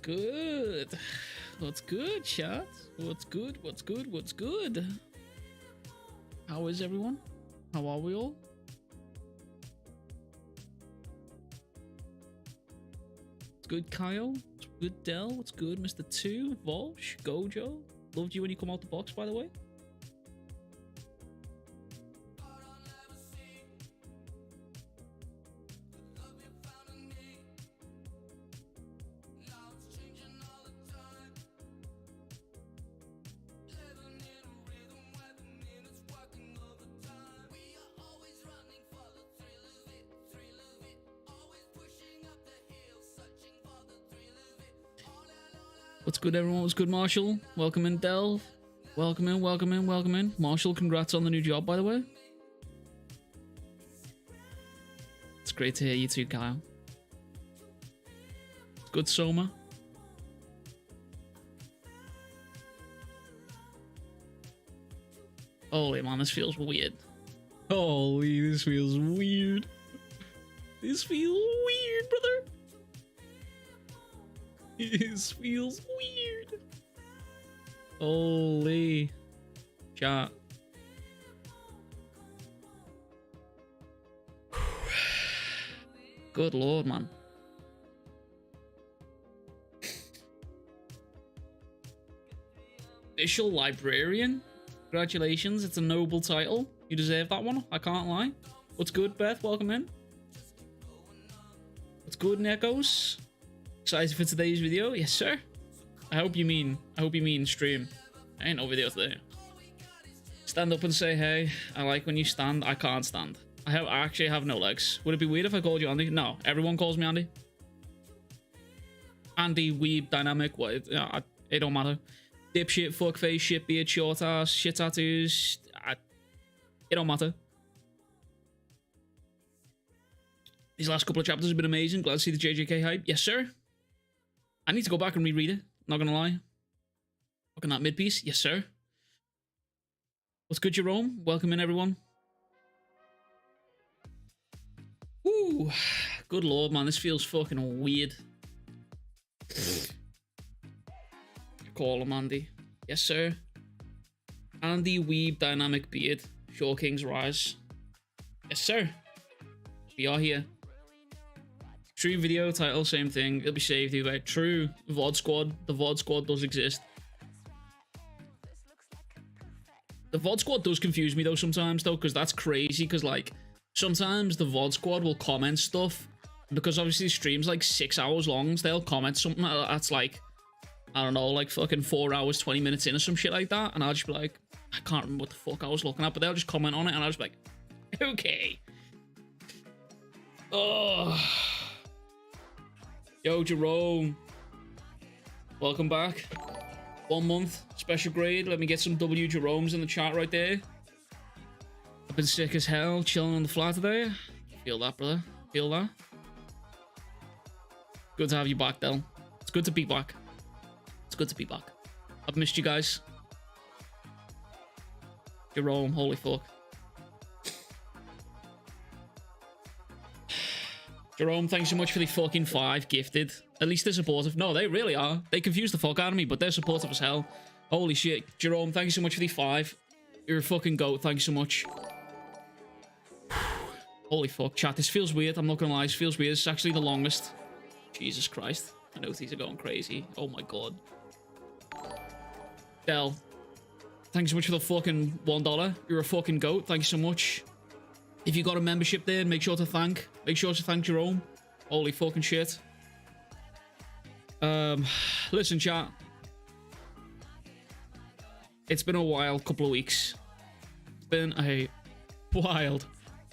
good? What's good, chat? What's good? What's good? What's good? How is everyone? How are we all? What's good, Kyle? What's good, Dell? What's good, Mr. 2? Volsh? Gojo? Loved you when you come out the box, by the way. What's good, everyone? What's good, Marshall? Welcome in, Delve. Welcome in, welcome in, welcome in. Marshall, congrats on the new job, by the way. It's great to hear you too, Kyle. It's good, Soma. Holy man, this feels weird. Holy, this feels weird. This feels weird, brother. This feels weird. Holy chat. Good lord, man. Official librarian. Congratulations, it's a noble title. You deserve that one, I can't lie. What's good, Beth? Welcome in. What's good, Nekos? Excited for today's video? Yes, sir. I hope you mean stream. I ain't no video today. Stand up and say hey. I like when you stand. I can't stand. I actually have no legs. Would it be weird if I called you Andy? No, everyone calls me Andy. Andy, weeb, dynamic, what? It don't matter. Dipshit, fuckface, shit beard, short ass, shit tattoos. It don't matter. These last couple of chapters have been amazing. Glad to see the JJK hype. Yes, sir. I need to go back and reread it. Not gonna lie. Fucking that mid-piece. Yes, sir. What's good, Jerome? Welcome in, everyone. Ooh. Good lord, man. This feels fucking weird. Call him Andy. Yes, sir. Andy Weeb Dynamic Beard. Shore King's Rise. Yes, sir. We are here. True video title, same thing. It'll be saved either way. True VOD squad. The VOD squad does exist. The VOD squad does confuse me though sometimes though, because that's crazy. Because like sometimes the VOD squad will comment stuff because obviously the stream's like 6 hours long. So they'll comment something that's like, I don't know, like fucking 4 hours 20 minutes in or some shit like that, and I'll just be like, I can't remember what the fuck I was looking at, but they'll just comment on it, and I'll just be like, okay. Oh. Yo, Jerome. Welcome back. 1 month. Special grade. Let me get some W Jeromes in the chat right there. I've been sick as hell. Chilling on the flat today. Feel that, brother. Feel that. Good to have you back, Del. It's good to be back. It's good to be back. I've missed you guys. Jerome, holy fuck. Jerome, thanks so much for the fucking 5 gifted. At least they're supportive. No, they really are. They confuse the fuck out of me, but they're supportive as hell. Holy shit. Jerome, thank you so much for the 5. You're a fucking goat. Thank you so much. Holy fuck. Chat, this feels weird. I'm not gonna lie. This feels weird. It's actually the longest. Jesus Christ. I know these are going crazy. Oh my god. Del, thanks so much for the fucking $1. You're a fucking goat. Thank you so much. If you got a membership there, make sure to thank Jerome. Holy fucking shit. Listen, chat. It's been a wild couple of weeks. It's been a wild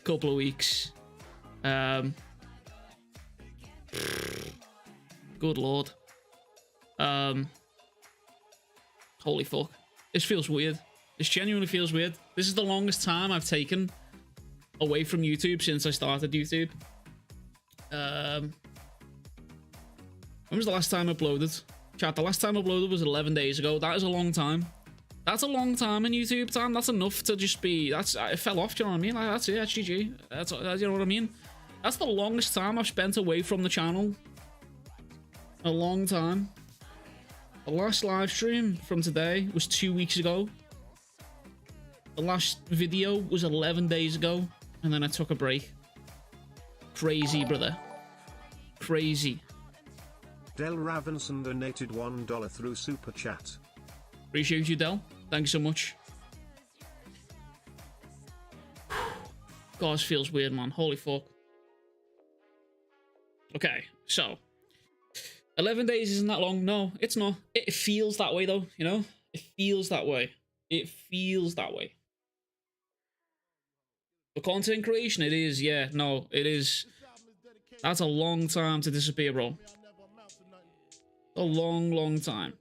couple of weeks. Good lord. Holy fuck. This feels weird. This genuinely feels weird. This is the longest time I've taken away from YouTube since I started YouTube. When was the last time I uploaded? Chat, the last time I uploaded was 11 days ago. That is a long time. That's a long time in YouTube time. That's enough to just be... it fell off, do you know what I mean? Like, that's it, that's GG. That's, you know what I mean? That's the longest time I've spent away from the channel. A long time. The last live stream from today was 2 weeks ago. The last video was 11 days ago. And then I took a break. Crazy, brother. Crazy. Del Ravenson donated $1 through Super Chat. Appreciate you, Del. Thank you so much. God, this feels weird, man. Holy fuck. Okay, so 11 days isn't that long. No, it's not. It feels that way, though, you know? It feels that way. It feels that way. For content creation, it is, yeah. No, it is. That's a long time to disappear, bro. A long, long time.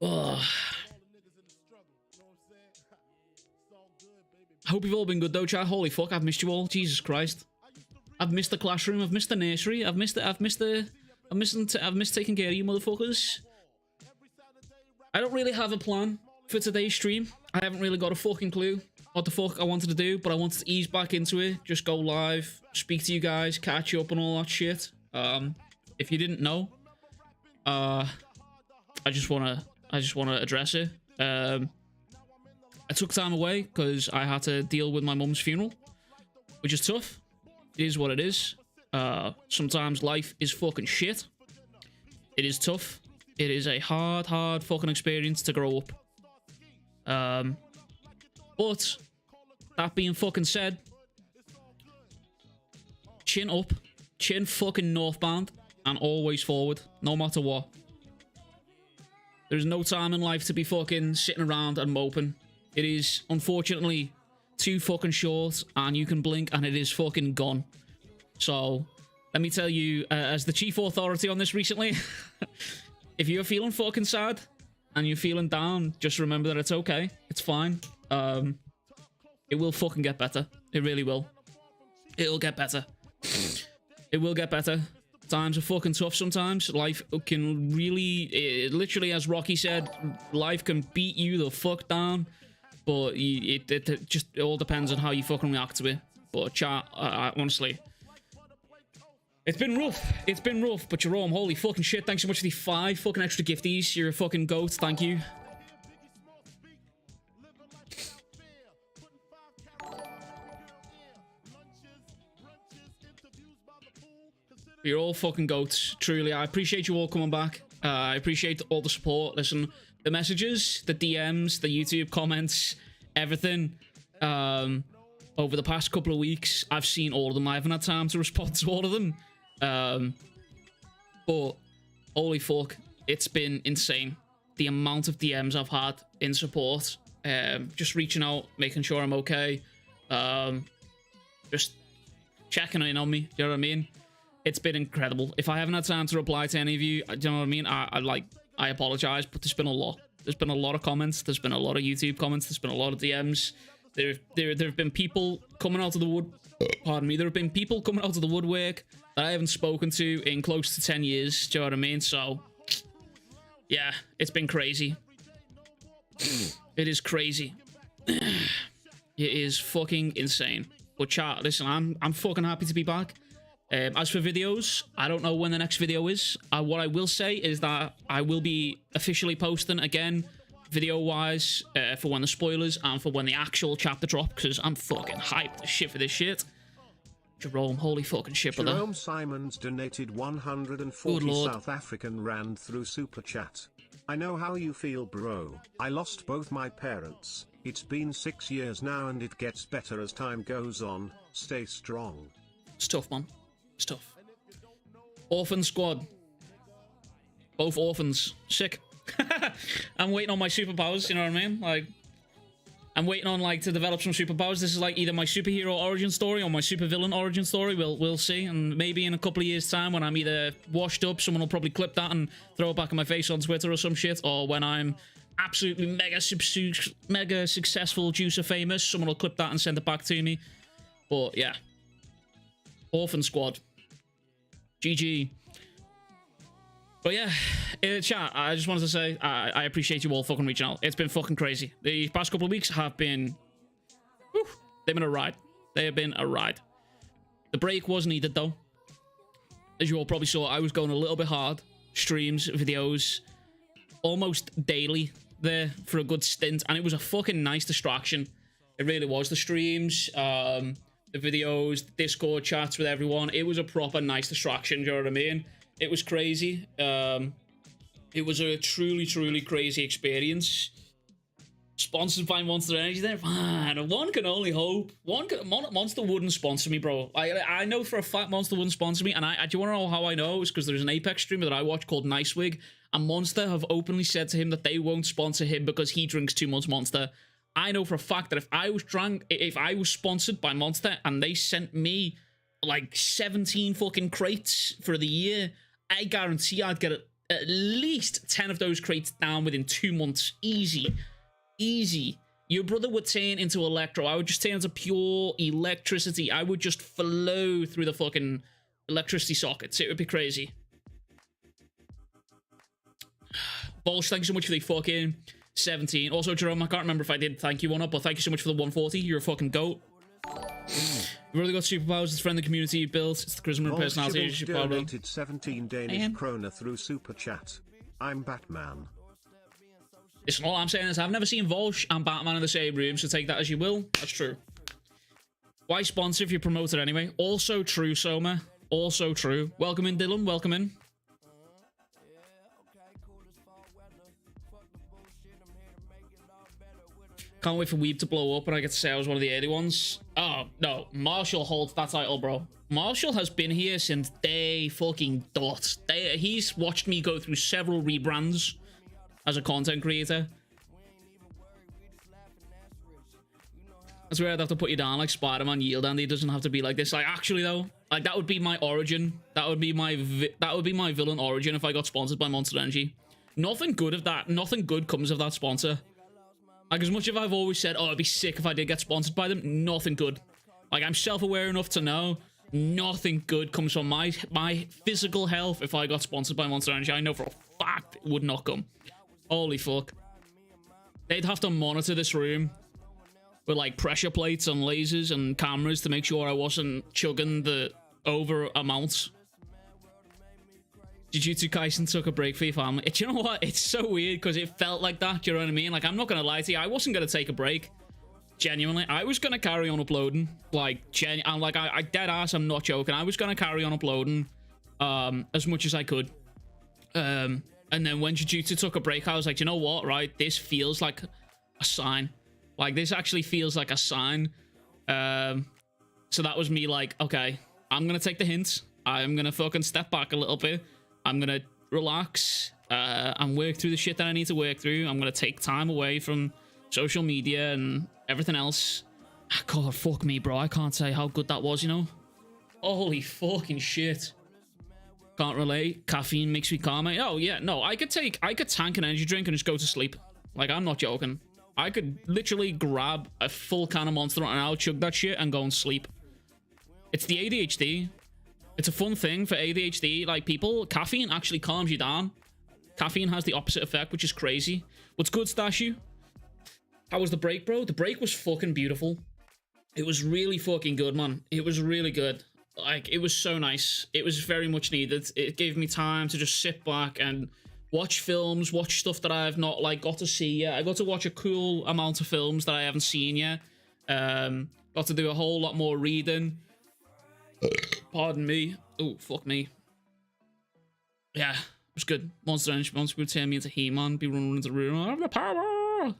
Ugh. I hope you've all been good though, chat. Holy fuck, I've missed you all. Jesus Christ. I've missed the classroom. I've missed the nursery. I've missed taking care of you motherfuckers. I don't really have a plan for today's stream. I haven't really got a fucking clue what the fuck I wanted to do, but I wanted to ease back into it. Just go live, speak to you guys, catch you up and all that shit. If you didn't know, I just wanna address it. I took time away because I had to deal with my mum's funeral, which is tough. It is what it is. Sometimes life is fucking shit. It is tough. It is a hard fucking experience to grow up. But that being fucking said, chin up, chin fucking northbound, and always forward, no matter what. There's no time in life to be fucking sitting around and moping. It is, unfortunately, too fucking short, and you can blink and it is fucking gone. So, let me tell you, as the chief authority on this recently, if you're feeling fucking sad and you're feeling down, just remember that it's okay. It's fine. It will fucking get better. It really will. It'll get better. It will get better. Times are fucking tough sometimes. Life can really, literally, as Rocky said, life can beat you the fuck down. But it just all depends on how you fucking react to it. But chat, honestly, it's been rough. It's been rough. But Jerome, holy fucking shit! Thanks so much for the 5 fucking extra gifties. You're a fucking goat. Thank you. You're all fucking goats. Truly, I appreciate you all coming back. I appreciate all the support. Listen, the messages, the DMs, the YouTube comments, everything. Over the past couple of weeks, I've seen all of them. I haven't had time to respond to all of them. But holy fuck, it's been insane. The amount of DMs I've had in support. Just reaching out, making sure I'm okay. Just checking in on me. Do you know what I mean? It's been incredible. If I haven't had time to reply to any of you, do you know what I mean? I apologize, but there's been a lot. There's been a lot of comments. There's been a lot of YouTube comments. There's been a lot of DMs. There have been people coming out of the wood. Pardon me. There have been people coming out of the woodwork that I haven't spoken to in close to 10 years. Do you know what I mean? So, yeah, it's been crazy. It is crazy. It is fucking insane. But chat, listen, I'm fucking happy to be back. As for videos, I don't know when the next video is. What I will say is that I will be officially posting again, video-wise, for when the spoilers and for when the actual chapter drop, because I'm fucking hyped as shit for this shit. Jerome, holy fucking shit, brother. Jerome Simons donated 140 South African rand through Super Chat. I know how you feel, bro. I lost both my parents. It's been 6 years now and it gets better as time goes on. Stay strong. It's tough, man. It's tough. Orphan squad. Both orphans. Sick. I'm waiting on my superpowers, you know what I mean? Like, I'm waiting on, like, to develop some superpowers. This is, like, either my superhero origin story or my supervillain origin story. We'll see. And maybe in a couple of years' time, when I'm either washed up, someone will probably clip that and throw it back in my face on Twitter or some shit. Or when I'm absolutely mega successful, juicer famous, someone will clip that and send it back to me. But, yeah. Orphan squad. GG. But yeah, chat, I just wanted to say, I appreciate you all fucking reaching out. It's been fucking crazy. The past couple of weeks have been... Whew, they've been a ride. They have been a ride. The break was needed, though. as you all probably saw, I was going a little bit hard. Streams, videos, almost daily there for a good stint, and it was a fucking nice distraction. It really was. The streams, the videos, the Discord chats with everyone. It was a proper nice distraction, do you know what I mean? It was crazy. It was a truly, truly crazy experience. Sponsored by Monster Energy there? Man, one can only hope. Monster wouldn't sponsor me, bro. I know for a fact Monster wouldn't sponsor me, and do you want to know how I know? It's because there's an Apex streamer that I watch called Nicewig, and Monster have openly said to him that they won't sponsor him because he drinks too much Monster. I know for a fact that if I was sponsored by Monster and they sent me like 17 fucking crates for the year, I guarantee I'd get at least 10 of those crates down within 2 months. Easy. Easy. Your brother would turn into electro. I would just turn into pure electricity. I would just flow through the fucking electricity sockets. It would be crazy. Bolsh, thank you so much for the fucking 17. Also, Jerome, I can't remember if I did thank you or not, but thank you so much for the 140. You're a fucking goat. You've really got superpowers. It's friendly community you built. It's the charisma and personality. You donated 17 Danish kroner through Super Chat. I'm Batman. Listen, all I'm saying is I've never seen Volsh and Batman in the same room, so take that as you will. That's true. Why sponsor if you promote it anyway? Also true, Soma. Also true. Welcome in, Dylan. Welcome in. Can't wait for Weeb to blow up and I get to say I was one of the early ones. Oh, no. Marshall holds that title, bro. Marshall has been here since day fucking dot. He's watched me go through several rebrands as a content creator. That's where I'd have to put you down like Spider-Man Yield, and he doesn't have to be like this. Like, actually though, like that would be my origin. That would be my villain origin if I got sponsored by Monster Energy. Nothing good of that. Nothing good comes of that sponsor. Like, as much as I've always said, oh, it'd be sick if I did get sponsored by them, nothing good. Like, I'm self-aware enough to know nothing good comes from my physical health if I got sponsored by Monster Energy. I know for a fact it would not come. Holy fuck. They'd have to monitor this room with like pressure plates and lasers and cameras to make sure I wasn't chugging the over amount. Jujutsu Kaisen took a break for your family. Do you know what? It's so weird because it felt like that. Do you know what I mean? Like, I'm not going to lie to you. I wasn't going to take a break. Genuinely. I was going to carry on uploading. Like, I dead ass, I'm not joking. I was going to carry on uploading as much as I could. And then when Jujutsu took a break, I was like, you know what, right? This feels like a sign. Like, this actually feels like a sign. So that was me like, okay, I'm going to take the hint. I'm going to fucking step back a little bit. I'm going to relax and work through the shit that I need to work through. I'm going to take time away from social media and everything else. God, fuck me, bro. I can't say how good that was, you know? Holy fucking shit. Can't relate. Caffeine makes me calmer. Oh, yeah. No, I could tank an energy drink and just go to sleep. Like, I'm not joking. I could literally grab a full can of Monster and I'll chug that shit and go and sleep. It's the ADHD. It's a fun thing for ADHD, like, people. Caffeine actually calms you down. Caffeine has the opposite effect, which is crazy. What's good, Stashu? How was the break, bro? The break was fucking beautiful. It was really fucking good, man. It was really good. Like, it was so nice. It was very much needed. It gave me time to just sit back and watch films, watch stuff that I have not, like, got to see yet. I got to watch a cool amount of films that I haven't seen yet. Got to do a whole lot more reading. Pardon me. Oh, fuck me. Yeah, it was good. Monster Energy would turn me into He-Man, be running into the room. I have the power! It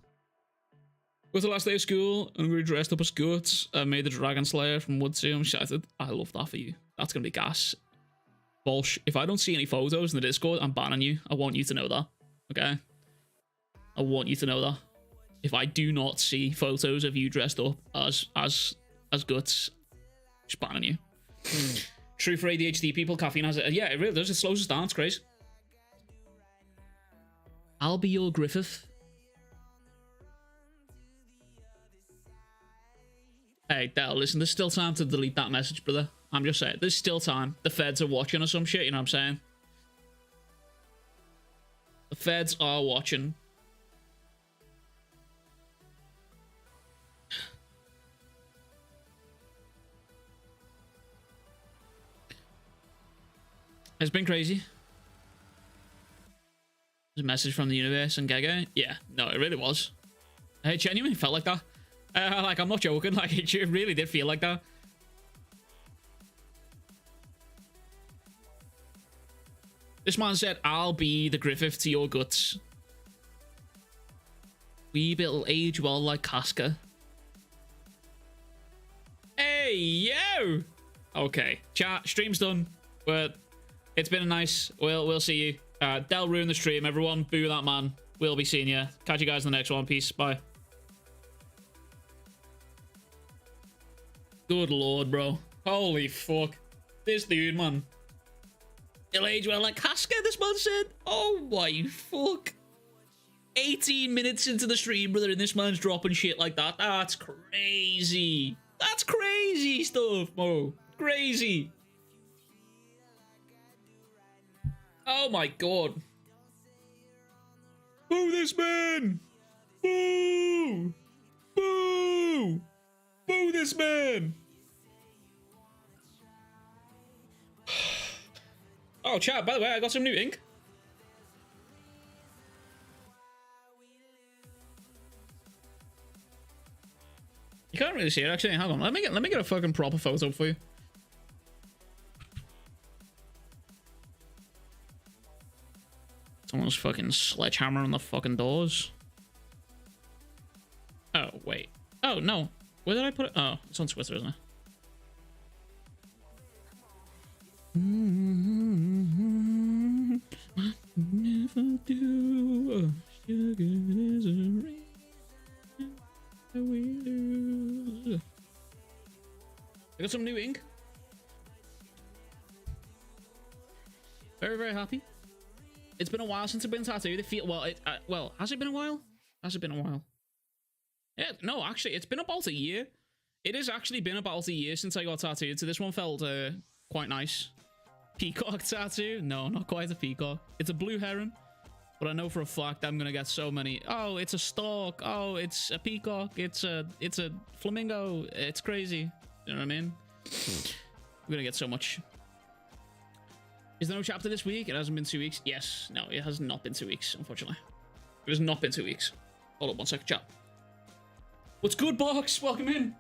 was the last day of school, and we were dressed up as goats. I made the Dragon Slayer from wood too. I'm excited. I love that for you. That's gonna be gas. Bolsh, if I don't see any photos in the Discord, I'm banning you. I want you to know that. Okay? I want you to know that. If I do not see photos of you dressed up as guts, just banning you. True for ADHD people, caffeine has it. Yeah, it really does. It slows us down. It's crazy. I'll be your Griffith. Hey, Del, listen, there's still time to delete that message, brother. I'm just saying, there's still time. The feds are watching or some shit, you know what I'm saying? The feds are watching. It's been crazy. There's a message from the universe and Gaga. Yeah, no, it really was. It genuinely felt like that. Like, I'm not joking. Like, it really did feel like that. This man said, I'll be the Griffith to your guts. Wee'll age well like Casca. Hey, yo! Okay, chat, stream's done. But it's been nice. We'll see you. Del ruined the stream, everyone. Boo that man. We'll be seeing you. Catch you guys in the next one. Peace. Bye. Good lord, bro. Holy fuck. This dude, man. He'll age well like Casca, this man said. Oh my fuck. 18 minutes into the stream, brother, and this man's dropping shit like that. That's crazy. That's crazy stuff, bro. Crazy. Oh my god. Boo this man. Boo. Boo. Boo this man. Oh, chat, by the way, I got some new ink. You can't really see it, actually. Hang on, let me get a fucking proper photo for you. Someone's fucking sledgehammering the fucking doors. Oh, wait. Oh, no. Where did I put it? Oh, it's on Twitter, isn't it? Never do. Sugar is a ring. We lose. I got some new ink. Very, very happy. It's been a while since I've been tattooed. It feel well. Well, has it been a while? Has it been a while? Yeah, no, actually, it's been about a year. It has actually been about a year since I got tattooed. So this one felt quite nice. Peacock tattoo? No, not quite a peacock. It's a blue heron. But I know for a fact I'm gonna get so many. Oh, it's a stork. Oh, it's a peacock. It's a flamingo. It's crazy. You know what I mean? We're gonna get so much. Is there no chapter this week? It hasn't been 2 weeks. Yes. No, it has not been 2 weeks, unfortunately. It has not been 2 weeks. Hold up 1 second, chat. What's good, Box? Welcome in.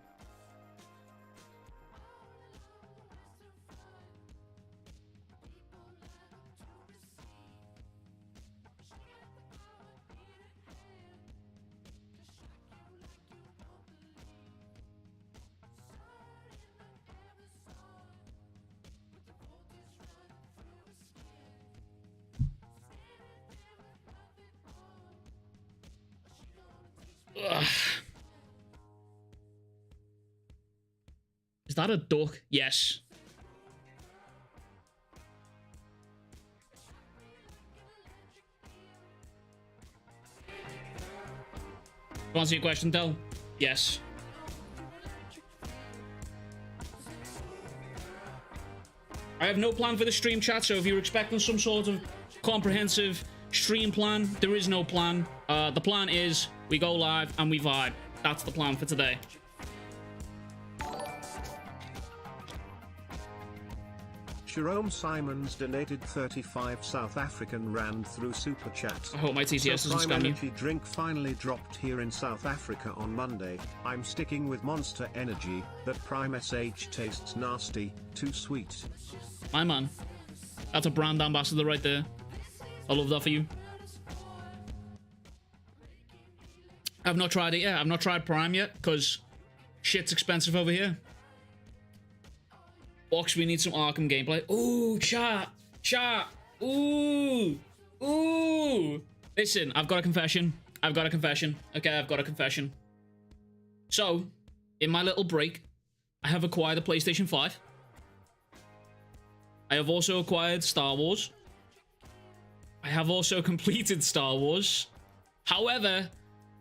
Ugh. Is that a duck? Yes. To answer your question, Del? Yes. I have no plan for the stream, chat, so if you're expecting some sort of comprehensive stream plan, there is no plan. The plan is we go live and we vibe. That's the plan for today. Jerome Simons donated 35 South African rand through Super Chat. I hope my TTS doesn't Prime scam you. Energy drink finally dropped here in South Africa on Monday. I'm sticking with Monster Energy. That Prime SH tastes nasty, too sweet. My man. That's a brand ambassador right there. I love that for you. I've not tried it yet. I've not tried Prime yet because shit's expensive over here. Box, we need some Arkham gameplay. Ooh, chat. Ooh. Listen, I've got a confession. Okay, I've got a confession. So, in my little break, I have acquired a PlayStation 5. I have also acquired Star Wars. I have also completed Star Wars. However,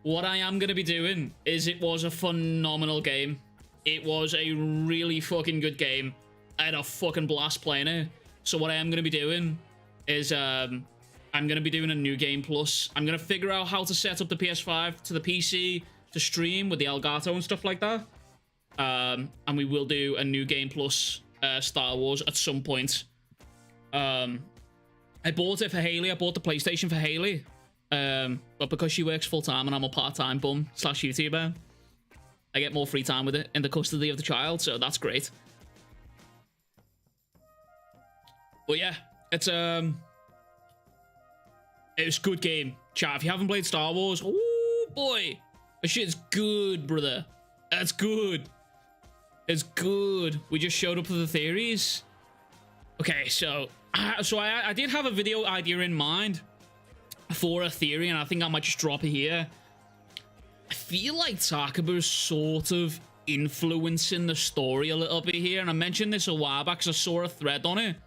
what I am going to be doing is it was a phenomenal game. It was a really fucking good game. I had a fucking blast playing it. So what I am going to be doing is I'm going to be doing a new game plus. I'm going to figure out how to set up the PS5 to the PC to stream with the Elgato and stuff like that. And we will do a new game plus Star Wars at some point. I bought it for Haley. I bought the PlayStation for Haley. But because she works full-time and I'm a part-time bum / YouTuber, I get more free time with it in the custody of the child, so that's great. But yeah, it's a good game. Chat, if you haven't played Star Wars, oh boy, this shit's good, brother. That's good. It's good. We just showed up for the theories. Okay, so I did have a video idea in mind for a theory, and I think I might just drop it here. I feel like Takaba is sort of influencing the story a little bit here, and I mentioned this a while back because I saw a thread on it.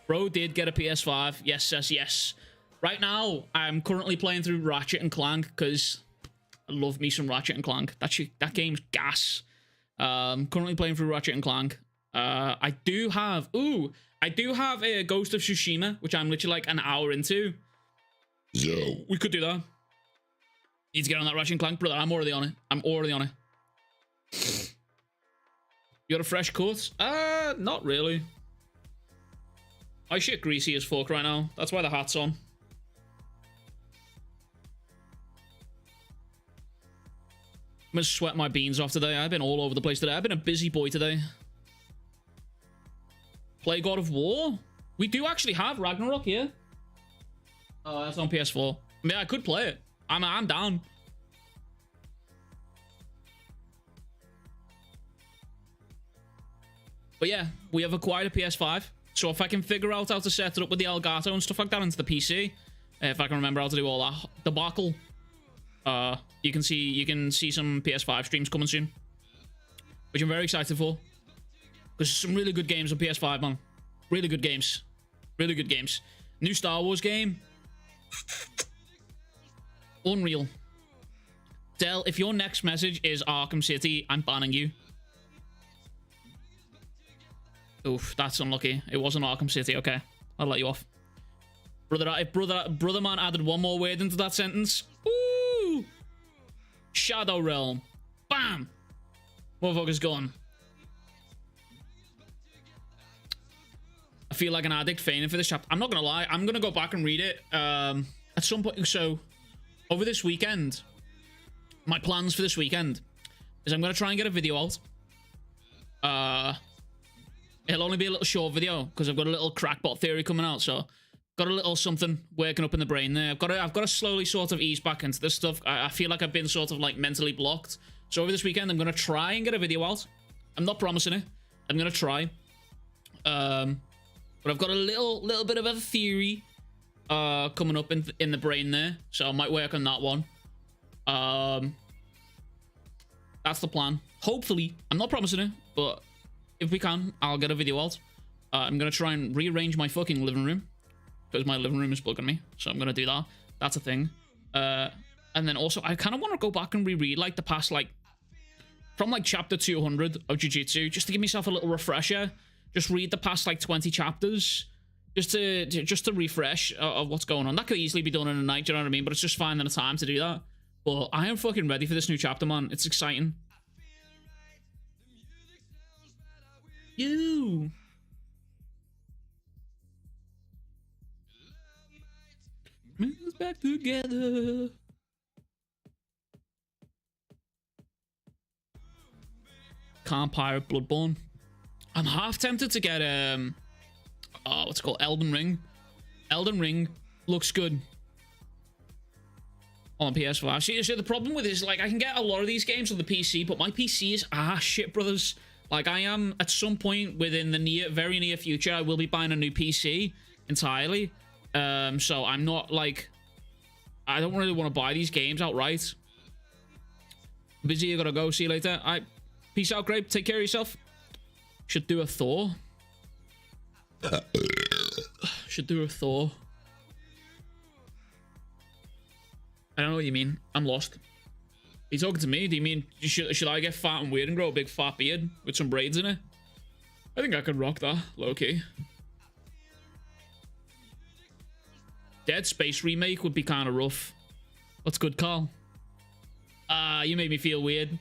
Bro did get a PS5. Yes, says yes. Right now, I'm currently playing through Ratchet and Clank because I love me some Ratchet and Clank. That game's gas. Currently playing through Ratchet and Clank. I do have a Ghost of Tsushima, which I'm literally like an hour into. So we could do that. Need to get on that Ratchet and Clank, brother. I'm already on it. You got a fresh cut? Not really. My shit greasy as fuck right now. That's why the hat's on. I'm gonna sweat my beans off today. I've been all over the place today. I've been a busy boy today. Play God of War? We do actually have Ragnarok here. Oh, that's on PS4. I mean, I could play it. I'm down. But yeah, we have acquired a PS5. So if I can figure out how to set it up with the Elgato and stuff like that into the PC, if I can remember how to do all that debacle, you can see some PS5 streams coming soon, which I'm very excited for, because there's some really good games on PS5, man. Really good games. New Star Wars game. Unreal. Del, if your next message is Arkham City, I'm banning you. Oof, that's unlucky. It wasn't Arkham City. Okay, I'll let you off. Brother man added one more word into that sentence. Ooh! Shadow Realm. Bam! Motherfucker's gone. I feel like an addict fainting for this chapter. I'm not gonna lie. I'm gonna go back and read it at some point. So, over this weekend, my plans for this weekend is I'm gonna try and get a video out. It'll only be a little short video because I've got a little crackpot theory coming out. So, got a little something working up in the brain there. I've got to slowly sort of ease back into this stuff. I feel like I've been sort of like mentally blocked. So over this weekend, I'm gonna try and get a video out. I'm not promising it. I'm gonna try. But I've got a little bit of a theory coming up in the brain there, so I might work on that one. That's the plan. Hopefully, I'm not promising it, but if we can, I'll get a video out. I'm gonna try and rearrange my fucking living room because my living room is bugging me, so I'm gonna do that. That's a thing. And then also, I kind of want to go back and reread like the past, like from like chapter 200 of Jujutsu, just to give myself a little refresher. Just read the past like 20 chapters, just to refresh of what's going on. That could easily be done in a night, do you know what I mean? But it's just finding the time to do that. But I am fucking ready for this new chapter, man. It's exciting. You. Us back together. Can't pirate Bloodborne. I'm half tempted to get what's it called? Elden Ring. Elden Ring looks good on PS5. See, the problem with it is like I can get a lot of these games on the PC, but my PC is shit, brothers. Like I am at some point within the very near future, I will be buying a new PC entirely. So I'm not like, I don't really want to buy these games outright. Busy, you gotta go. See you later. All right, peace out, Grape. Take care of yourself. Should do a Thor. Should do a Thor. I don't know what you mean. I'm lost. Are you talking to me? Do you mean should I get fat and weird and grow a big fat beard with some braids in it? I think I could rock that, low-key. Dead Space remake would be kind of rough. What's good, Carl? You made me feel weird.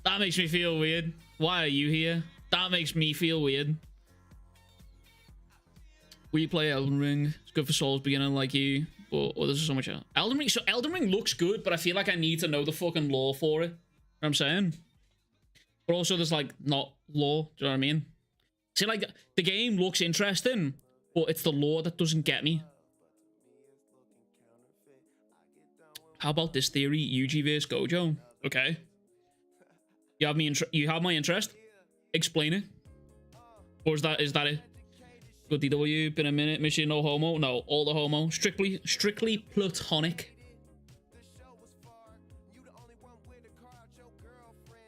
That makes me feel weird. Why are you here? That makes me feel weird. We play Elden Ring. It's good for souls beginner like you, but others are so much else. Elden Ring. So Elden Ring looks good, but I feel like I need to know the fucking lore for it. You know what I'm saying? But also, there's like not lore. Do you know what I mean? See, like the game looks interesting, but it's the lore that doesn't get me. How about this theory? Yuji vs Gojo. Okay. You have me. You have my interest. Explain it. Or is that it? Good DW. Been a minute. Mission no homo. No, all the homo. Strictly platonic.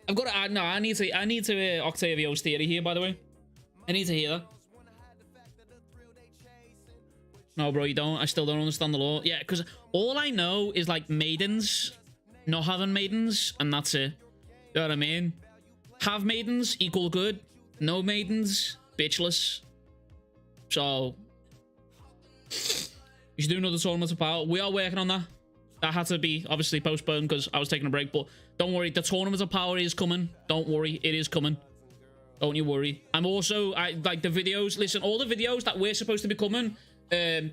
I've got to add. No, I need to Octavio's theory here. By the way, I need to hear that. No, bro, you don't. I still don't understand the law. Yeah, because all I know is like maidens, not having maidens, and that's it. You know what I mean? Have maidens equal good. No maidens, bitchless. So you should do another tournament of power. We are working on that. That had to be obviously postponed because I was taking a break. But don't worry, the tournament of power is coming. Don't worry, it is coming. Don't you worry. I'm also like the videos. Listen, all the videos that we're supposed to be coming. They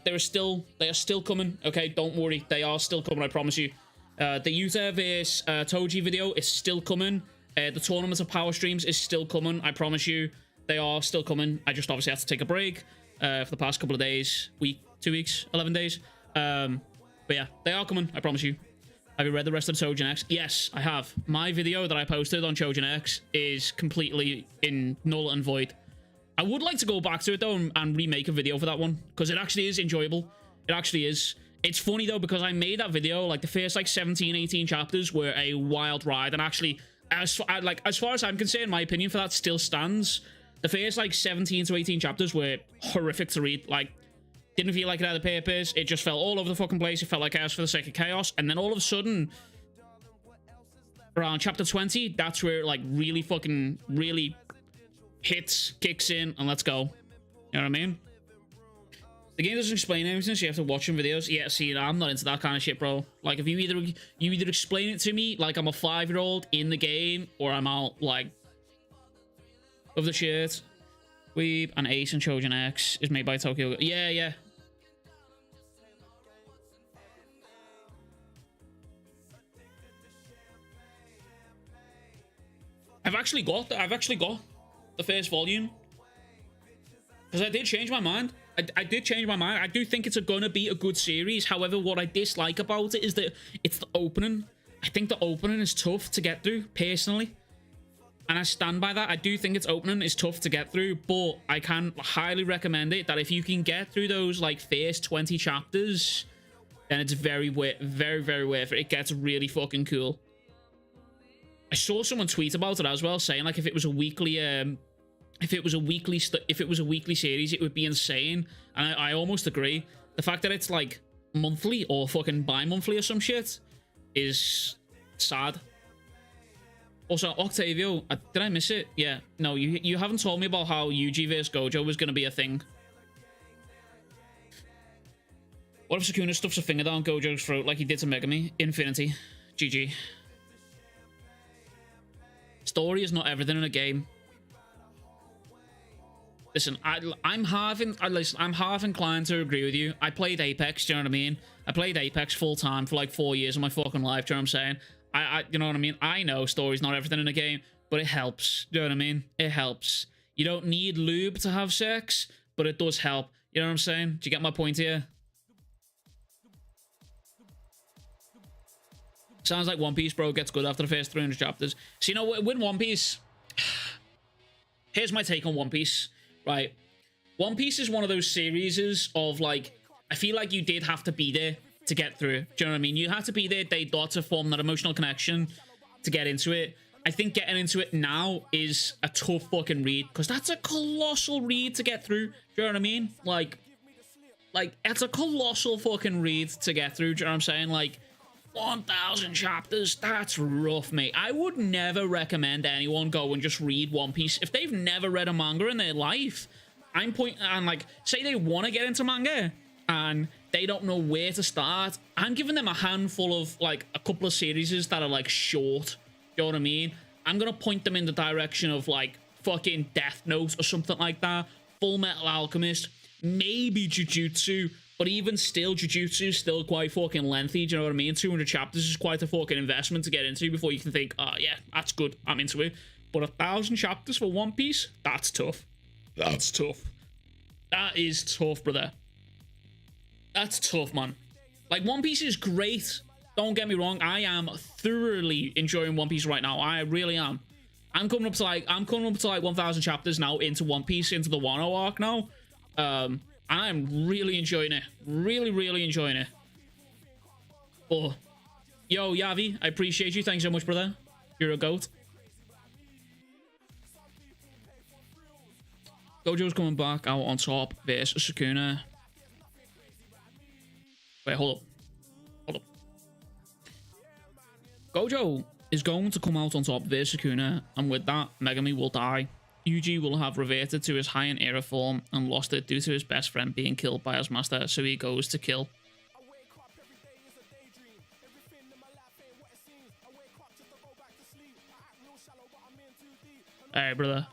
are still coming. Okay, don't worry, they are still coming. I promise you. The Yuta vs Toji video is still coming. The tournament of power streams is still coming. I promise you, they are still coming. I just obviously had to take a break for the past couple of days, week, 2 weeks, 11 days. But yeah, they are coming. I promise you. Have you read the rest of the Chojin X? Yes, I have. My video that I posted on Chojin X is completely in null and void. I would like to go back to it though and remake a video for that one because it actually is enjoyable. It actually is. It's funny though because I made that video like the first like 17, 18 chapters were a wild ride, and actually as far as I'm concerned, my opinion for that still stands. The first like 17 to 18 chapters were horrific to read. Like, didn't feel like it had a purpose. It just fell all over the fucking place. It felt like chaos for the sake of chaos, and then all of a sudden, around chapter 20, that's where it like really hits, kicks in, and let's go. You know what I mean? The game doesn't explain anything, so you have to watch some videos. Yeah, see, I'm not into that kind of shit, bro. Like, if you either explain it to me like I'm a 5-year-old in the game, or I'm out, like, of the shit. Weeb and Ace and Chojin X is made by Tokyo. Yeah, yeah. I've actually got the first volume because I did change my mind. I did change my mind. I do think it's gonna be a good series. However, what I dislike about it is that it's the opening. I think the opening is tough to get through, personally. And I stand by that. I do think its opening is tough to get through, but I can highly recommend it that if you can get through those like first 20 chapters, then it's very, very worth it. It gets really fucking cool. I saw someone tweet about it as well, saying like if it was a weekly series, it would be insane. And I almost agree. The fact that it's like monthly or fucking bi-monthly or some shit is sad. Also, Octavio, did I miss it? Yeah, no, you haven't told me about how Yuji vs Gojo was going to be a thing. What if Sukuna stuffs a finger down Gojo's throat like he did to Megami? Infinity. GG. Story is not everything in a game. Listen, I'm half inclined to agree with you. I played Apex, do you know what I mean? I played Apex full time for like 4 years of my fucking life, do you know what I'm saying? You know what I mean? I know story's not everything in a game, but it helps. Do you know what I mean? It helps. You don't need lube to have sex, but it does help. You know what I'm saying? Do you get my point here? Sounds like One Piece, bro, gets good after the first 300 chapters. So, you know, with One Piece, here's my take on One Piece, right? One Piece is one of those series of, like, I feel like you did have to be there to get through it. Do you know what I mean? You have to be there day dot to form that emotional connection to get into it. I think getting into it now is a tough fucking read, because that's a colossal read to get through. Do you know what I mean? Like, it's a colossal fucking read to get through. Do you know what I'm saying? Like, 1,000 chapters, that's rough, mate. I would never recommend anyone go and just read One Piece if they've never read a manga in their life. And like, say they want to get into manga and they don't know where to start. I'm giving them a handful of, like, a couple of series that are, like, short. You know what I mean? I'm gonna point them in the direction of, like, fucking Death Note or something like that. Full Metal Alchemist, maybe Jujutsu, but even still, Jujutsu is still quite fucking lengthy, do you know what I mean? 200 chapters is quite a fucking investment to get into before you can think, oh yeah, that's good, I'm into it. But 1,000 chapters for One Piece? That's tough. That's tough. That is tough, brother. That's tough, man. Like, One Piece is great. Don't get me wrong. I am thoroughly enjoying One Piece right now. I really am. I'm coming up to like 1,000 chapters now into One Piece, into the Wano arc now. I'm really enjoying it. Really, really enjoying it. Oh, yo, Yavi, I appreciate you. Thanks so much, brother. You're a goat. Gojo's coming back out on top versus Sukuna. Wait, hold up. Hold up. Gojo is going to come out on top versus Sukuna, and with that, Megami will die. Yuji will have reverted to his Heian era form and lost it due to his best friend being killed by his master, so he goes to kill. Alright, brother.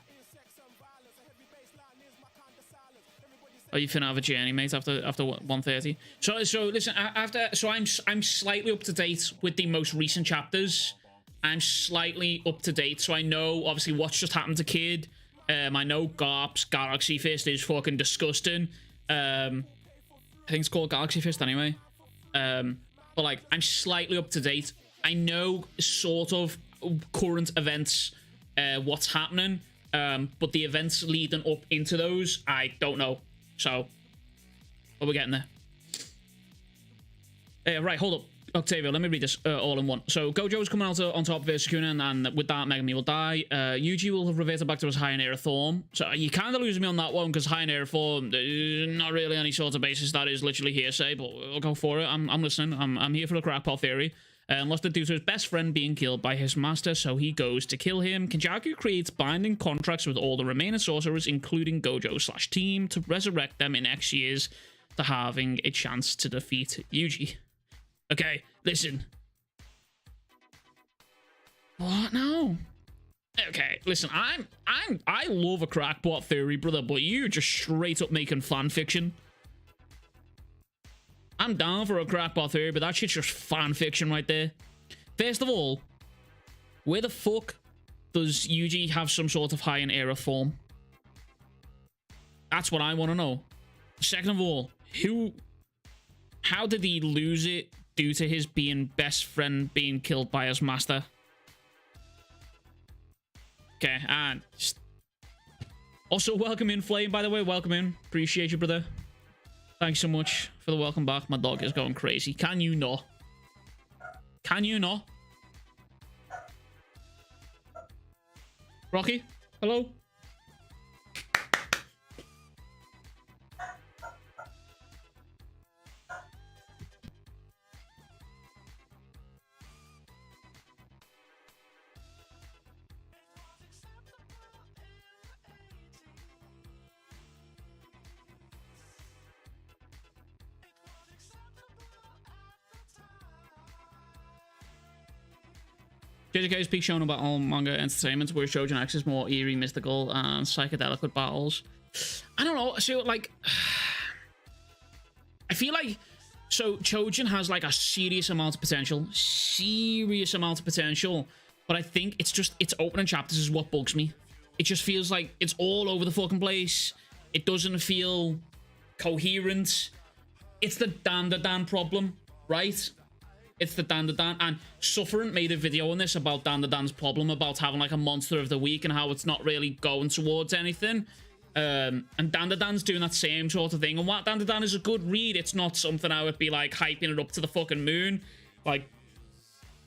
Oh, you finna have a journey, mate, after 1:30. So listen, I'm slightly up to date with the most recent chapters. I'm slightly up to date, so I know obviously what's just happened to Kid. I know Garp's Galaxy Fist is fucking disgusting. I think it's called Galaxy Fist anyway. But like, I'm slightly up to date. I know sort of current events, what's happening, but the events leading up into those, I don't know. So, but we're getting there. Right, hold up. Octavio, let me read this all in one. So, Gojo's coming out on top of Sukuna, and with that, Megami will die. Yuji will have reverted back to his Heian era form. So, you kind of lose me on that one, because Heian era form, not really any sort of basis. That is literally hearsay, but we'll go for it. I'm listening. I'm here for the crackpot theory. Lost it due to his best friend being killed by his master, so he goes to kill him. Kenjaku creates binding contracts with all the remaining sorcerers, including Gojo/team, to resurrect them in X years to having a chance to defeat Yuji. Okay, listen. What now? Okay, listen, I love a crackpot theory, brother, but you just straight up making fan fiction. I'm down for a crackpot theory, but that shit's just fan fiction right there. First of all, where the fuck does Yuji have some sort of Heian era form? That's what I want to know. Second of all, how did he lose it due to his best friend being killed by his master? Okay, and also welcome in, Flame, by the way. Welcome in. Appreciate you, brother. Thanks so much for the welcome back. My dog is going crazy. Can you not? Can you not? Rocky? Hello? JJK speaks shown about all manga entertainment, where Shoujo X is more eerie, mystical, and psychedelic with battles. I don't know. So, like, I feel like, so Chojin has like a serious amount of potential, but I think it's just its opening chapters is what bugs me. It just feels like it's all over the fucking place. It doesn't feel coherent. It's the Dan problem, right? It's the Dan, and Sufferant made a video on this about Dan problem about having like a monster of the week and how it's not really going towards anything. And Dan doing that same sort of thing. And what Dan is a good read. It's not something I would be like hyping it up to the fucking moon. Like,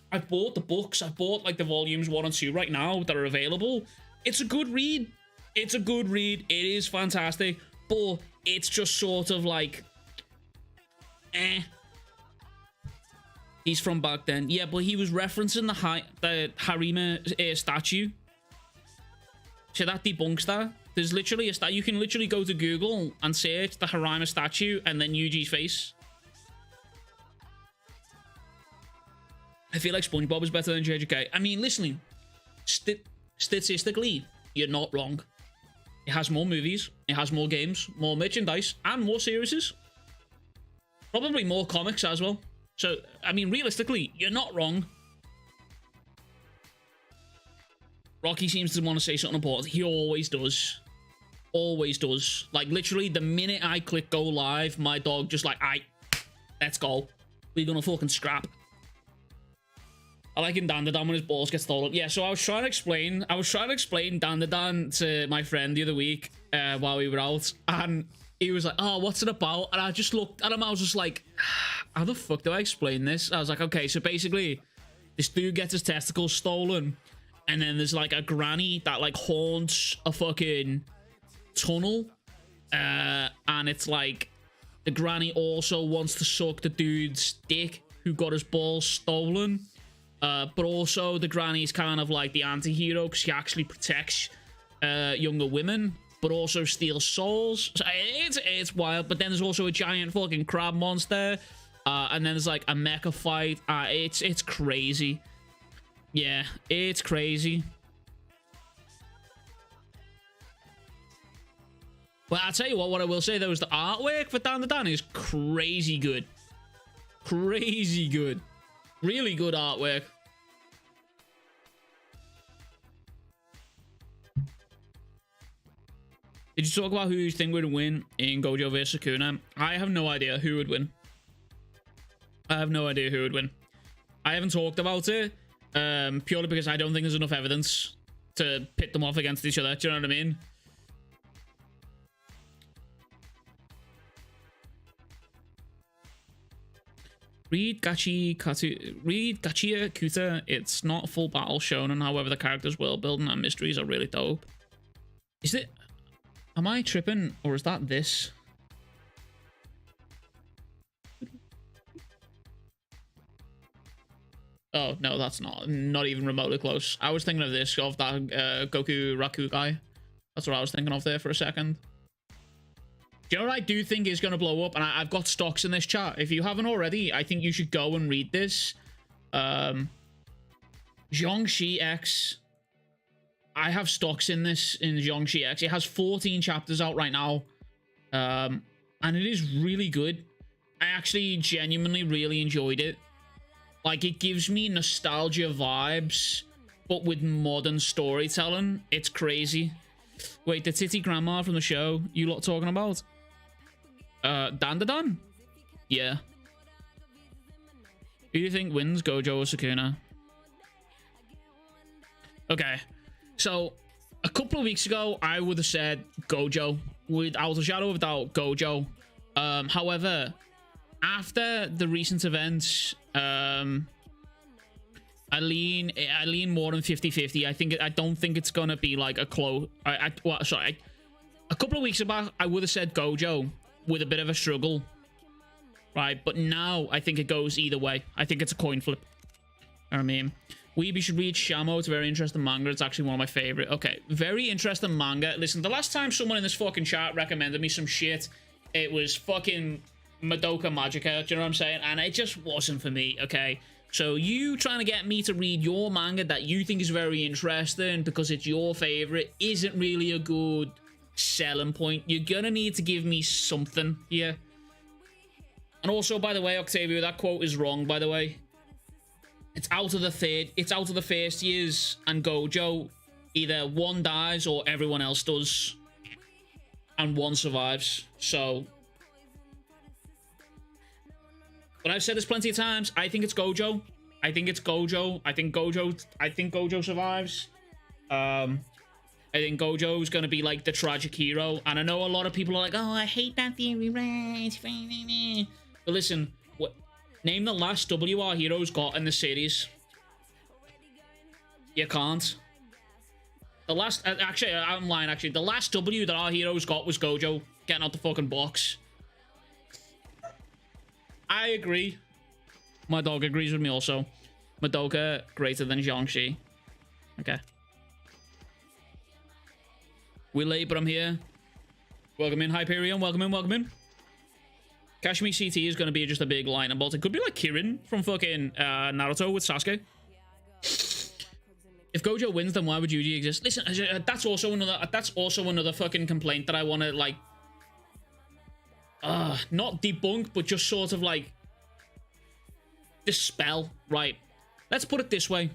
I've bought the books. I've bought like the volumes 1 and 2 right now that are available. It's a good read. It's a good read. It is fantastic, but it's just sort of like, He's from back then. Yeah, but he was referencing the Harima statue. So that debunks that. There's literally a statue. You can literally go to Google and search the Harima statue and then Yuji's face. I feel like SpongeBob is better than JJK. I mean, listening, statistically, you're not wrong. It has more movies, it has more games, more merchandise, and more series. Probably more comics as well. So, I mean, realistically, you're not wrong. Rocky seems to want to say something important. He always does. Always does. Like, literally, the minute I click go live, my dog just like, aight, let's go. We're gonna fucking scrap. I like in Dandadan when his balls get stolen. Yeah, so I was trying to explain Dandadan to my friend the other week while we were out, and he was like, oh, what's it about? And I just looked at him, I was just like, how the fuck do I explain this? I was like, okay, so basically, this dude gets his testicles stolen, and then there's like a granny that like haunts a fucking tunnel, and it's like, the granny also wants to suck the dude's dick who got his balls stolen. But also the granny's kind of like the anti-hero because she actually protects younger women, but also steals souls. So it's wild. But then there's also a giant fucking crab monster, and then there's like a mecha fight. It's crazy. Yeah, it's crazy. But I'll tell you what I will say though is the artwork for Dandadan is crazy good. Crazy good. Really good artwork. Did you talk about who you think would win in Gojo vs Sukuna? I have no idea who would win. I have no idea who would win. I haven't talked about it purely because I don't think there's enough evidence to pit them off against each other. Do you know what I mean? Read Gachia Kuta. It's not a full battle shonen, however the characters' world building and mysteries are really dope. Is it? Am I tripping, or is that this? Oh, no, that's not. Not even remotely close. I was thinking of this, of that Goku Raku guy. That's what I was thinking of there for a second. Do you know what I do think is going to blow up? And I've got stocks in this chat. If you haven't already, I think you should go and read this. Jiangxi X. I have stocks in this, in Jiangxi X. It has 14 chapters out right now. And it is really good. I actually genuinely really enjoyed it. Like, it gives me nostalgia vibes, but with modern storytelling. It's crazy. Wait, the titty grandma from the show you lot talking about? Dandadan? Yeah. Who do you think wins, Gojo or Sukuna? Okay. So, a couple of weeks ago, I would have said Gojo. Without a shadow of a doubt, Gojo. However, after the recent events, I lean more than 50-50. I don't think it's gonna be like a close. Well, sorry. A couple of weeks back, I would have said Gojo with a bit of a struggle, right? But now I think it goes either way. I think it's a coin flip. I mean, Weeby should read Shamo. It's a very interesting manga. It's actually one of my favorite. Okay, very interesting manga. Listen, the last time someone in this fucking chat recommended me some shit, it was fucking Madoka Magica. Do you know what I'm saying? And it just wasn't for me. Okay. So you trying to get me to read your manga that you think is very interesting because it's your favorite isn't really a good selling point. You're gonna need to give me something here. And also, by the way, Octavio, that quote is wrong, by the way. It's out of the first years, and Gojo, either one dies or everyone else does. And one survives. So, but I've said this plenty of times. I think it's Gojo. I think it's Gojo. I think Gojo survives. I think Gojo's gonna be like the tragic hero. And I know a lot of people are like, oh, I hate that theory, right? But listen, name the last W our heroes got in the series. You can't. The last, actually, I'm lying, actually. The last W that our heroes got was Gojo getting out the fucking box. I agree. My dog agrees with me also. Madoka greater than Jiangxi. Okay. We're late, but I'm here. Welcome in, Hyperion. Welcome in, welcome in. Kashmir CT is going to be just a big lightning bolt. It could be like Kirin from fucking Naruto with Sasuke. If Gojo wins, then why would Yuji exist? Listen, that's also another fucking complaint that I want to like, not debunk, but just sort of like dispel. Right? Let's put it this way: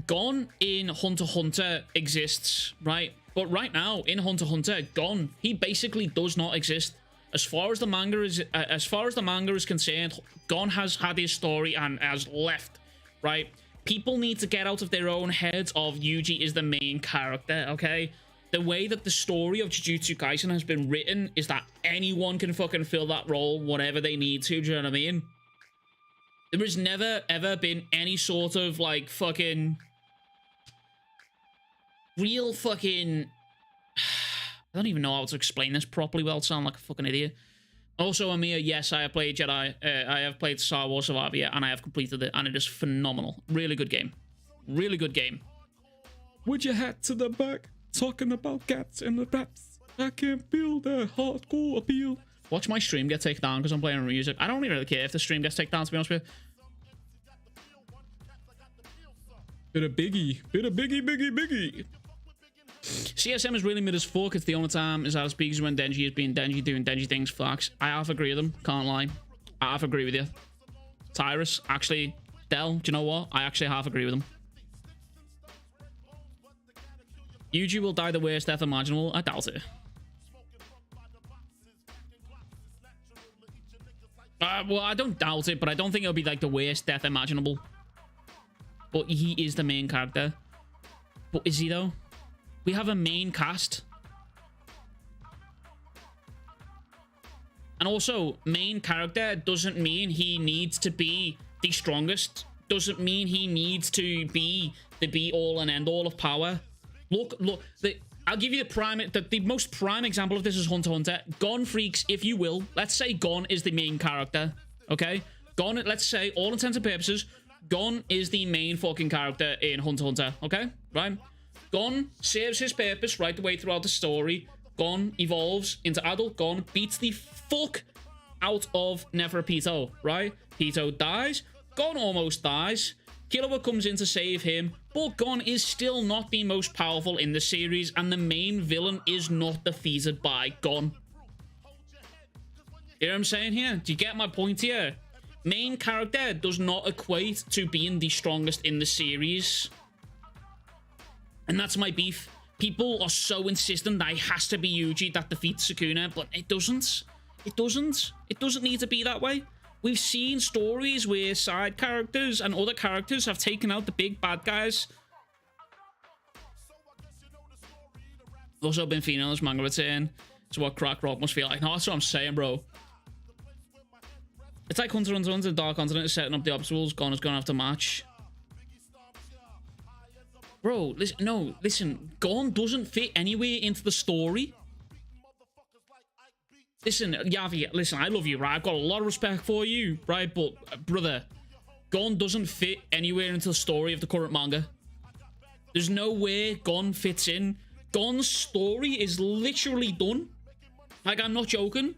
Gon in Hunter x Hunter exists, right? But right now in Hunter x Hunter, Gon, he basically does not exist. As far as the manga is concerned, Gon has had his story and has left, right? People need to get out of their own heads of Yuji is the main character, okay? The way that the story of Jujutsu Kaisen has been written is that anyone can fucking fill that role whatever they need to, do you know what I mean? There has never, ever been any sort of, like, fucking... real fucking... I don't even know how to explain this properly without sounding like a fucking idiot. Also, Amir, yes, I have played Jedi. I have played Star Wars Survivor, and I have completed it, and it is phenomenal. Really good game. Really good game. With your hat to the back, talking about cats and the raps. I can feel the hardcore appeal. Watch my stream get taken down because I'm playing music. I don't really care if the stream gets taken down, to be honest with you. Bit of biggie. CSM is really mid as fuck. It's the only time is out of speakers when Denji is being Denji, doing Denji things. Facts. I half agree with them. Can't lie. I half agree with you. Tyrus, actually, Del, do you know what? I actually half agree with them. Yuji will die the worst death imaginable. I doubt it. Well, I don't doubt it, but I don't think it'll be like the worst death imaginable. But he is the main character. But is he though? We have a main cast. And also, main character doesn't mean he needs to be the strongest. Doesn't mean he needs to be the be-all and end-all of power. Look, I'll give you the most prime example of this is Hunter x Hunter. Gon freaks, if you will. Let's say Gon is the main character, okay? Gon, let's say, all intents and purposes, Gon is the main fucking character in Hunter x Hunter, okay? Right? Gon serves his purpose right the way throughout the story. Gon evolves into adult. Gon beats the fuck out of Neferpito, right? Pito dies. Gon almost dies. Killua comes in to save him, but Gon is still not the most powerful in the series, and the main villain is not defeated by Gon. You know what I'm saying here? Do you get my point here? Main character does not equate to being the strongest in the series. And that's my beef. People are so insistent that it has to be Yuji that defeats Sukuna, but it doesn't. It doesn't. It doesn't need to be that way. We've seen stories where side characters and other characters have taken out the big bad guys. Also been feeling this manga return. It's what crack rock must feel like. No, that's what I'm saying, bro. It's like Hunter x Hunter, Dark Continent is setting up the obstacles. Gon is going to have to match. Bro, listen, Gon doesn't fit anywhere into the story. Listen, Yavi, listen, I love you, right? I've got a lot of respect for you, right? But, brother, Gon doesn't fit anywhere into the story of the current manga. There's no way Gon fits in. Gon's story is literally done. Like, I'm not joking.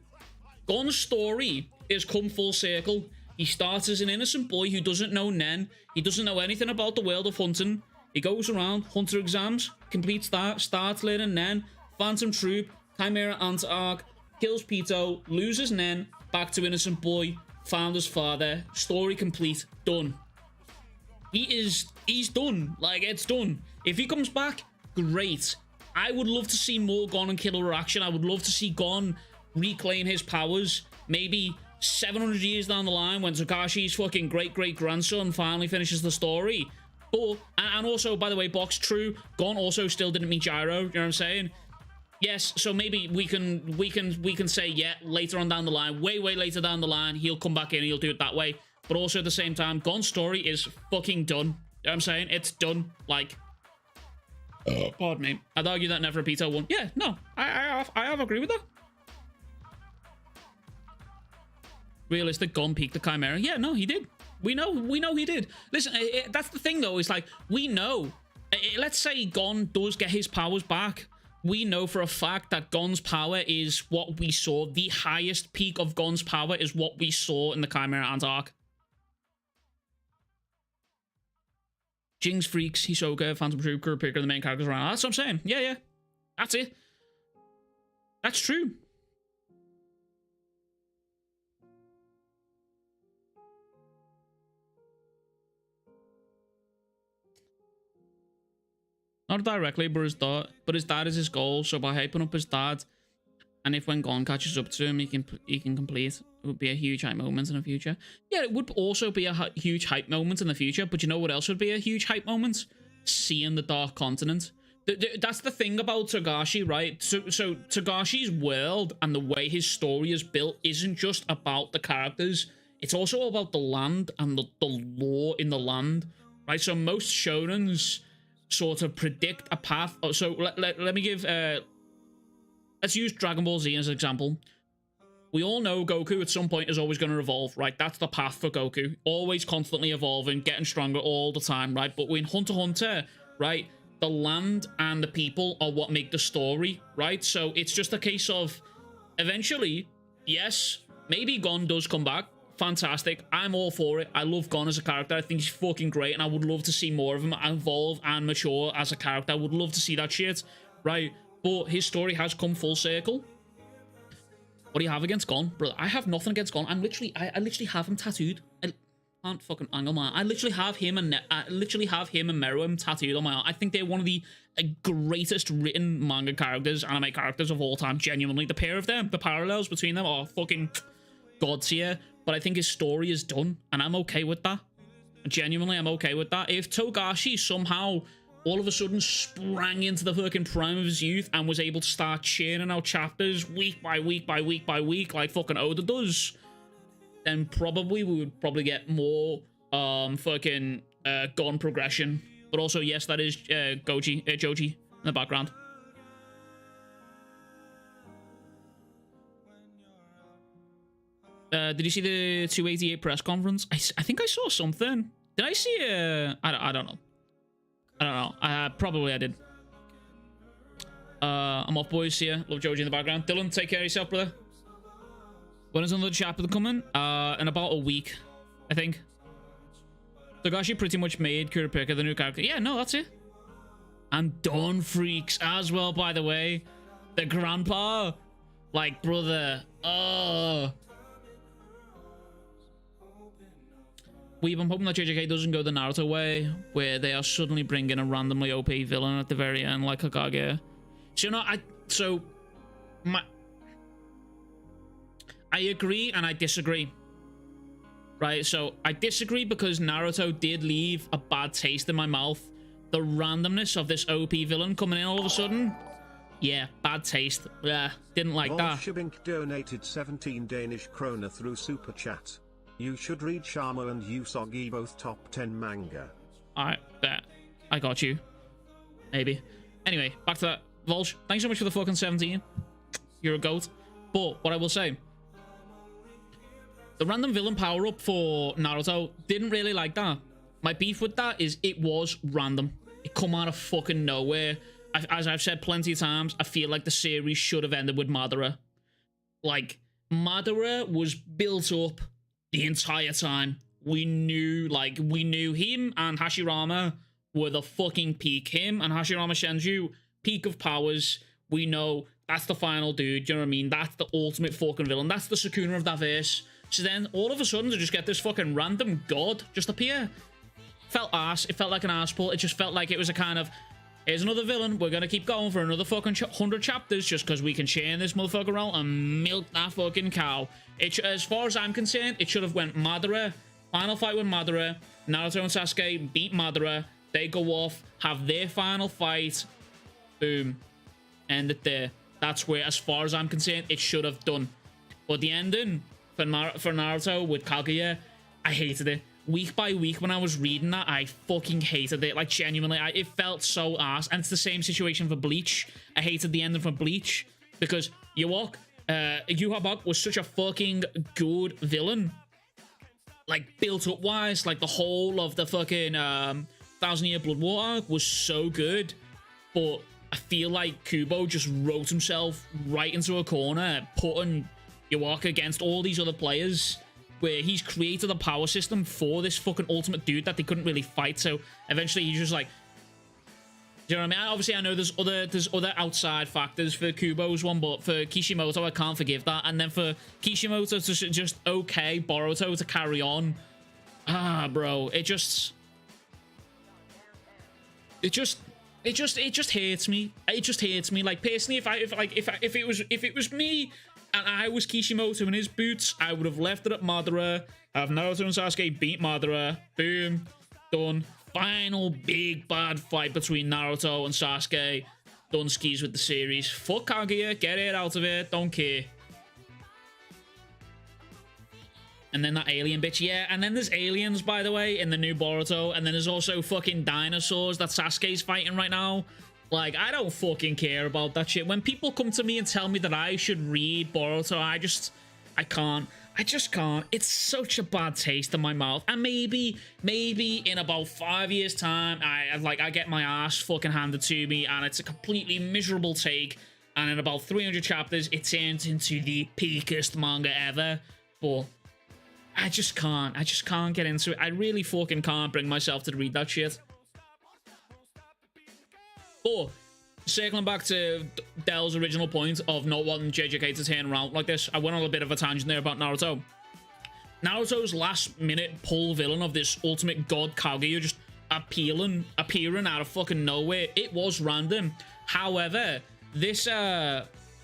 Gon's story is come full circle. He starts as an innocent boy who doesn't know Nen. He doesn't know anything about the world of hunting. He goes around, Hunter exams, completes that, starts learning Nen, Phantom Troop, Chimera Ant-Arc, kills Pito, loses Nen, back to innocent boy, found his father, story complete, done. He's done. Like, it's done. If he comes back, great. I would love to see more Gon and Killua action. I would love to see Gon reclaim his powers. Maybe 700 years down the line when Takashi's fucking great-great-grandson finally finishes the story. But, and also, by the way, Box, true, Gon also still didn't meet Gyro, you know what I'm saying? Yes, so maybe we can say, yeah, later on down the line, way later down the line, he'll come back in and he'll do it that way. But also at the same time, Gon's story is fucking done. You know what I'm saying? It's done. Like, pardon me. I'd argue that Neferpito won. Yeah, no, I have agreed with that. Realistic, Gon peaked the Chimera. Yeah, no, he did. We know he did. Listen, that's the thing though, is like, we know. Let's say Gon does get his powers back. We know for a fact that Gon's power is what we saw. The highest peak of Gon's power is what we saw in the Chimera Ant arc. Jinx, Freaks, Hisoka, Phantom Troop, Kurapika, the main characters around. That's what I'm saying. Yeah, yeah. That's it. That's true. Not directly, but his dad is his goal. So by hyping up his dad, and if when Gon catches up to him, he can complete. It would be a huge hype moment in the future. Yeah, it would also be a huge hype moment in the future. But you know what else would be a huge hype moment? Seeing the Dark Continent. That's the thing about Togashi, right? So Togashi's world and the way his story is built isn't just about the characters. It's also about the land and the lore in the land, right? So most shonens sort of predict a path. So let me give... let's use Dragon Ball Z as an example. We all know Goku at some point is always going to evolve, right? That's the path for Goku. Always constantly evolving, getting stronger all the time, right? But in Hunter x Hunter, right, the land and the people are what make the story, right? So it's just a case of, eventually, yes, maybe Gon does come back. Fantastic. I'm all for it. I love Gon as a character. I think he's fucking great, and I would love to see more of him evolve and mature as a character. I would love to see that shit, right? But his story has come full circle. What do you have against Gon? Brother, I have nothing against Gon. I literally have him tattooed. I can't fucking angle my... I literally have him and Meruem tattooed on my arm. I think they're one of the greatest written manga characters, anime characters of all time. Genuinely, the pair of them, the parallels between them are fucking god tier. But I think his story is done, and I'm okay with that. Genuinely, I'm okay with that. If Togashi somehow all of a sudden sprang into the fucking prime of his youth and was able to start churning out chapters week by week by week by week like fucking Oda does, then probably we would probably get more fucking Gon progression. But also, yes, that is Joji in the background. Did you see the 288 press conference? I think I saw something. Did I see I don't know. I don't know. Probably I did. I'm off, boys. See ya. Love Joji in the background. Dylan, take care of yourself, brother. When is another chapter coming? In about a week, I think. Togashi pretty much made Kurapika the new character. Yeah, no, that's it. And Dawn Freaks as well, by the way. The grandpa. Like, brother. Oh. I'm hoping that JJK doesn't go the Naruto way, where they are suddenly bringing a randomly OP villain at the very end, like Hokage. So, you know, I agree and I disagree. Right, so I disagree because Naruto did leave a bad taste in my mouth. The randomness of this OP villain coming in all of a sudden. Yeah, bad taste. Yeah, didn't like that. Bolshevik donated 17 Danish kroner through Super Chat. You should read Shama and Usagi, both top 10 manga. Alright, bet. I got you. Maybe. Anyway, back to that. Volch, thanks so much for the fucking 17. You're a goat. But, what I will say, the random villain power-up for Naruto, didn't really like that. My beef with that is it was random. It come out of fucking nowhere. As I've said plenty of times, I feel like the series should have ended with Madara. Like, Madara was built up the entire time. We knew him and Hashirama were the fucking peak. Him and Hashirama Senju, peak of powers. We know that's the final dude, you know what I mean? That's the ultimate fucking villain. That's the Sukuna of that verse. So then, all of a sudden, to just get this fucking random god just appear. Felt arse. It felt like an arse pull. It just felt like it was a kind of, here's another villain. We're going to keep going for another fucking 100 chapters just because we can chain this motherfucker around and milk that fucking cow. As far as I'm concerned, it should have went Madara. Final fight with Madara. Naruto and Sasuke beat Madara. They go off, have their final fight. Boom. End it there. That's where, as far as I'm concerned, it should have done. But the ending for Naruto with Kaguya, I hated it. Week by week when I was reading that, I fucking hated it. Like, genuinely, it felt so ass. And it's the same situation for Bleach. I hated the ending for Bleach because Yhwach was such a fucking good villain. Like, built up wise, like the whole of the fucking 1000-Year Blood War arc was so good. But I feel like Kubo just wrote himself right into a corner, putting Yhwach against all these other players. where he's created a power system for this fucking ultimate dude that they couldn't really fight. So eventually he's just like, do you know what I mean? Obviously, I know there's other outside factors for Kubo's one, but for Kishimoto, I can't forgive that. And then for Kishimoto to just okay Boruto to carry on, bro, it just hurts me. It just hurts me. Like, personally, if it was me and I was Kishimoto in his boots, I would have left it at Madara, have Naruto and Sasuke beat Madara, boom, done. Final big bad fight between Naruto and Sasuke. Done skis with the series. Fuck Kaguya, get it out of it, don't care. And then that alien bitch, yeah. And then there's aliens, by the way, in the new Boruto. And then there's also fucking dinosaurs that Sasuke's fighting right now. Like, I don't fucking care about that shit. When people come to me and tell me that I should read Boruto, I can't. I just can't. It's such a bad taste in my mouth. And maybe in about 5 years' time, I get my ass fucking handed to me and it's a completely miserable take. And in about 300 chapters, it turns into the peakest manga ever. But I just can't get into it. I really fucking can't bring myself to read that shit. But circling back to Dell's original point of not wanting JJK to turn around like this, I went on a bit of a tangent there about Naruto. Naruto's last minute pull villain of this ultimate god Kaguya just appearing out of fucking nowhere. It was random. However, this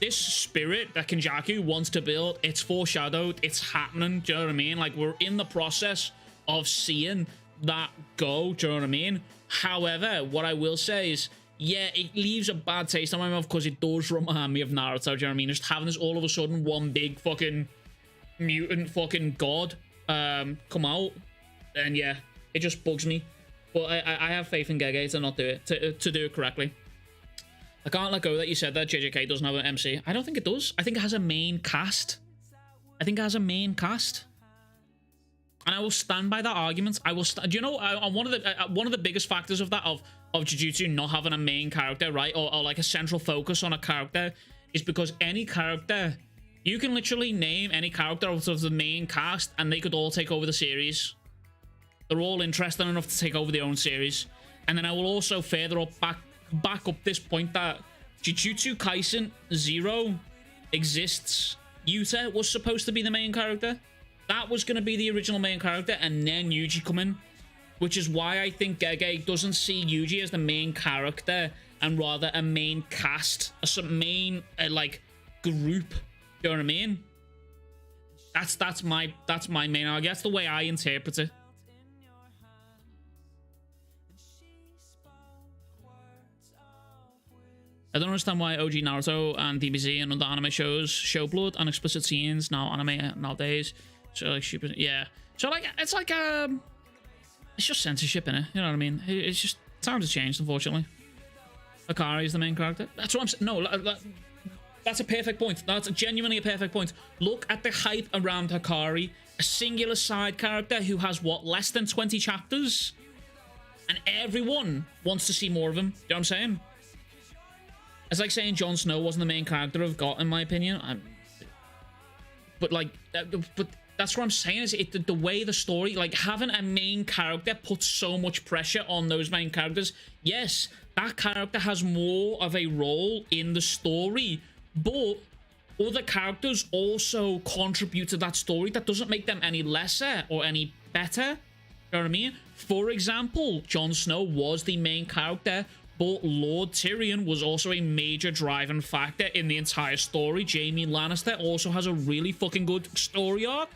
spirit that Kenjaku wants to build, it's foreshadowed, it's happening, do you know what I mean? Like, we're in the process of seeing that go, do you know what I mean? However, what I will say is, yeah, it leaves a bad taste in my mouth because it does remind me of Naruto, do you know what I mean? Just having this all of a sudden one big fucking mutant fucking god come out, and yeah, it just bugs me. But I have faith in Gege to not do it, to do it correctly. I can't let go that you said that JJK doesn't have an MC. I don't think it does. I think it has a main cast. And I will stand by that argument. I will stand. Do you know, one of the biggest factors of that, of Jujutsu not having a main character, right, or like a central focus on a character, is because any character, you can literally name any character out of the main cast and they could all take over the series. They're all interesting enough to take over their own series. And then I will also further back up this point that Jujutsu Kaisen 0 exists. Yuta was supposed to be the main character. That was going to be the original main character, and then Yuji come in, which is why I think Gege doesn't see Yuji as the main character and rather a main cast, a main like group. You know what I mean? That's my main argument. That's the way I interpret it. I don't understand why OG Naruto and DBZ and other anime shows show blood and explicit scenes nowadays. So like stupid, yeah. So like it's like it's just censorship, innit? You know what I mean? It's just times have changed, unfortunately. Akari is the main character. That's what I'm saying. No, that's a perfect point. That's genuinely a perfect point. Look at the hype around Hikari, a singular side character who has what, less than 20 chapters, and everyone wants to see more of him. You know what I'm saying? It's like saying Jon Snow wasn't the main character of GOT, in my opinion. But that's what I'm saying, is the way the story, like having a main character puts so much pressure on those main characters. Yes, that character has more of a role in the story, but other characters also contribute to that story. That doesn't make them any lesser or any better. You know what I mean? For example, Jon Snow was the main character, but Lord Tyrion was also a major driving factor in the entire story. Jaime Lannister also has a really fucking good story arc.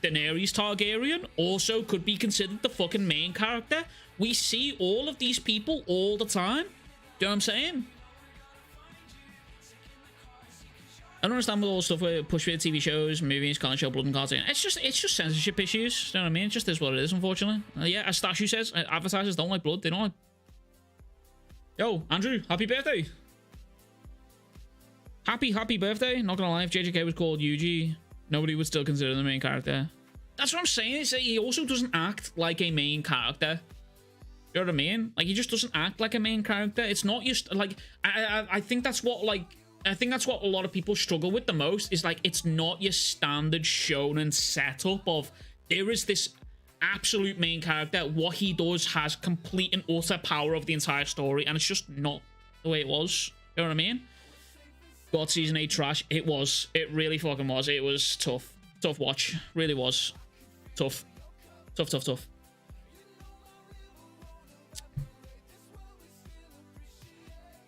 Daenerys Targaryen also could be considered the fucking main character. We see all of these people all the time. Do you know what I'm saying? I don't understand with all the stuff where push for TV shows, movies, can't show blood and cartoon. It's just censorship issues. You know what I mean? It just is what it is, unfortunately. Yeah, as Stashu says, advertisers don't like blood. They don't like... Yo, Andrew, happy birthday. Happy birthday. Not gonna lie, if JJK was called Yuji, nobody would still consider the main character. That's what I'm saying, is that he also doesn't act like a main character. You know what I mean? Like, he just doesn't act like a main character. It's not just, like, I think that's what, like, I think that's what a lot of people struggle with the most, is like, it's not your standard shonen setup of there is this absolute main character. What he does has complete and utter power of the entire story, and it's just not the way it was. You know what I mean? God, season 8 trash. It was. It really fucking was. It was tough. Tough watch. Really was. Tough. Tough, tough, tough.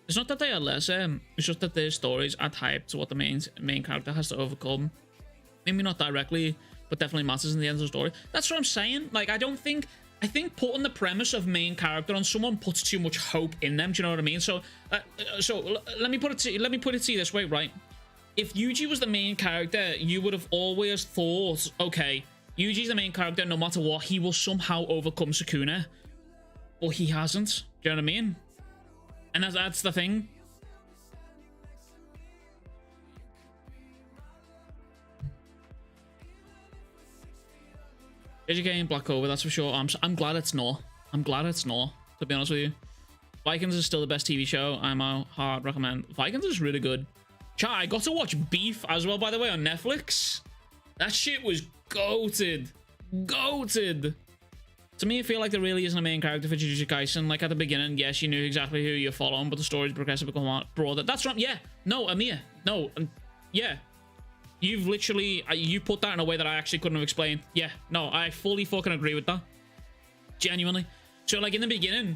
It's not that they are lesser, it's just that their stories add hype to what the main character has to overcome. Maybe not directly, but definitely matters in the end of the story. That's what I'm saying. Like, I think putting the premise of main character on someone puts too much hope in them. Do you know what I mean? So, let me put it to you this way, right? If Yuji was the main character, you would have always thought, okay, Yuji's the main character, no matter what, he will somehow overcome Sukuna. But he hasn't. Do you know what I mean? And that's the thing. JJK and Black Clover, that's for sure. I'm glad it's not. I'm glad it's not, to be honest with you. Vikings is still the best TV show. I'm a hard recommend. Vikings is really good. Chat, I got to watch Beef as well, by the way, on Netflix. That shit was goated. Goated. To me, I feel like there really isn't a main character for Jujutsu Kaisen. Like, at the beginning, yes, you knew exactly who you're following, but the stories progressively become broader. That's right. Yeah. No, Amir. No. Yeah. You've literally... you put that in a way that I actually couldn't have explained. Yeah. No, I fully fucking agree with that. Genuinely. So, like, in the beginning,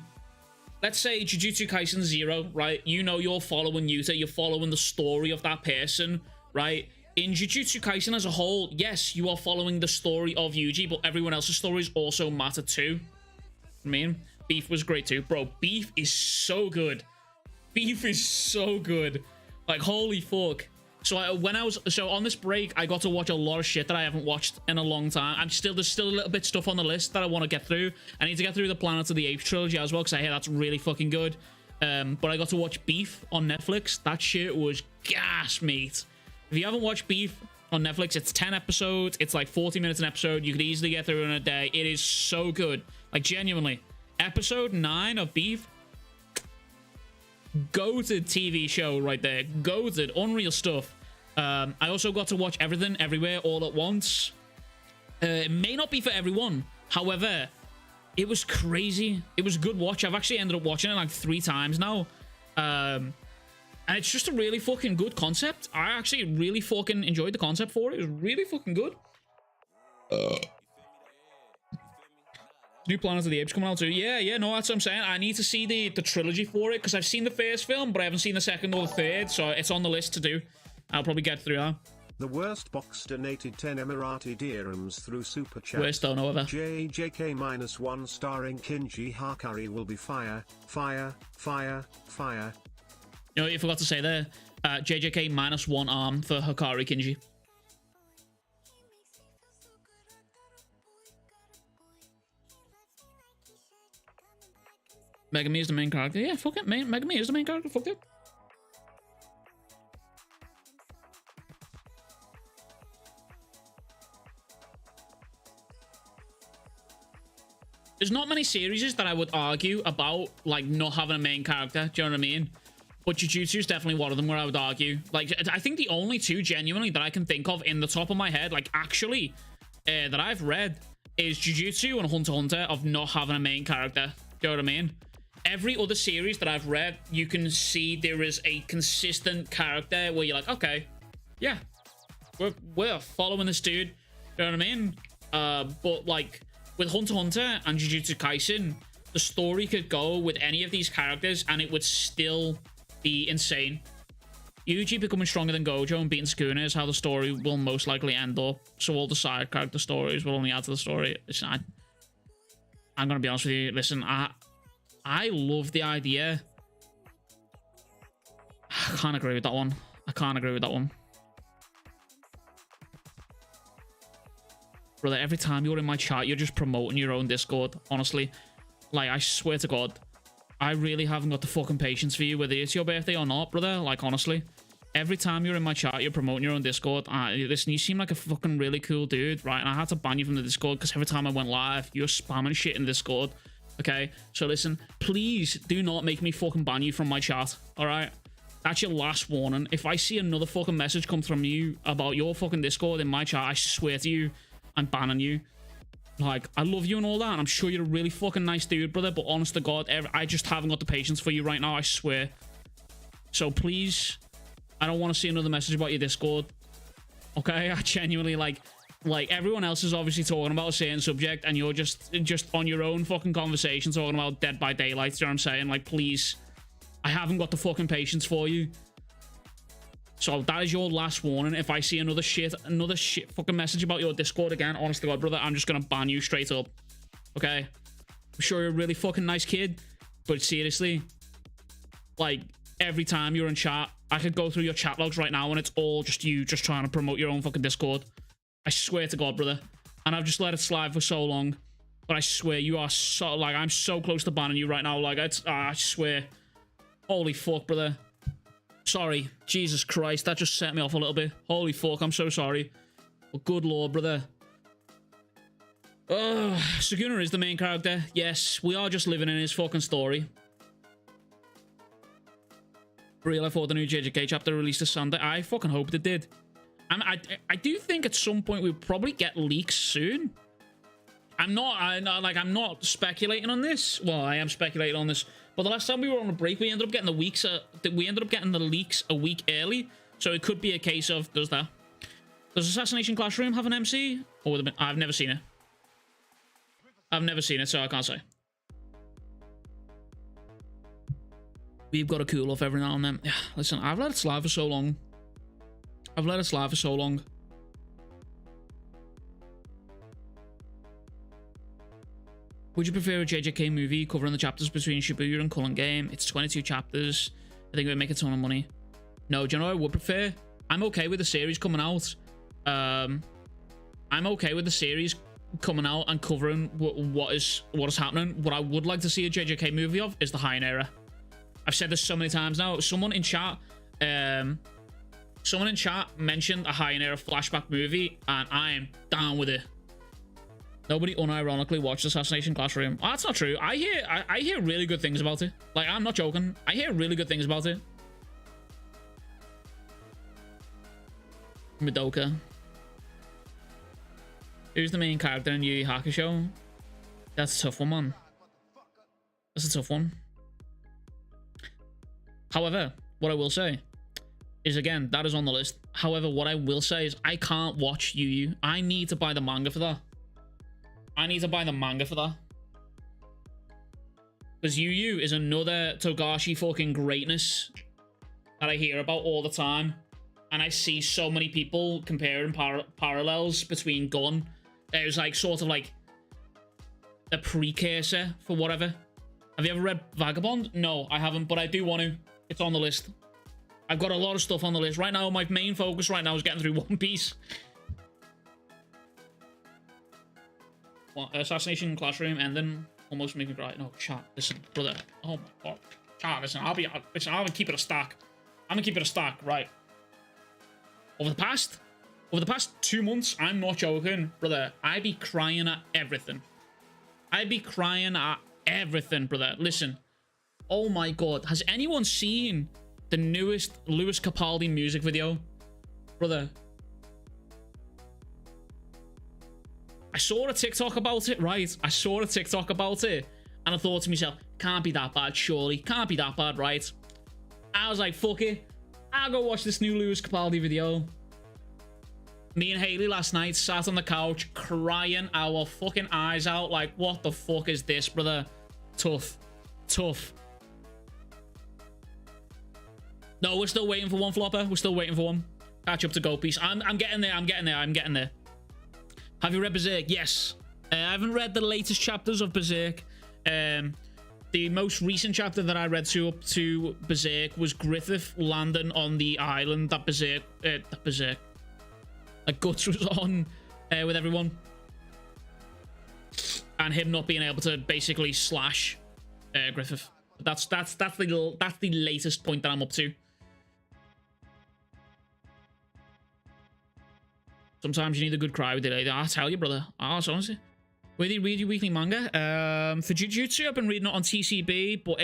let's say Jujutsu Kaisen 0, right? You know you're following Yuta. You're following the story of that person, right? In Jujutsu Kaisen as a whole, yes, you are following the story of Yuji, but everyone else's stories also matter too. I mean, Beef was great too. Bro, Beef is so good. Beef is so good. Like, holy fuck. So on this break, I got to watch a lot of shit that I haven't watched in a long time. There's still a little bit stuff on the list that I want to get through. I need to get through the Planet of the Apes trilogy as well, because I hear that's really fucking good. But I got to watch Beef on Netflix. That shit was gas, mate. If you haven't watched Beef on Netflix, it's 10 episodes. It's like 40 minutes an episode. You could easily get through in a day. It is so good. Like, genuinely. Episode 9 of Beef. Goated TV show right there. Goated. Unreal stuff. I also got to watch Everything, Everywhere, All at Once. It may not be for everyone. However, it was crazy. It was a good watch. I've actually ended up watching it like 3 times now. And it's just a really fucking good concept. I actually really fucking enjoyed the concept for it. It was really fucking good. New Planet of the Apes coming out too. Yeah, no, that's what I'm saying. I need to see the trilogy for it, because I've seen the first film, but I haven't seen the second or the third, so it's on the list to do. I'll probably get through that. The worst box donated 10 Emirati dirhams through Super Chat. Worst don't know ever. JJK-1 starring Kinji Hakari will be fire, fire, fire, fire. You know what you forgot to say there? JJK -1 arm for Hakari Kinji. Megami is the main character. Yeah, fuck it. Megami is the main character. Fuck it. There's not many series that I would argue about, like, not having a main character. Do you know what I mean? But Jujutsu is definitely one of them where I would argue. Like, I think the only 2 genuinely that I can think of in the top of my head, like, actually, that I've read is Jujutsu and Hunter x Hunter of not having a main character. Do you know what I mean? Every other series that I've read, you can see there is a consistent character where you're like, okay, yeah, we're following this dude. Do you know what I mean? But, like, with Hunter x Hunter and Jujutsu Kaisen, the story could go with any of these characters and it would still be insane. Yuji becoming stronger than Gojo and beating Sukuna is how the story will most likely end up. So all the side character stories will only add to the story. Listen, I'm gonna be honest with you. Listen, I love the idea. I can't agree with that one. I can't agree with that one. Brother, every time you're in my chat, you're just promoting your own Discord. Honestly, like, I swear to God, I really haven't got the fucking patience for you, whether it's your birthday or not, brother. Like, honestly, every time you're in my chat, you're promoting your own Discord. Listen, you seem like a fucking really cool dude, right? And I had to ban you from the Discord because every time I went live, you're spamming shit in Discord. Okay? So listen, please do not make me fucking ban you from my chat, all right? That's your last warning. If I see another fucking message come from you about your fucking Discord in my chat, I swear to you, I'm banning you. Like, I love you and all that, and I'm sure you're a really fucking nice dude, brother, but honest to God, I just haven't got the patience for you right now, I swear. So please, I don't want to see another message about your Discord. Okay? I genuinely, like everyone else is obviously talking about a certain subject, and you're just on your own fucking conversation talking about Dead by Daylight, you know what I'm saying? Like, please, I haven't got the fucking patience for you. So that is your last warning. If I see another shit fucking message about your Discord again, honest to God, brother, I'm just gonna ban you straight up. Okay? I'm sure you're a really fucking nice kid, but seriously, like, every time you're in chat, I could go through your chat logs right now and it's all just you just trying to promote your own fucking Discord. I swear to God, brother. And I've just let it slide for so long. But I swear, you are so, like, I'm so close to banning you right now. Like, I swear. Holy fuck, brother. Sorry. Jesus Christ, that just set me off a little bit. Holy fuck, I'm so sorry. But good lord, brother. Saguna is the main character. Yes, we are just living in his fucking story. Real, I thought the new JJK chapter released this Sunday. I fucking hoped it did. I do think at some point we'll probably get leaks soon. I'm not speculating on this. Well, I am speculating on this. But the last time we were on a break, we ended up getting the leaks a week early. So it could be a case of does Assassination Classroom have an MC? Or I've never seen it. I've never seen it, so I can't say. We've got to cool off every now and then. Yeah, listen, I've let it slide for so long. Would you prefer a JJK movie covering the chapters between Shibuya and Cullen Game? It's 22 chapters. I think it would make a ton of money. No, do you know what I would prefer? I'm okay with the series coming out. I'm okay with the series coming out and covering what is happening. What I would like to see a JJK movie of is the Heian era. I've said this so many times now. Someone in chat mentioned a Heian era flashback movie, and I am down with it. Nobody unironically watched Assassination Classroom. Oh, that's not true. I hear really good things about it. Like, I'm not joking. I hear really good things about it. Madoka. Who's the main character in Yu Yu Hakusho? That's a tough one, man. That's a tough one. However, what I will say is, again, that is on the list. However, what I will say is I can't watch Yu Yu. I need to buy the manga for that. Because Yu Yu is another Togashi fucking greatness that I hear about all the time. And I see so many people comparing parallels between Gun. It was like sort of like a precursor for whatever. Have you ever read Vagabond? No, I haven't, but I do want to. It's on the list. I've got a lot of stuff on the list. Right now, my main focus right now is getting through One Piece. What, Assassination Classroom ending almost make me cry. No, chat, listen, brother. Oh my god. Chat, listen, I'm gonna keep it a stack. Right. Over the past 2 months, I'm not joking, brother. I be crying at everything. Brother. Listen. Oh my god. Has anyone seen the newest Lewis Capaldi music video? Brother. I saw a TikTok about it, right? And I thought to myself, can't be that bad, surely. Can't be that bad, right? I was like, fuck it. I'll go watch this new Lewis Capaldi video. Me and Haley last night sat on the couch crying our fucking eyes out like, what the fuck is this, brother? Tough. No, we're still waiting for one, Flopper. We're still waiting for one. Catch up to Go Piece. I'm getting there. Have you read Berserk? Yes. I haven't read the latest chapters of Berserk. The most recent chapter that I read up to Berserk was Griffith landing on the island that like Guts was on with everyone, and him not being able to basically slash Griffith. That's the latest point that I'm up to. Sometimes you need a good cry with it. I tell you, brother. Honestly. Where do you read your weekly manga? For Jujutsu, I've been reading it on TCB, but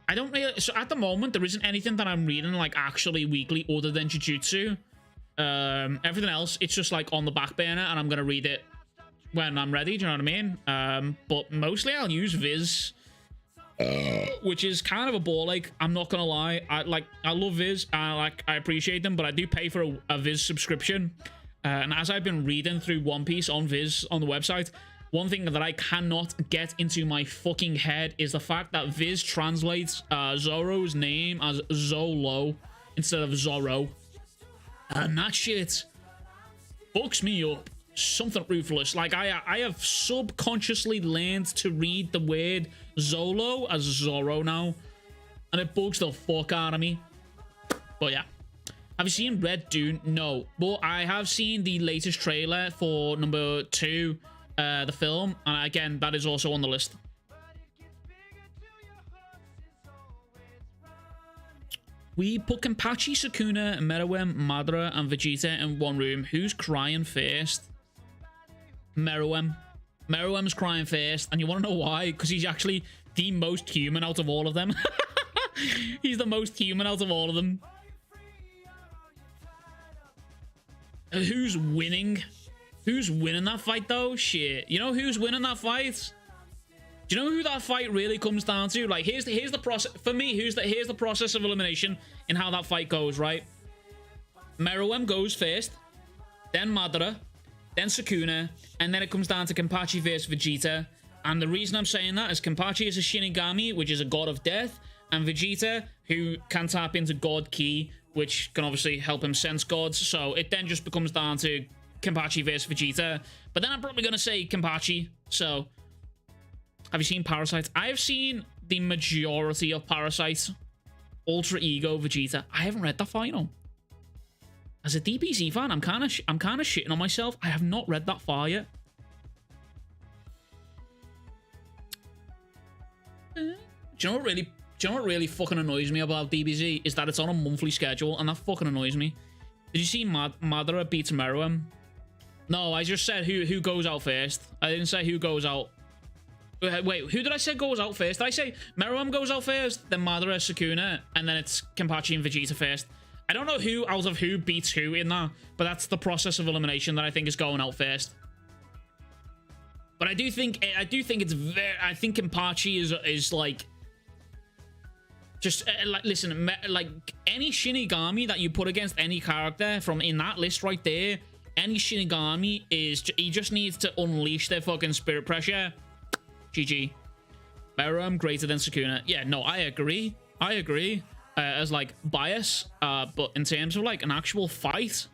I don't really... So at the moment, there isn't anything that I'm reading, like, actually weekly other than Jujutsu. Everything else, it's just, like, on the back burner, and I'm going to read it when I'm ready, do you know what I mean? But mostly I'll use Viz, which is kind of a ball ache. I'm not going to lie. I love Viz. I appreciate them, but I do pay for a Viz subscription. And as I've been reading through One Piece on Viz on the website, one thing that I cannot get into my fucking head is the fact that Viz translates Zoro's name as Zolo instead of Zoro. And that shit fucks me up. Something ruthless. Like, I have subconsciously learned to read the word Zolo as Zoro now. And it bugs the fuck out of me. But yeah. Have you seen Red Dune? No. But I have seen the latest trailer for number 2, the film. And again, that is also on the list. We put Kenpachi, Sukuna, Meruem, Madara, and Vegeta in one room. Who's crying first? Meruem. Meruem's crying first. And you want to know why? Because he's actually the most human out of all of them. He's the most human out of all of them. Who's winning? Who's winning that fight, though? Shit. You know who's winning that fight? Do you know who that fight really comes down to? Like, here's the process. For me, here's the process of elimination in how that fight goes, right? Meruem goes first, then Madara, then Sukuna, and then it comes down to Kenpachi versus Vegeta. And the reason I'm saying that is Kenpachi is a Shinigami, which is a god of death, and Vegeta, who can tap into God Ki, which can obviously help him sense gods. So it then just becomes down to Kenpachi versus Vegeta. But then I'm probably going to say Kenpachi. So, have you seen Parasite? I have seen the majority of Parasite. Ultra Ego Vegeta. I haven't read that far, you know. As a DBZ fan, I'm kind of shitting on myself. I have not read that far yet. Do you know what really fucking annoys me about DBZ is that it's on a monthly schedule, and that fucking annoys me. Did you see Madara beats Meruem? No, I just said who goes out first. I didn't say who goes out. Wait, who did I say goes out first? Did I say Meruem goes out first, then Madara, Sukuna, and then it's Kenpachi and Vegeta first? I don't know who out of who beats who in that, but that's the process of elimination that I think is going out first. But I do think it's very... I think Kenpachi is like... Just, like, listen, like, any Shinigami that you put against any character from in that list right there, any Shinigami is... He just needs to unleash their fucking spirit pressure. GG. Meruem greater than Sukuna. Yeah, no, I agree. I agree. As, like, bias. But in terms of, like, an actual fight...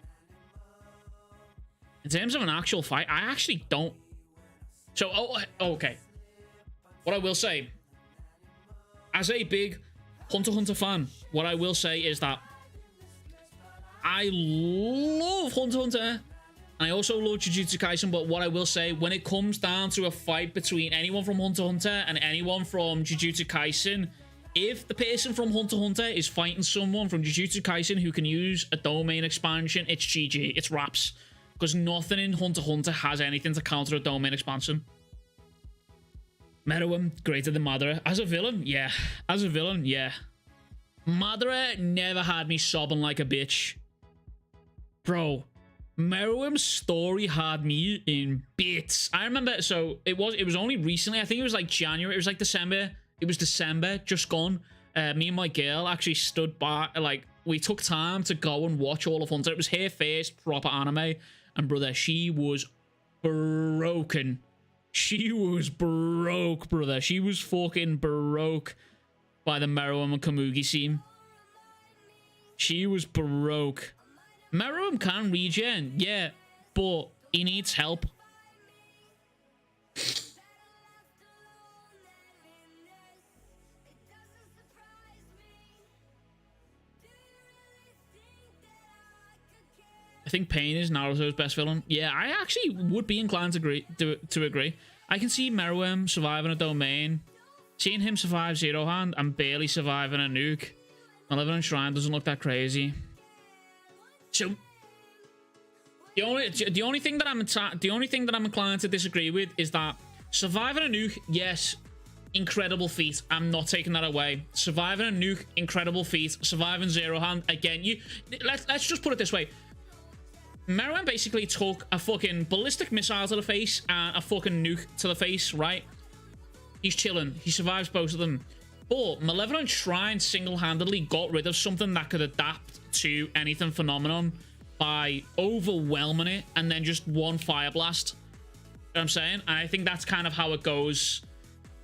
In terms of an actual fight, I actually don't... So, okay. What I will say... As a big Hunter x Hunter fan, what I will say is that... I love Hunter x Hunter... And I also love Jujutsu Kaisen, but what I will say, when it comes down to a fight between anyone from Hunter x Hunter and anyone from Jujutsu Kaisen, if the person from Hunter x Hunter is fighting someone from Jujutsu Kaisen who can use a domain expansion, it's GG, it's wraps. Because nothing in Hunter x Hunter has anything to counter a domain expansion. Meruem, greater than Madara. As a villain, yeah. As a villain, yeah. Madara never had me sobbing like a bitch. Bro. Meruem's story had me in bits. I remember, so it was only recently, I think it was like January, it was like December, it was December, just gone. Me and my girl actually stood by, like, we took time to go and watch all of Hunter. It was her first proper anime, and brother, she was broken. She was broke, brother. She was fucking broke by the Meruem and Kamugi scene. She was broke. Meruem can regen, yeah, but he needs help. I think Pain is Naruto's best villain. Yeah, I actually would be inclined to agree. I can see Meruem surviving a domain. Seeing him survive Zero Hand and barely surviving a nuke. And living in Shrine doesn't look that crazy. So the only thing that I'm inclined to disagree with is that surviving a nuke, yes, incredible feat. I'm not taking that away. Surviving a nuke, incredible feat. Surviving zero hand, again. Let's just put it this way. Meruem basically took a fucking ballistic missile to the face and a fucking nuke to the face, right? He's chilling. He survives both of them. But Malevolent Shrine single-handedly got rid of something that could adapt to anything phenomenon by overwhelming it and then just one fire blast. You know what I'm saying? And I think that's kind of how it goes.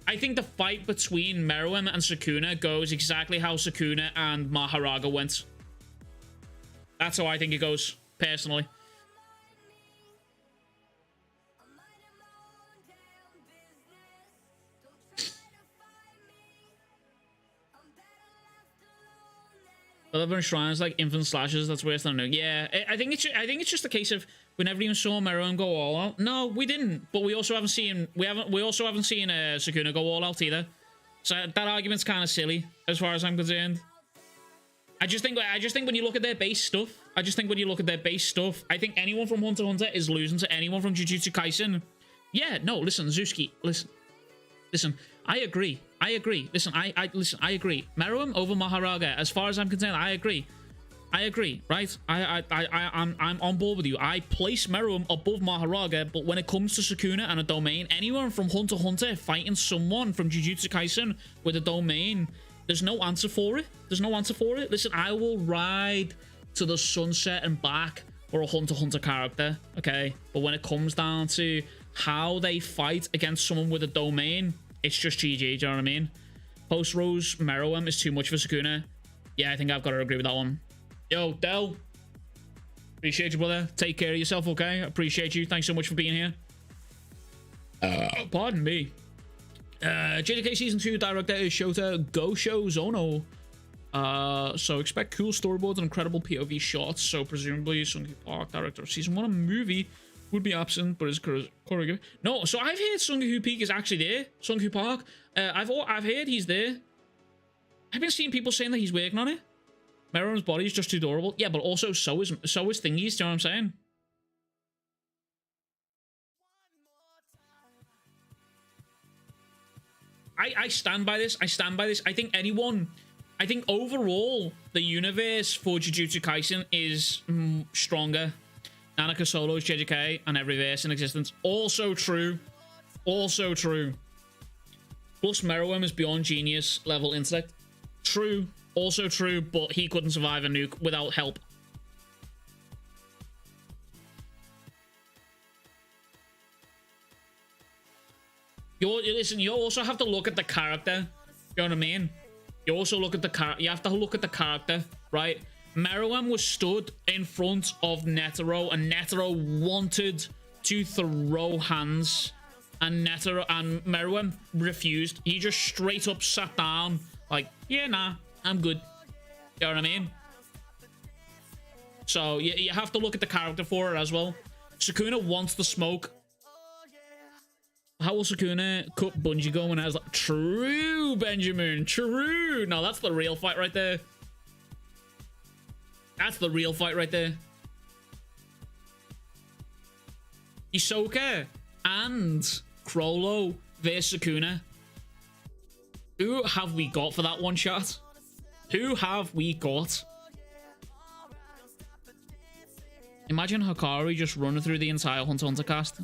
I think the fight between Meruem and Sukuna goes exactly how Sukuna and Maharaga went. That's how I think it goes, personally. Malevolent Shrines like infinite slashes. That's worse than a nuke. Yeah, I think it's just a case of we never even saw Meruem go all out. No, we didn't. But we also haven't seen Sukuna go all out either. So that argument's kind of silly as far as I'm concerned. I just think when you look at their base stuff, I think anyone from Hunter x Hunter is losing to anyone from Jujutsu Kaisen. Yeah, no, listen, Zuski, listen. I agree. Listen, I agree. Meruem over Maharaga. As far as I'm concerned, I agree, right? I'm on board with you. I place Meruem above Maharaga, but when it comes to Sukuna and a domain, anyone from Hunter x Hunter fighting someone from Jujutsu Kaisen with a domain, there's no answer for it. Listen, I will ride to the sunset and back for a Hunter x Hunter character, okay? But when it comes down to how they fight against someone with a domain, it's just GG, do you know what I mean? Post-Rose Meruem is too much for Sukuna. Yeah, I think I've got to agree with that one. Yo, Del. Appreciate you, brother. Take care of yourself, okay? Appreciate you. Thanks so much for being here. Pardon me. JDK Season 2 director is Shota Gosho Zono. So expect cool storyboards and incredible POV shots. So presumably Sunky Park, director of Season 1 and movie, would be absent, but is choreographed. No, so I've heard Sunky Peak is actually there. Sunky Park. I've heard he's there. I've been seeing people saying that he's working on it. Meruem's body is just too adorable. Yeah, but also so is Thingies. Do you know what I'm saying? I stand by this. I think overall the universe for Jujutsu Kaisen is stronger. Nanaka Solo's JJK and every verse in existence. Also true. Plus Meruem is beyond genius level intellect. True. Also true, but he couldn't survive a nuke without help. Listen, you also have to look at the character. You know what I mean? You have to look at the character, right? Meruem was stood in front of Netero, and Netero wanted to throw hands, and Meruem refused. He just straight up sat down, like, yeah, nah, I'm good. You know what I mean? So you have to look at the character for it as well. Sukuna wants the smoke. How will Sukuna cut Bungie going as like, true, Benjamin, true. No, that's the real fight right there. Hisoka and Crollo versus Sukuna. Who have we got for that one shot? Who have we got? Imagine Hikari just running through the entire Hunter x Hunter cast.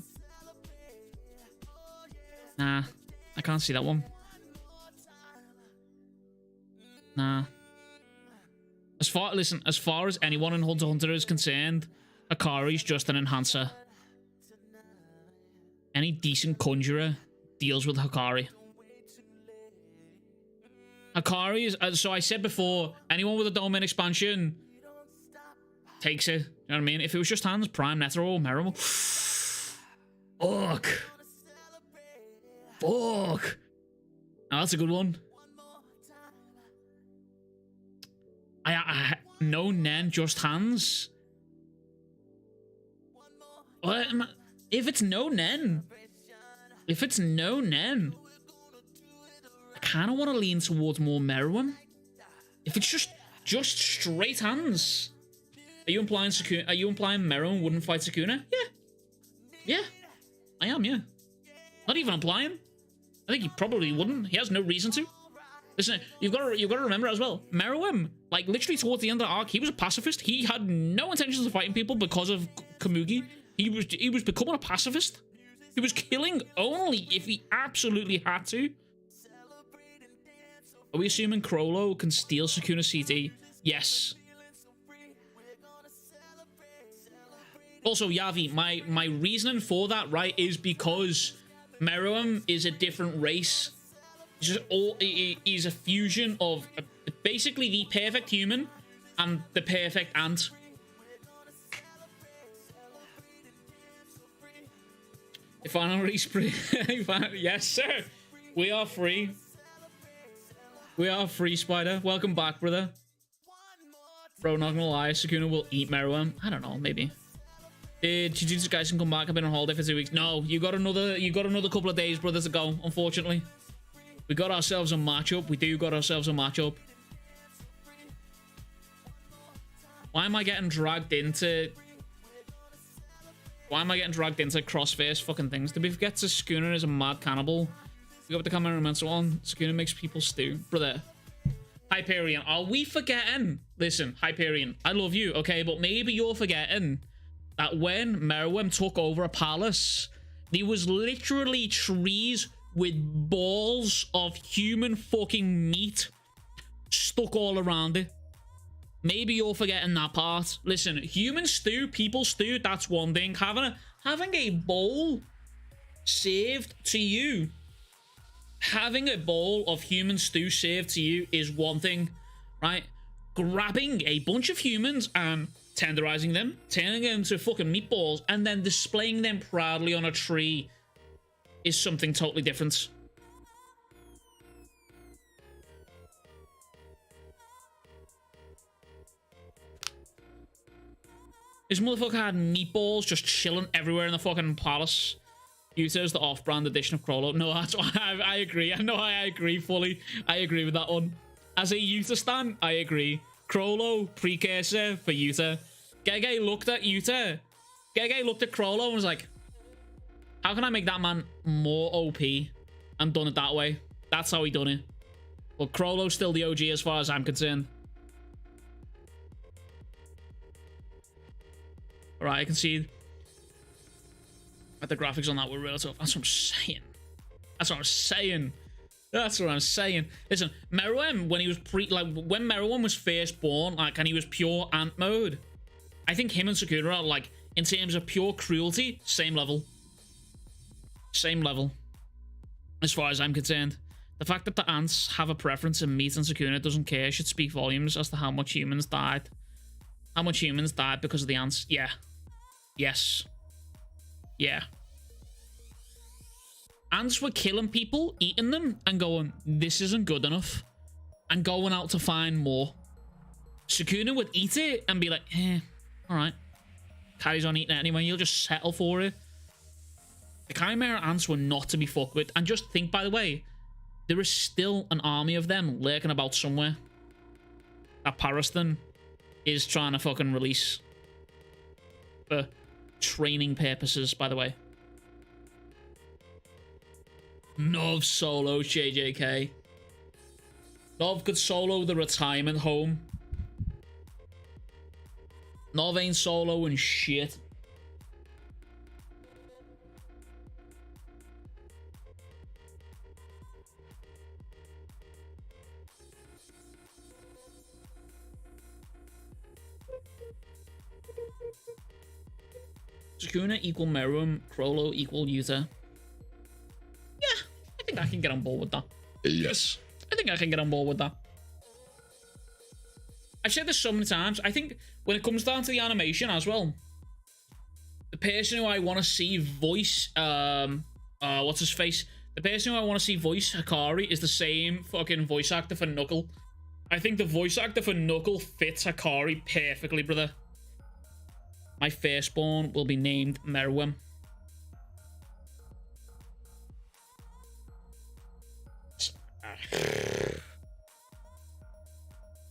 Nah, I can't see that one. Nah. As far as anyone in Hunter x Hunter is concerned, Hikari's just an enhancer. Any decent conjurer deals with Hikari. Hikari is, so I said before, anyone with a domain expansion takes it. You know what I mean? If it was just hands, Prime, Netero, Meruem. Fuck. Now that's a good one. No Nen, just hands. If it's no Nen, I kind of want to lean towards more Meruem. If it's just straight hands, are you implying Meruem wouldn't fight Sukuna? Yeah, I am. Yeah, not even implying. I think he probably wouldn't. He has no reason to. Listen, you've got to remember as well. Meruem, like literally towards the end of the arc, he was a pacifist. He had no intentions of fighting people because of Kamugi. He was becoming a pacifist. He was killing only if he absolutely had to. Are we assuming Chrollo can steal Sukuna CD? Yes. Also, Yavi, my reasoning for that, right, is because Meruem is a different race. He's a fusion of basically the perfect human and the perfect ant. If I don't reach free, yes, sir. We are free. We are free, Spider. Welcome back, brother. Bro, not gonna lie, Sukuna will eat Meruem. I don't know, maybe. Did Jujutsu Kaisen come back? I've been on holiday for 2 weeks. No, you got another couple of days, brother, to go, unfortunately. We got ourselves a matchup. We do got ourselves a matchup. Why am I getting dragged into... Why am I getting dragged into cross-face fucking things? Did we forget to Sukuna is a mad cannibal? We got the cameraman so on. Sukuna makes people stew. Brother. Hyperion. Are we forgetting? Listen, Hyperion. I love you, okay? But maybe you're forgetting that when Meruem took over a palace, there was literally trees with balls of human fucking meat stuck all around it. Maybe you're forgetting that part. Listen, human stew, people stew, that's one thing. Having a bowl served to you, having a bowl of human stew served to you is one thing, right? Grabbing a bunch of humans and tenderizing them, turning them to fucking meatballs, and then displaying them proudly on a tree is something totally different. This motherfucker had meatballs just chilling everywhere in the fucking palace. Yuta is the off-brand edition of Chrollo. No, that's why I agree. I know I agree fully. I agree with that one. As a Yuta stan, I agree. Chrollo, precursor for Yuta. Gege looked at Yuta. Gege looked at Chrollo and was like, how can I make that man more OP? And done it that way. That's how he done it. But Chrollo's still the OG as far as I'm concerned. Alright, I can see that the graphics on that were real tough. That's what I'm saying. That's what I'm saying. That's what I'm saying. Listen, Meruem, when he was when Meruem was first born, like, and he was pure ant mode, I think him and Sakura are, like, in terms of pure cruelty, same level. Same level. As far as I'm concerned. The fact that the ants have a preference in meat and Sakuna doesn't care should speak volumes as to how much humans died. How much humans died because of the ants? Yeah. Yes. Yeah. Ants were killing people, eating them, and going, this isn't good enough. And going out to find more. Sukuna would eat it and be like, alright. Carries on eating it anyway, you'll just settle for it. The Chimera ants were not to be fucked with. And just think, by the way, there is still an army of them lurking about somewhere that Pariston is trying to fucking release. For training purposes, by the way. Nov solo JJK. Nov could solo the retirement home. Nov ain't solo and shit. Sukuna equal Meruem, Chrollo equal Yuta. Yeah, I think I can get on board with that. Yes. I think I can get on board with that. I've said this so many times. I think when it comes down to the animation as well, the person who I want to see voice, what's his face? The person who I want to see voice Hikari is the same fucking voice actor for Knuckle. I think the voice actor for Knuckle fits Hikari perfectly, brother. My firstborn will be named Meruem. You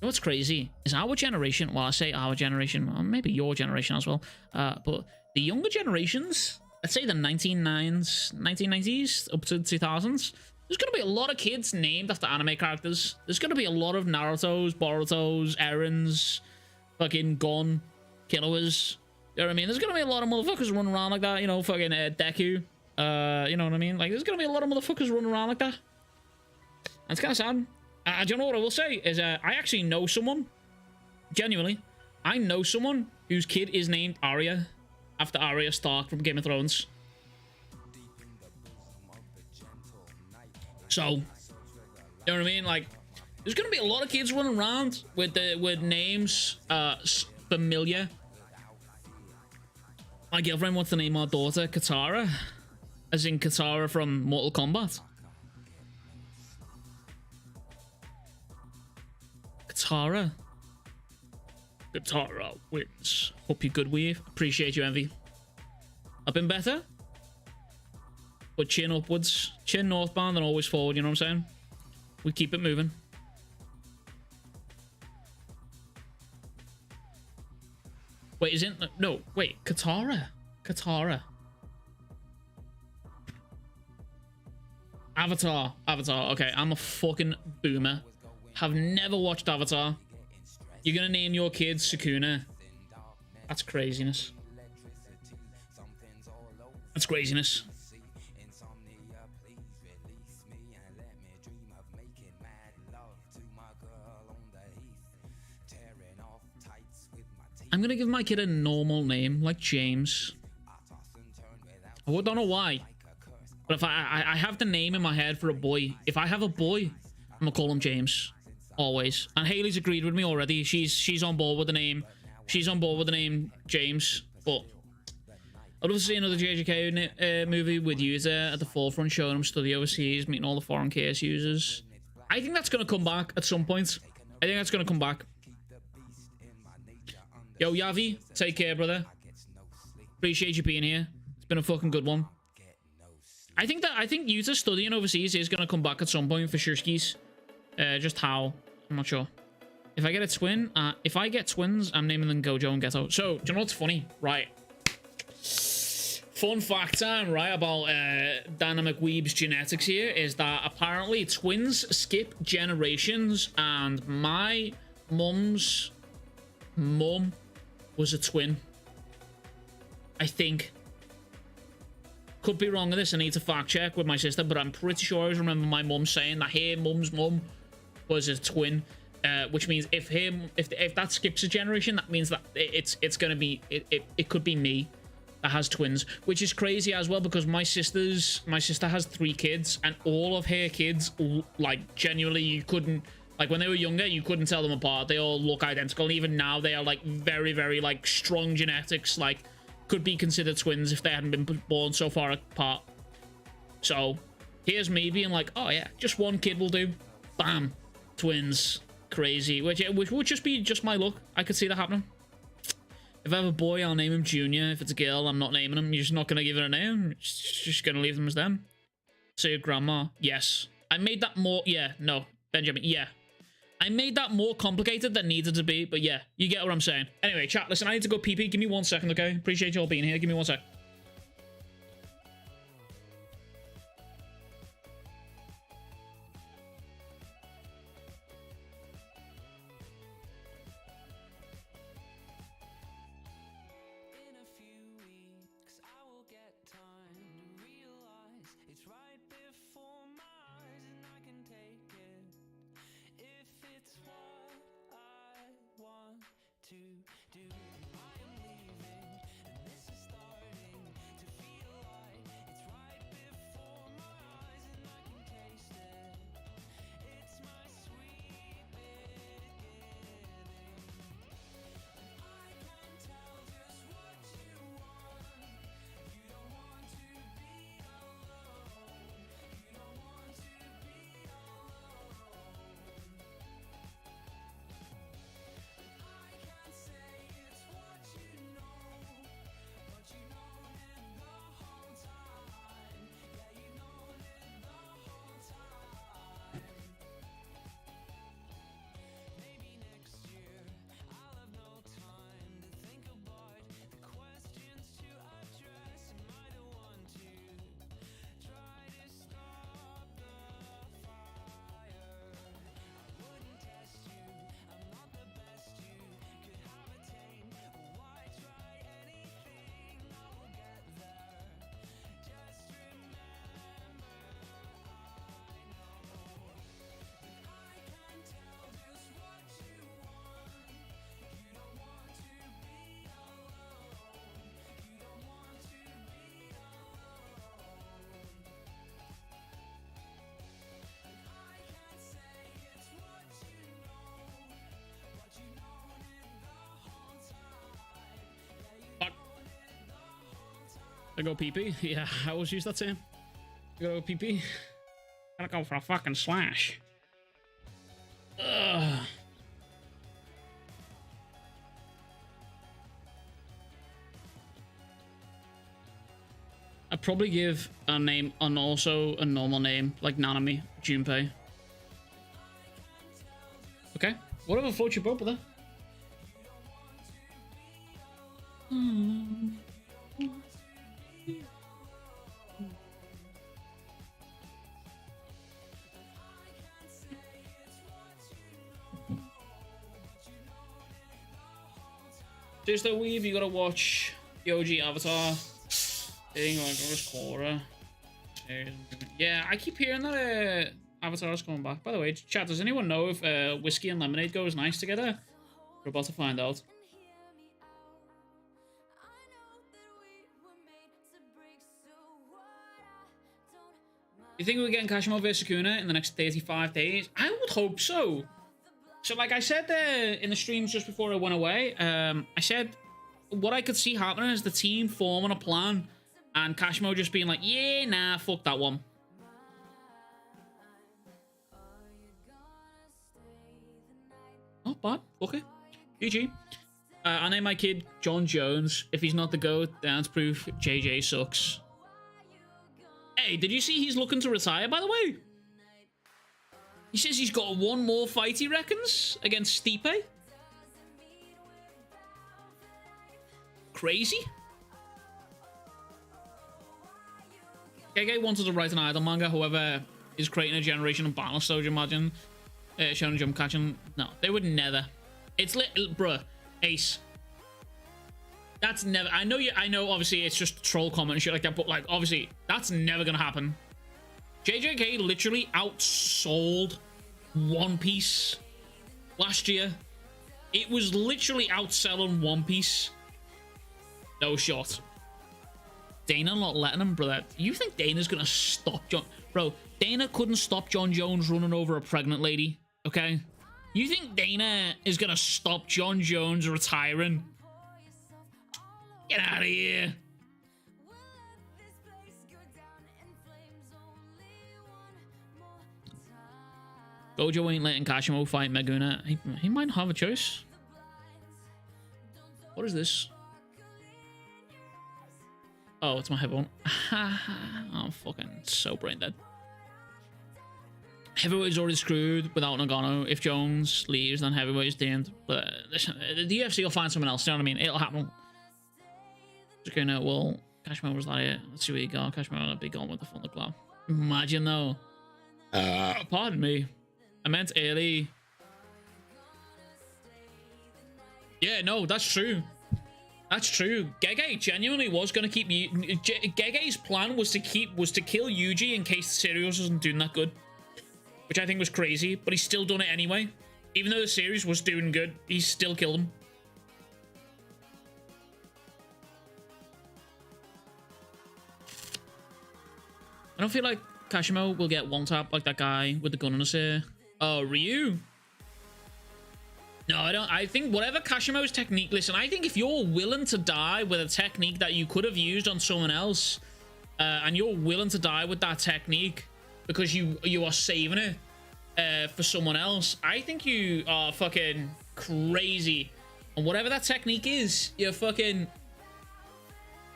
know what's crazy is our generation, well, I say our generation, well, maybe your generation as well, but the younger generations, let's say the 1990s up to the 2000s, There's gonna be a lot of kids named after anime characters. There's gonna be a lot of Naruto's, Boruto's, Erens, fucking Gon, Killuas. You know what I mean? There's gonna be a lot of motherfuckers running around like that. You know, fucking Deku. You know what I mean? Like, there's gonna be a lot of motherfuckers running around like that. And it's kind of sad. Do you know what I will say? Is I actually know someone. Genuinely. I know someone whose kid is named Arya. After Arya Stark from Game of Thrones. So, you know what I mean? Like, there's gonna be a lot of kids running around with names familiar. My girlfriend wants to name our daughter Katara, as in Katara from Mortal Kombat. Katara. Katara wins. Hope you're good, Weave. Appreciate you, Envy. I've been better. But chin upwards. Chin northbound and always forward, you know what I'm saying? We keep it moving. Wait, isn't... No, wait. Katara. Katara. Avatar. Avatar. Okay, I'm a fucking boomer. Have never watched Avatar. You're gonna name your kid Sukuna. That's craziness. That's craziness. I'm gonna give my kid a normal name, like James. I don't know why. But if I have the name in my head for a boy. If I have a boy, I'm gonna call him James. Always. And Haley's agreed with me already. She's on board with the name. She's on board with the name James. But I'd love to see another JJK movie with you there at the forefront, showing them study overseas, meeting all the foreign case users. I think that's gonna come back at some point. I think that's gonna come back. Yo, Yavi, take care, brother. Appreciate you being here. It's been a fucking good one. I think Yuta studying overseas is gonna come back at some point for sure skis. Just how, I'm not sure. If I get a twin, if I get twins, I'm naming them Gojo and Geto. So, do you know what's funny? Right. Fun fact time, right, about Dynamic Weeb's genetics here is that apparently twins skip generations, and my mum's mum was a twin. I think. Could be wrong with this. I need to fact check with my sister, but I'm pretty sure I always remember my mum saying that her mum's mum was a twin, which means if that skips a generation, that means that it's gonna be it could be me that has twins, which is crazy as well, because my sister has 3 kids, and all of her kids, like, genuinely, you couldn't, like, when they were younger, you couldn't tell them apart. They all look identical. Even now, they are, like, very, very, like, strong genetics. Like, could be considered twins if they hadn't been born so far apart. So, here's me being like, oh, yeah, just one kid will do. Bam. Twins. Crazy. Which would just be just my luck. I could see that happening. If I have a boy, I'll name him Junior. If it's a girl, I'm not naming him. You're just not going to give it a name. Just going to leave them as them. So your grandma. Yes. I made that more... Yeah. No. Benjamin. Yeah. I made that more complicated than needed to be, but yeah, you get what I'm saying. Anyway, chat, listen, I need to go pee-pee. Give me 1 second, okay? Appreciate you all being here. Give me 1 sec. I go pee-pee? Yeah, I always use that term. I go pee-pee. Gotta go for a fucking slash. Ugh. I'd probably give a name and also a normal name, like Nanami, Junpei. Okay, whatever floats your boat, brother. Just a weave, you gotta watch the OG Avatar. Thing on Ghost Quarter. Yeah, I keep hearing that Avatar's coming back. By the way, chat, does anyone know if whiskey and lemonade goes nice together? We're about to find out. You think we're getting Kashimo vs Sukuna in the next 35 days? I would hope so. So like I said in the streams just before I went away, I said what I could see happening is the team forming a plan and Kashimo just being like, yeah, nah, fuck that one. Not bad. Okay. GG. I name my kid John Jones. If he's not the GOAT, then that's proof JJ sucks. Hey, did you see he's looking to retire, by the way? He says he's got one more fight, he reckons, against Stipe. Crazy. Gege wanted to write an idol manga, however, is creating a generation of balance, so would you imagine? Shonen Jump catching. No, they would never. It's bruh, Ace. That's never. I know, obviously, it's just troll comment and shit like that, but, like, obviously, that's never gonna happen. JJK literally outsold One Piece last year. It was literally outselling One Piece. No shot. Dana not letting him, brother. You think Dana's gonna stop John? Bro, Dana couldn't stop John Jones running over a pregnant lady, okay? You think Dana is gonna stop John Jones retiring? Get out of here. Gojo ain't letting Kashimo fight Meguna. He might have a choice. What is this? Oh, it's my headphone. I'm fucking so brain dead. Heavyweight's already screwed without Nagano. If Jones leaves, then Heavyweight's doomed. But the UFC will find someone else. You know what I mean? It'll happen. Okay, no, well, Kashimo was like it. Let's see where you go. Kashimo will be gone with the Thunderclap. Imagine though. Pardon me. I meant early. Yeah, no, that's true. That's true. Gege genuinely was going to keep you. Gege's plan was to kill Yuji in case the series wasn't doing that good, which I think was crazy. But he's still done it anyway. Even though the series was doing good, he still killed him. I don't feel like Kashimo will get one tap like that guy with the gun on his ear. Oh, Ryu? No, I don't. I think whatever Kashimo's technique... Listen, I think if you're willing to die with a technique that you could have used on someone else, and you're willing to die with that technique because you are saving it for someone else, I think you are fucking crazy. And whatever that technique is, you're fucking...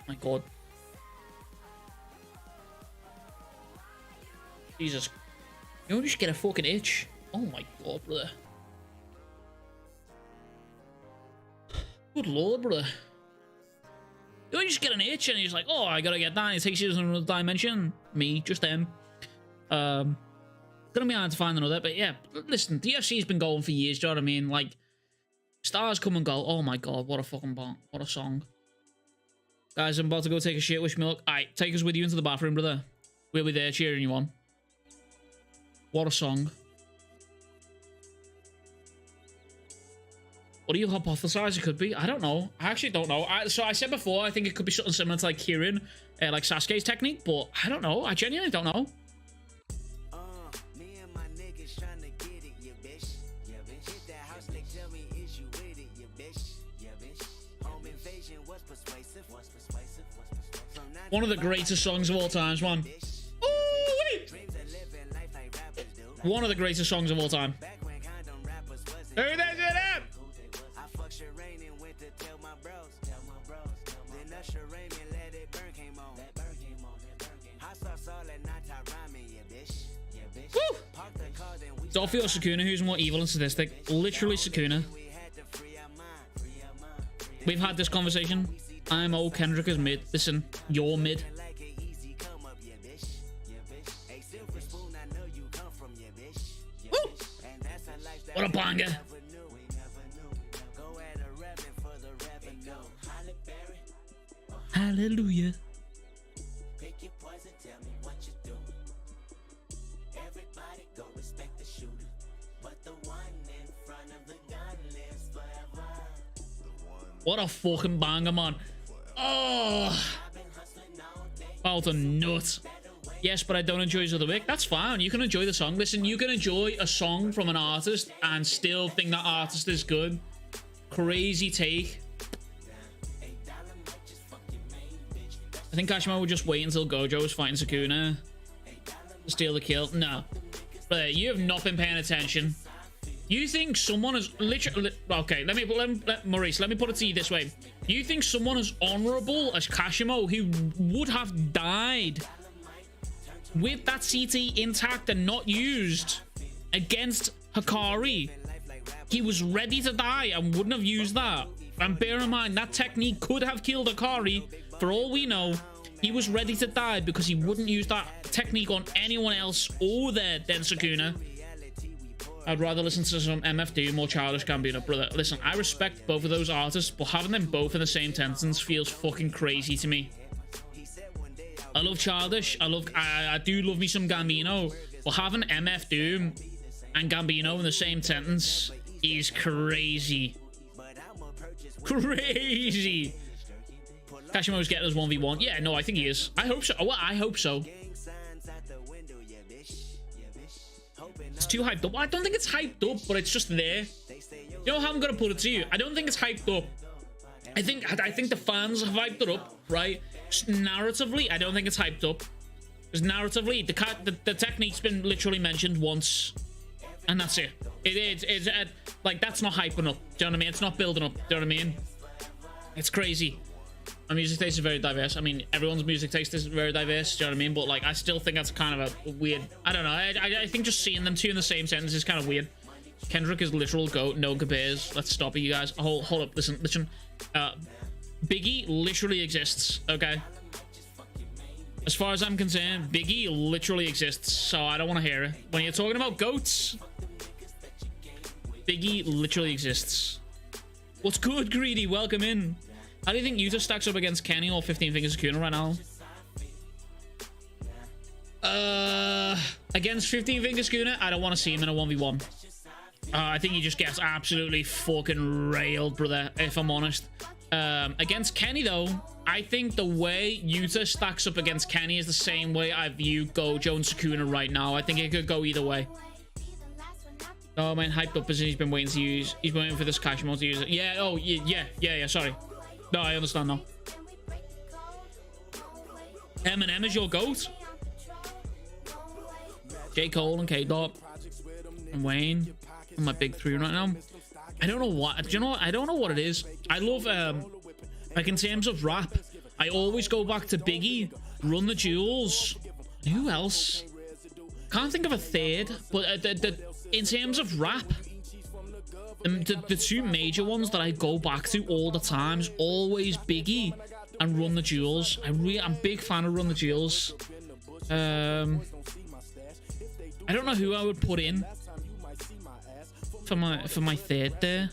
My God. Jesus. You don't just get a fucking itch. Oh my God, brother. Good Lord, brother. You don't just get an itch and he's like, oh, I gotta get that. And it takes you to another dimension. Me, just them. Gonna be hard to find another, but yeah. Listen, the UFC's been going for years, do you know what I mean? Like, stars come and go. Oh my God, what a fucking bong. What a song. Guys, I'm about to go take a shit. Wish me luck. Alright, take us with you into the bathroom, brother. We'll be there cheering you on. What a song. What do you hypothesize it could be? I don't know. I actually don't know. So I said before, I think it could be something similar to like Kirin, like Sasuke's technique, but I don't know. I genuinely don't know. Me and my niggas tryna get it, yeah, bitch. Yeah, bitch. Hit that house, they tell me, is you with it, yeah, bitch. Yeah, bitch. Home invasion was persuasive. From One of the greatest songs of all times, man. Ooh-wee. One of the greatest songs of all time. Hurry that shit up! Woo! Dolphy or Sukuna, who's more evil and sadistic? Literally Sukuna. We've had this conversation. I'm old, Kendrick is mid. Listen, you're mid. Woo! What a banger. Hallelujah. What a fucking banger, man. Oh, out a nut. Yes, but I don't enjoy his other work. That's fine. You can enjoy the song. Listen, you can enjoy a song from an artist and still think that artist is good. Crazy take. I think Kashima would just wait until Gojo was fighting Sukuna to steal the kill. No. But you have not been paying attention. You think someone is literally... Okay, Maurice, let me put it to you this way. You think someone as honorable as Kashimo, who would have died with that CT intact and not used against Hikari, he was ready to die and wouldn't have used that? And bear in mind, that technique could have killed Hikari. For all we know, he was ready to die because he wouldn't use that technique on anyone else other than Sukuna. I'd rather listen to some MF Doom or Childish Gambino, brother. Listen, I respect both of those artists, but having them both in the same sentence feels fucking crazy to me. I love Childish. I do love me some Gambino, but having MF Doom and Gambino in the same sentence is crazy. Crazy. Kashimo's getting us 1v1. Yeah, no, I think he is. I hope so. Well, I hope so. It's too hyped up. Well, I don't think it's hyped up, but it's just there. You know how I'm gonna put it to you? I don't think it's hyped up. I think the fans have hyped it up, right? Just narratively, I don't think it's hyped up. Because narratively, the technique's been literally mentioned once, and that's it. It's like, that's not hyping up. Do you know what I mean? It's not building up. Do you know what I mean? It's crazy. My music taste is very diverse. I mean, everyone's music taste is very diverse. Do you know what I mean? But like, I still think that's kind of a weird. I don't know. I think just seeing them two in the same sentence is kind of weird. Kendrick is literal GOAT. No one compares. Let's stop it, you guys. Hold up. Listen. Biggie literally exists. Okay. As far as I'm concerned, Biggie literally exists. So I don't want to hear it. When you're talking about GOATs, Biggie literally exists. What's good, Greedy? Welcome in. How do you think Yuta stacks up against Kenny or 15 Fingers Sukuna right now? Against 15 Fingers Sukuna, I don't want to see him in a 1v1. I think he just gets absolutely fucking railed, brother, if I'm honest. Against Kenny, though, I think the way Yuta stacks up against Kenny is the same way I view Gojo and Sukuna right now. I think it could go either way. Oh, man, hyped up as he's been waiting to use. He's waiting for this Kashimo to use it. Yeah, oh, yeah, sorry. No, I understand now. Eminem is your GOAT? J. Cole and K-Dot and Wayne are my big three right now. I don't know what. Do you know what? I don't know what it is. I love, like in terms of rap, I always go back to Biggie, Run the Jewels. Who else? Can't think of a third, but in terms of rap, the two major ones that I go back to all the time is always Biggie and Run the Jewels. I'm a big fan of Run the Jewels. I don't know who I would put in for my third there.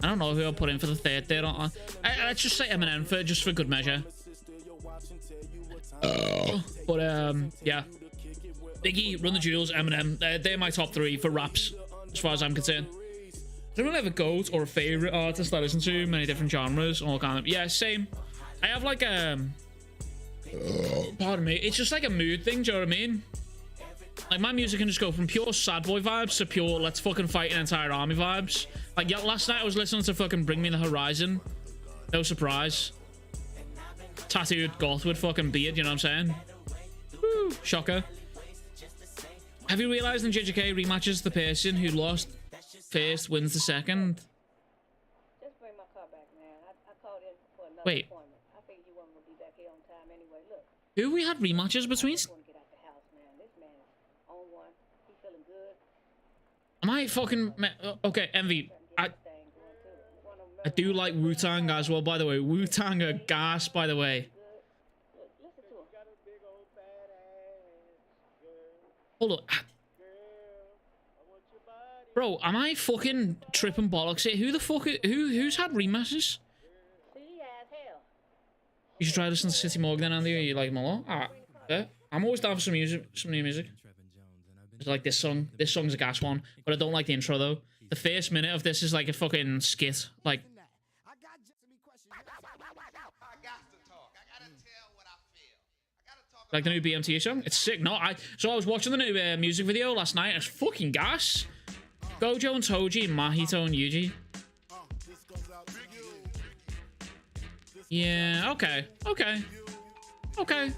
I don't know who I'll put in for the third there. Let's just say Eminem just for good measure. But yeah, Biggie, Run the Jewels, Eminem. They're my top three for raps, as far as I'm concerned. I don't really have a GOAT or a favorite artist I listen to, many different genres, all kind of. Yeah, same. I have like pardon me. It's just like a mood thing. Do you know what I mean? Like, my music can just go from pure sad boy vibes to pure let's fucking fight an entire army vibes. Like, yeah, last night I was listening to fucking Bring Me the Horizon. No surprise. tattooed goth with fucking beard, you know what I'm saying? Woo, shocker. Have you realized in JJK rematches, the person who lost first wins the second? Just bring my car back, man. I called in for another Wait. appointment. I figured you weren't gonna be back here on time anyway. Look, Who we had rematches between? I want to get out the house, man. This man is on one. He feeling good. Am I fucking... Okay, Envy. I do like Wu-Tang as well, by the way. Wu-Tang are gas, by the way. Look, listen to him. Hold up. Bro, am I fucking tripping bollocks here? Who the fuck... Who's had rematches? See, as hell. You should try listening to City Morgue then, Andy. You like them a lot? Alright. Yeah. I'm always down for some music, some new music. I like this song. This song's a gas one, but I don't like the intro though. The first minute of this is like a fucking skit. Like, the new BMT song. It's sick. No, I was watching the new music video last night. And it's fucking gas. Gojo and Toji, Mahito and Yuji. Yeah. Okay. Okay. Okay.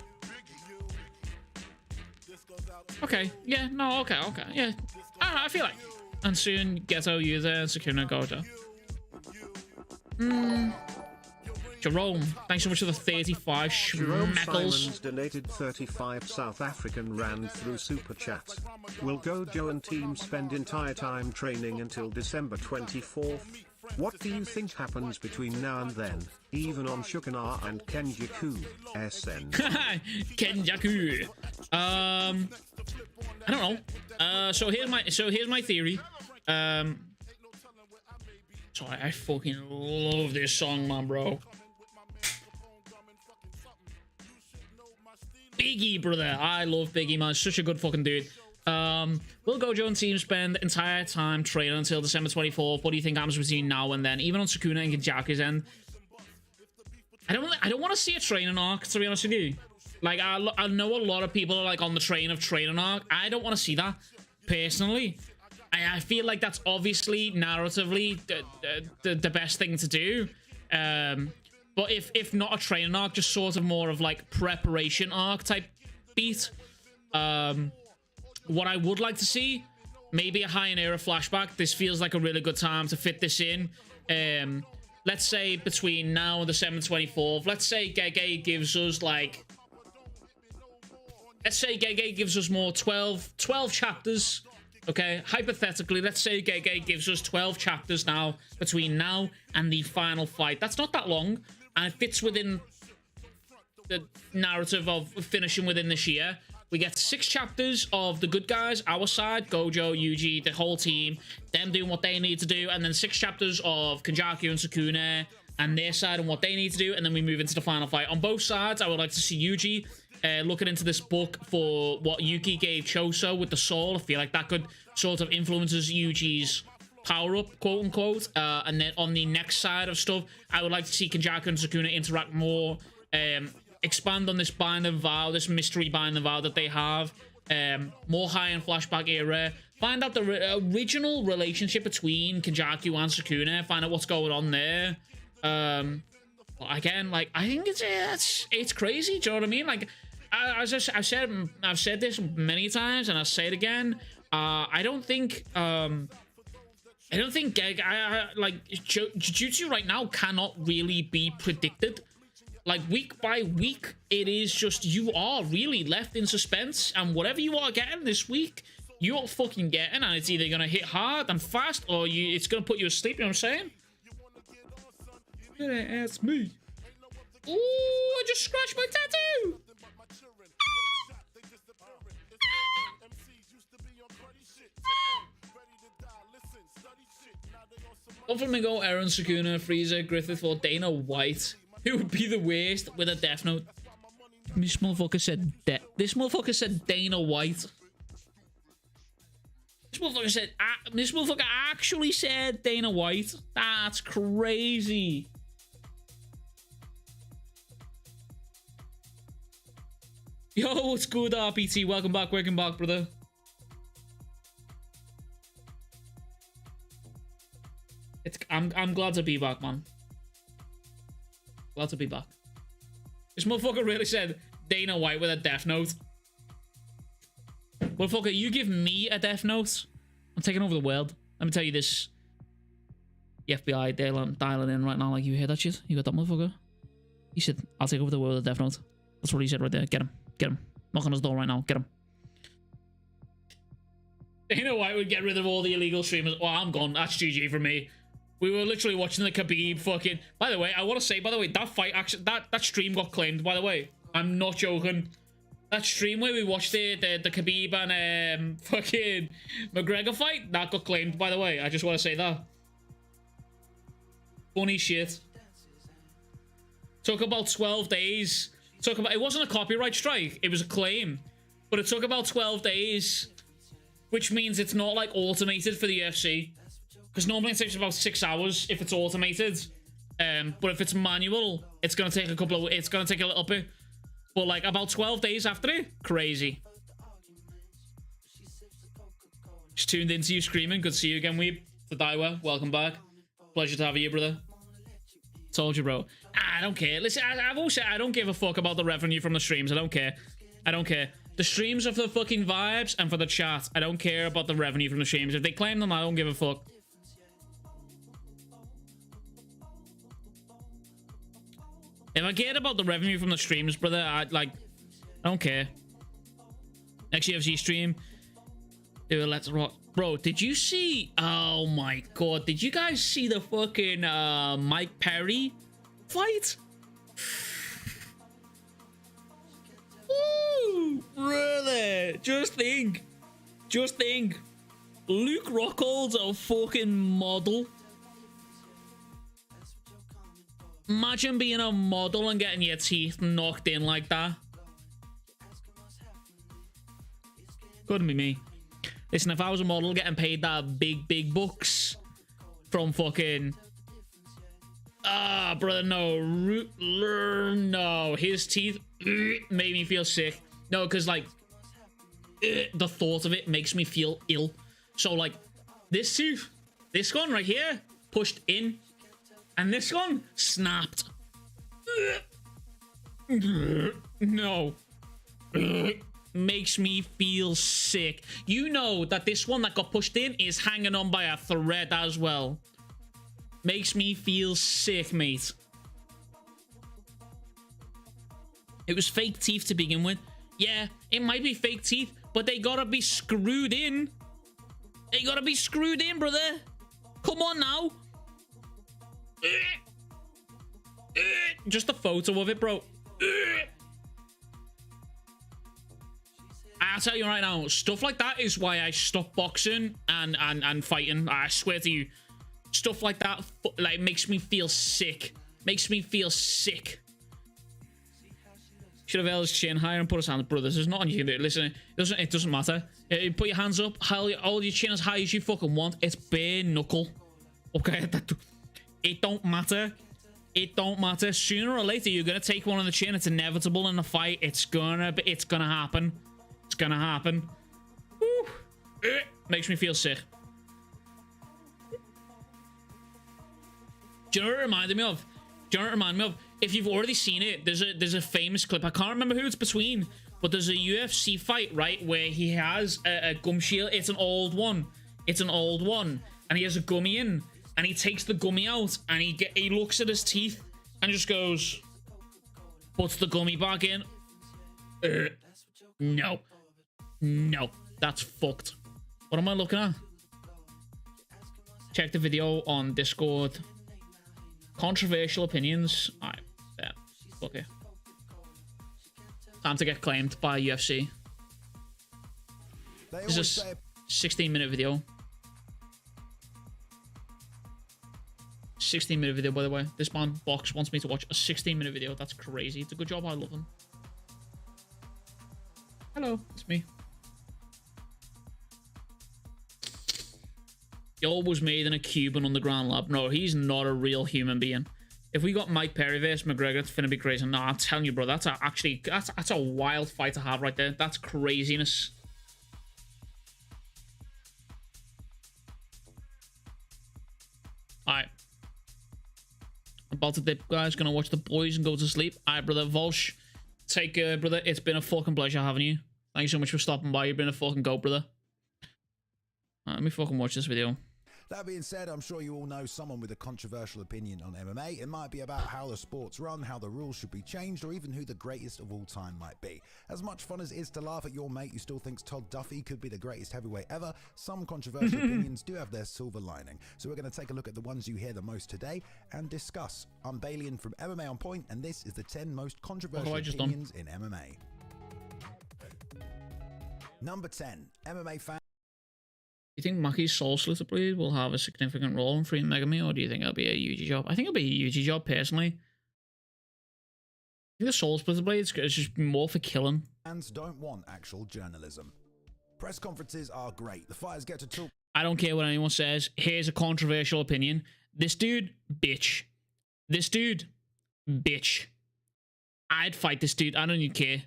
Okay. Yeah. No. Okay. Okay. Yeah. I feel like. And soon Geto, Yuza, and Sukuna Gojo. Jerome, thanks so much for the 35 Jerome schmeckles. Simons donated 35 South African rand through Super Chat. Will Gojo and team spend entire time training until December 24th? What do you think happens between now and then, even on Shukana and Kenjaku, SN? Kenjaku. I don't know. So here's my theory. Sorry, I fucking love this song, man, bro. Biggie, brother. I love Biggie, man. Such a good fucking dude. Will Gojo and team spend the entire time training until December 24th? What do you think happens between now and then? Even on Sukuna and Kenjaku's end? I don't want to see a training arc, to be honest with you. Like, I know a lot of people are like on the train of training arc. I don't want to see that, personally. I feel like that's obviously narratively the best thing to do. But if not a training arc, just sort of more of like preparation arc type beat. What I would like to see, maybe a High-Era flashback. This feels like a really good time to fit this in. Let's say between now and December 24th. Let's say Gege gives us like... Let's say Gege gives us more 12 chapters. Okay, hypothetically, let's say Gege gives us 12 chapters now, between now and the final fight. That's not that long, and it fits within the narrative of finishing within this year. We get 6 chapters of the good guys, our side, Gojo, Yuji, the whole team, them doing what they need to do, and then 6 chapters of Kenjaku and Sukuna and their side and what they need to do, and then we move into the final fight. On both sides, I would like to see Yuji looking into this book for what Yuki gave Choso with the soul. I feel like that could sort of influences Yuji's power-up, quote-unquote. And then on the next side of stuff, I would like to see Kenjaku and Sukuna interact more, expand on this binding vow, this mystery binding vow that they have, more high-end flashback era, find out the original relationship between Kenjaku and Sukuna, find out what's going on there. Again, like, I think it's crazy, do you know what I mean? Like, as I've said this many times, and I'll say it again. I don't think Jujutsu right now cannot really be predicted. Like, week by week, it is just, you are really left in suspense, and whatever you are getting this week, you're fucking getting, and it's either gonna hit hard and fast, or it's gonna put you asleep. You know what I'm saying? Yeah, that's me. Ooh, I just scratched my tattoo. Don Flamingo, Aaron, Sukuna, Frieza, Griffith, or Dana White. Who would be the worst with a death note? This motherfucker said Dana White. This motherfucker actually said Dana White. That's crazy. Yo, what's good, RPT? Welcome back, brother. I'm glad to be back, man. Glad to be back. This motherfucker really said Dana White with a death note. Motherfucker, you give me a death note, I'm taking over the world. Let me tell you this. The FBI dialing in right now. Like, you hear that shit? You got that motherfucker? He said, I'll take over the world with a death note. That's what he said right there. Get him. Get him. Knock on his door right now. Get him. Dana White would get rid of all the illegal streamers. Oh, I'm gone. That's GG for me. We were literally watching the Khabib fucking... By the way, I want to say, that fight actually... That stream got claimed, by the way. I'm not joking. That stream where we watched the Khabib and fucking McGregor fight, that got claimed, by the way. I just want to say that. Funny shit. Took about 12 days. It wasn't a copyright strike. It was a claim. But it took about 12 days. Which means it's not like automated for the UFC. Because normally it takes about 6 hours if it's automated. But if it's manual, it's going to take it's going to take a little bit. But like about 12 days after it, crazy. Just tuned into you screaming. Good to see you again, Weeb. To Daiwa, welcome back. Pleasure to have you, brother. Told you, bro. I don't care. Listen, I've always said I don't give a fuck about the revenue from the streams. I don't care. I don't care. The streams are for the fucking vibes and for the chat. I don't care about the revenue from the streams. If they claim them, I don't give a fuck. If I care about the revenue from the streams, brother, I don't care. Next UFC stream, do a Let's Rock. Bro, did you see? Oh my god, did you guys see the fucking Mike Perry fight? Ooh, brother, just think. Luke Rockhold's a fucking model. Imagine being a model and getting your teeth knocked in like that. Couldn't be me. Listen, if I was a model getting paid that big bucks from fucking... brother, no. No, his teeth made me feel sick. No, because, like, the thought of it makes me feel ill. So, like, this tooth, this one right here, pushed in. And this one snapped. No. Makes me feel sick. You know that this one that got pushed in is hanging on by a thread as well. Makes me feel sick, mate. It was fake teeth to begin with. Yeah, it might be fake teeth, but they gotta be screwed in. They gotta be screwed in, brother. Come on now. Just a photo of it, bro. I'll tell you right now, stuff like that is why I stopped boxing and fighting. I swear to you, stuff like that like makes me feel sick. Makes me feel sick. Should have held his chin higher and put his hands, brothers. There's nothing you can do. Listen, it doesn't matter. You put your hands up, hold your chin as high as you fucking want. It's bare knuckle. Okay, it don't matter. It don't matter. Sooner or later, you're gonna take one on the chin. It's inevitable in a fight. It's gonna happen. It's gonna happen. Woo. Makes me feel sick. Do you know what it reminded me of? If you've already seen it, there's a famous clip. I can't remember who it's between, but there's a UFC fight, right, where he has a gum shield. It's an old one. And he has a gummy in. And he takes the gummy out and he looks at his teeth and just goes, puts the gummy back in. No, that's fucked. What am I looking at? Check the video on Discord. Controversial opinions. Alright, yeah, okay. Time to get claimed by UFC. This is a 16-minute video. 16-minute video, by the way. This man, Box, wants me to watch a 16-minute video. That's crazy. It's a good job. I love him. Hello, it's me. Yo was made in a Cuban underground lab. No, he's not a real human being. If we got Mike Perry versus McGregor, it's finna be crazy. No, I'm telling you, bro, that's a wild fight to have right there. That's craziness. Alright. About to dip, guys. Gonna watch the boys and go to sleep. Alright, brother. Volsh, take care, brother. It's been a fucking pleasure having you. Thank you so much for stopping by. You've been a fucking goat, brother. Let me fucking watch this video. That being said, I'm sure you all know someone with a controversial opinion on MMA. It might be about how the sport's run, how the rules should be changed, or even who the greatest of all time might be. As much fun as it is to laugh at your mate who still thinks Todd Duffy could be the greatest heavyweight ever, some controversial opinions do have their silver lining. So we're going to take a look at the ones you hear the most today and discuss. I'm Balian from MMA On Point, and this is the 10 most controversial opinions in MMA. Number 10, MMA fan. Do you think Maki's Soul Slither Blade will have a significant role in freeing Megami, or do you think it'll be a huge job? I think it'll be a huge job, personally. I think the Soul Splitter Blade is just more for killing. Fans don't want actual journalism. Press conferences are great. The fighters get to talk. I don't care what anyone says. Here's a controversial opinion. This dude, bitch. This dude, bitch. I'd fight this dude. I don't even care.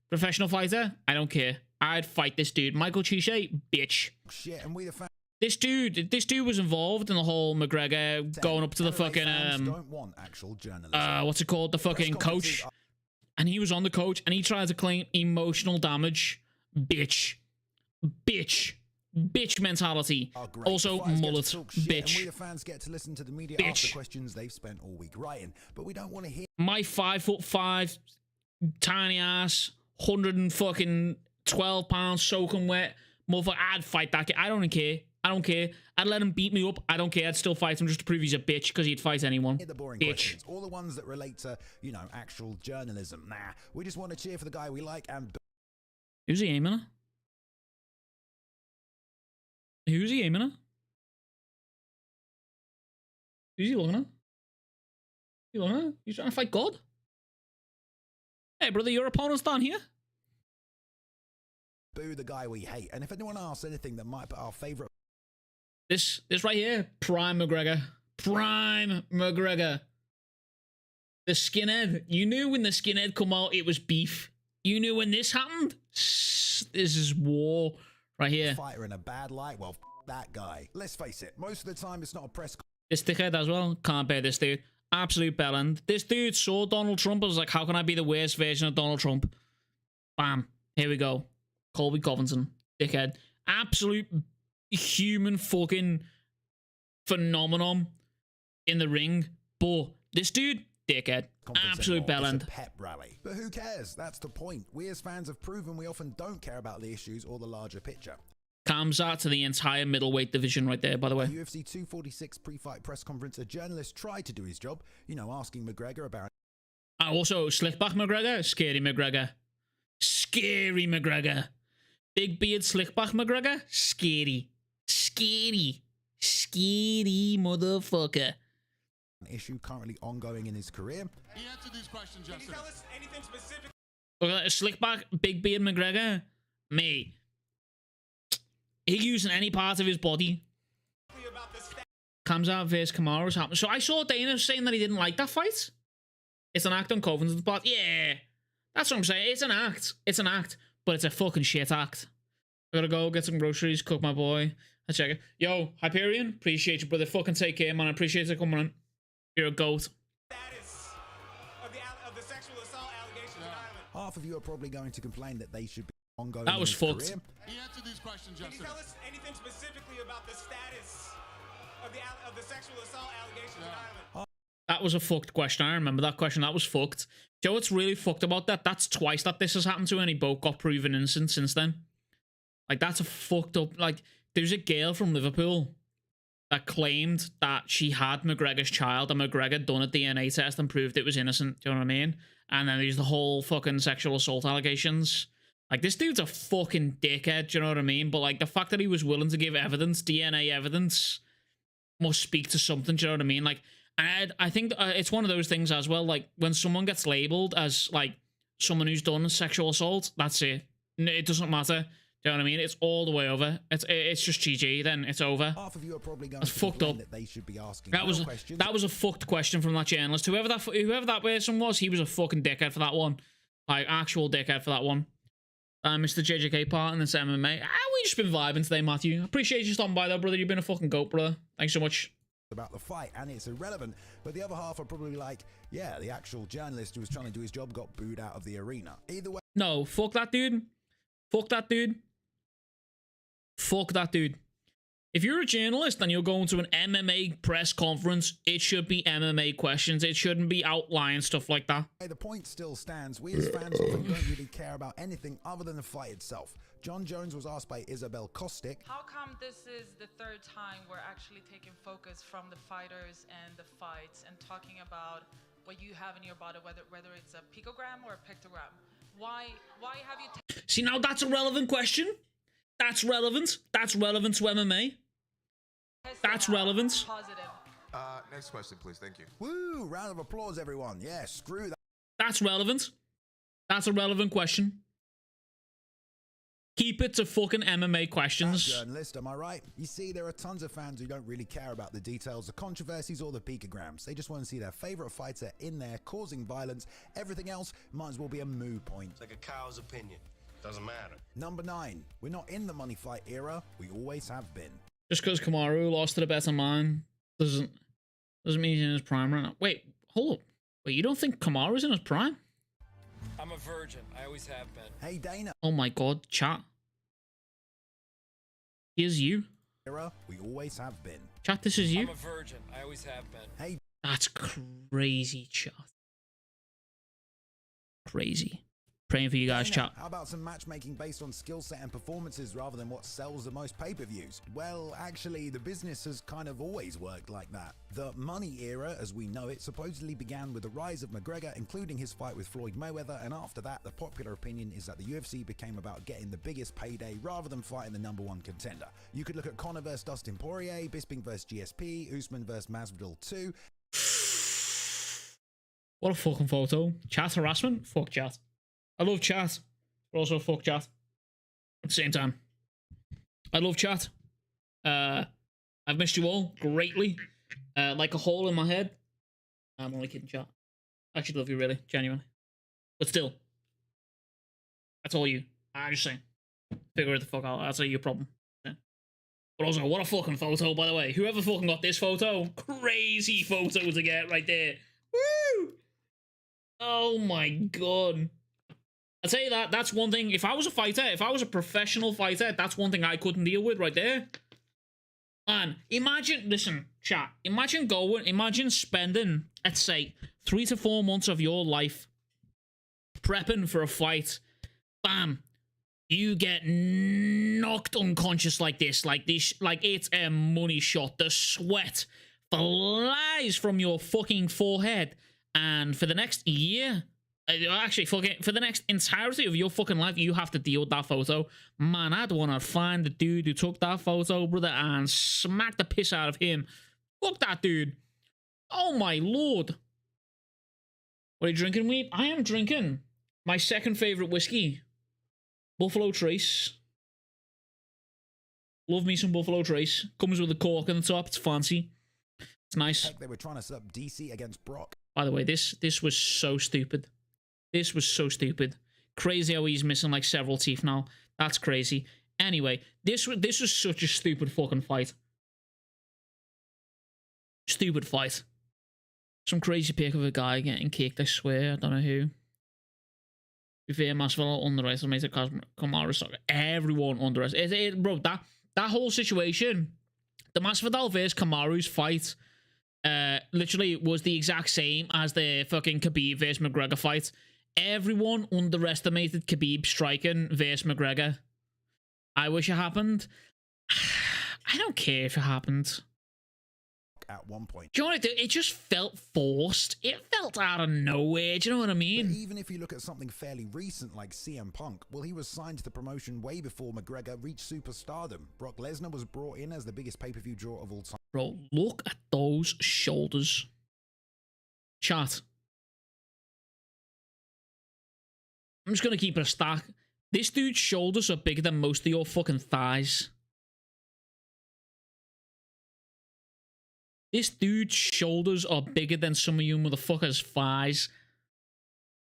Professional fighter, I don't care. I'd fight this dude. Michael Chiche, bitch. Shit, and we the fans. This dude was involved in the whole McGregor going up to the fucking don't want actual journalism. what's it called? The fucking coach. And he was on the coach and he tried to claim emotional damage. Bitch. Bitch. Bitch mentality. Also mullet. Bitch. And we the fans get to listen to the media Bitch. ask the questions they've spent all week writing, but we don't want to hear My 5'5" tiny ass, 112 pounds soaking wet motherfucker. I'd fight that kid. I don't care. I don't care. I'd let him beat me up. I don't care. I'd still fight him just to prove he's a bitch, because he'd fight anyone. the boring Bitch. questions, all the ones that relate to, you know, actual journalism. Nah, we just want to cheer for the guy we like and Who's he aiming at? Who's he aiming at? Who's he looking at? You looking at? You trying to fight God? Hey, brother, your opponent's down here. boo the guy we hate. And if anyone asks anything that might put our favorite This right here, Prime McGregor. Prime McGregor. The skinhead. You knew when the skinhead come out, it was beef. You knew when this happened. This is war right here. fighter in a bad light, well, that guy. Let's face it, most of the time it's not a press This dickhead as well. Can't bear this dude. Absolute bellend. This dude saw Donald Trump and was like, how can I be the worst version of Donald Trump? Bam. Here we go. Colby Covington. Dickhead. Absolute human fucking phenomenon in the ring. But this dude, dickhead. Absolute bellend. Pep rally. But who cares? That's the point. We as fans have proven we often don't care about the issues or the larger picture. Comes out to the entire middleweight division right there, by the way. UFC 246 pre-fight press conference, a journalist tried to do his job, you know, asking McGregor about Also, Slickback McGregor, Scary McGregor. Scary McGregor. Big beard Slickback McGregor, scary. Scary. Scary motherfucker. an issue currently ongoing in his career. He answered these questions yesterday. Tell us anything specific Look at that, Slickback, Big beard McGregor. Mate. He using any part of his body. about the stat. Comes out versus Kamaru's happened. So I saw Dana saying that he didn't like that fight. It's an act on Covington's part. Yeah. That's what I'm saying. It's an act. It's an act. But it's a fucking shit act. I gotta go get some groceries, cook my boy. I check it. Yo, Hyperion, appreciate you, brother. Fucking take care, man. I appreciate you coming on. You're a goat. Status of the sexual assault allegations in Ireland. Half of you are probably going to complain that they should be ongoing That in was his fucked. career. He answered these questions Can you yesterday. tell us anything specifically about the status of the sexual assault allegations in Ireland? That was a fucked question. I remember that question. That was fucked. Joe, what's really fucked about that? That's twice that this has happened to, and he both got proven innocent since then. Like, that's a fucked up... Like, there's a girl from Liverpool that claimed that she had McGregor's child, and McGregor done a DNA test and proved it was innocent. Do you know what I mean? And then there's the whole fucking sexual assault allegations. Like, this dude's a fucking dickhead, do you know what I mean? But, like, the fact that he was willing to give evidence, DNA evidence, must speak to something, do you know what I mean? Like, I think it's one of those things as well, like, when someone gets labelled as, like, someone who's done sexual assault, that's it. It doesn't matter. Do you know what I mean? It's all the way over. It's just GG, then it's over. Half of you are probably going That's to fucked complain up. that they should be asking That was questions. that was a fucked question from that journalist. Whoever that person was, he was a fucking dickhead for that one. Like, actual dickhead for that one. Mr. JJK part in this MMA. We just been vibing today, Matthew. Appreciate you stopping by though, brother. You've been a fucking goat, brother. Thanks so much. about the fight and it's irrelevant, but the other half are probably like, yeah, the actual journalist who was trying to do his job got booed out of the arena. Either way, No, fuck that dude. Fuck that dude. Fuck that dude. If you're a journalist and you're going to an MMA press conference, it should be MMA questions. It shouldn't be outlying stuff like that. the point still stands. We as fans often don't really care about anything other than the fight itself. John Jones was asked by Isabel Kostick, how come this is the third time we're actually taking focus from the fighters and the fights and talking about what you have in your body, whether it's a picogram or a pictogram? Why have you See, now that's a relevant question. That's relevant. That's relevant to MMA. That's relevant. Positive. Next question, please. Thank you. woo, round of applause everyone. Yeah, screw that. That's relevant. That's a relevant question. Keep it to fucking MMA questions. Journalist, am I right? You see, there are tons of fans who don't really care about the details, the controversies, or the picograms. They just want to see their favorite fighter in there causing violence. Everything else might as well be a moot point. It's like a cow's opinion. Doesn't matter. Number 9. We're not in the money fight era. We always have been. Just because Kamaru lost to the better man doesn't mean he's in his prime right now. Wait, hold up. Wait, you don't think Kamaru's in his prime? I'm a virgin. I always have been. Hey, Dana. Oh my god, chat. Here's you. Era, we always have been. Chat, this is you. I'm a virgin. I always have been. Hey, That's crazy, chat. Crazy. Praying for you guys, Dana, chat. how about some matchmaking based on skill set and performances rather than what sells the most pay-per-views? Well, actually, the business has kind of always worked like that. The money era, as we know it, supposedly began with the rise of McGregor, including his fight with Floyd Mayweather, and after that, the popular opinion is that the UFC became about getting the biggest payday rather than fighting the #1 contender. You could look at Conor vs Dustin Poirier, Bisping vs GSP, Usman vs Masvidal 2. What a fucking photo. Chat harassment? Fuck chat. I love chat, but also fuck chat at the same time. I love chat. I've missed you all greatly. Like a hole in my head. I'm only kidding, chat. I actually love you, really, genuinely. But still, that's all you. I'm just saying. Figure it the fuck out. That's your problem. Yeah. But also, what a fucking photo, by the way. Whoever fucking got this photo, crazy photo to get right there. Woo! Oh my god. I'll tell you that, that's one thing. If I was a fighter, if I was a professional fighter, that's one thing I couldn't deal with right there. Man, imagine, listen, chat, imagine spending, let's say, 3 to 4 months of your life prepping for a fight. Bam. You get knocked unconscious like this, like it's a money shot. The sweat flies from your fucking forehead. And for the next year, actually, for the next entirety of your fucking life, you have to deal with that photo. Man, I'd want to find the dude who took that photo, brother, and smack the piss out of him. Fuck that dude. Oh my lord. What are you drinking, Weep? I am drinking my second favorite whiskey, Buffalo Trace. Love me some Buffalo Trace. Comes with a cork on the top. It's fancy. It's nice. Heck, they were trying to set up DC against Brock. By the way, this was so stupid. This was so stupid. Crazy how he's missing like several teeth now. That's crazy. Anyway, this was such a stupid fucking fight. Stupid fight. Some crazy pic of a guy getting kicked, I swear. I don't know who. To be fair, Masvidal underestimated Kamaru. Everyone underestimated. Bro, that whole situation, the Masvidal versus Kamaru's fight, literally was the exact same as the fucking Khabib versus McGregor fight. Everyone underestimated Khabib striking versus McGregor. I wish it happened. I don't care if it happened. At one point. Do you know what it just felt forced. It felt out of nowhere. Do you know what I mean? But even if you look at something fairly recent like CM Punk, well, he was signed to the promotion way before McGregor reached superstardom. Brock Lesnar was brought in as the biggest pay-per-view draw of all time. Bro, look at those shoulders. Chat. I'm just going to keep it a stack. This dude's shoulders are bigger than most of your fucking thighs. This dude's shoulders are bigger than some of you motherfuckers' thighs.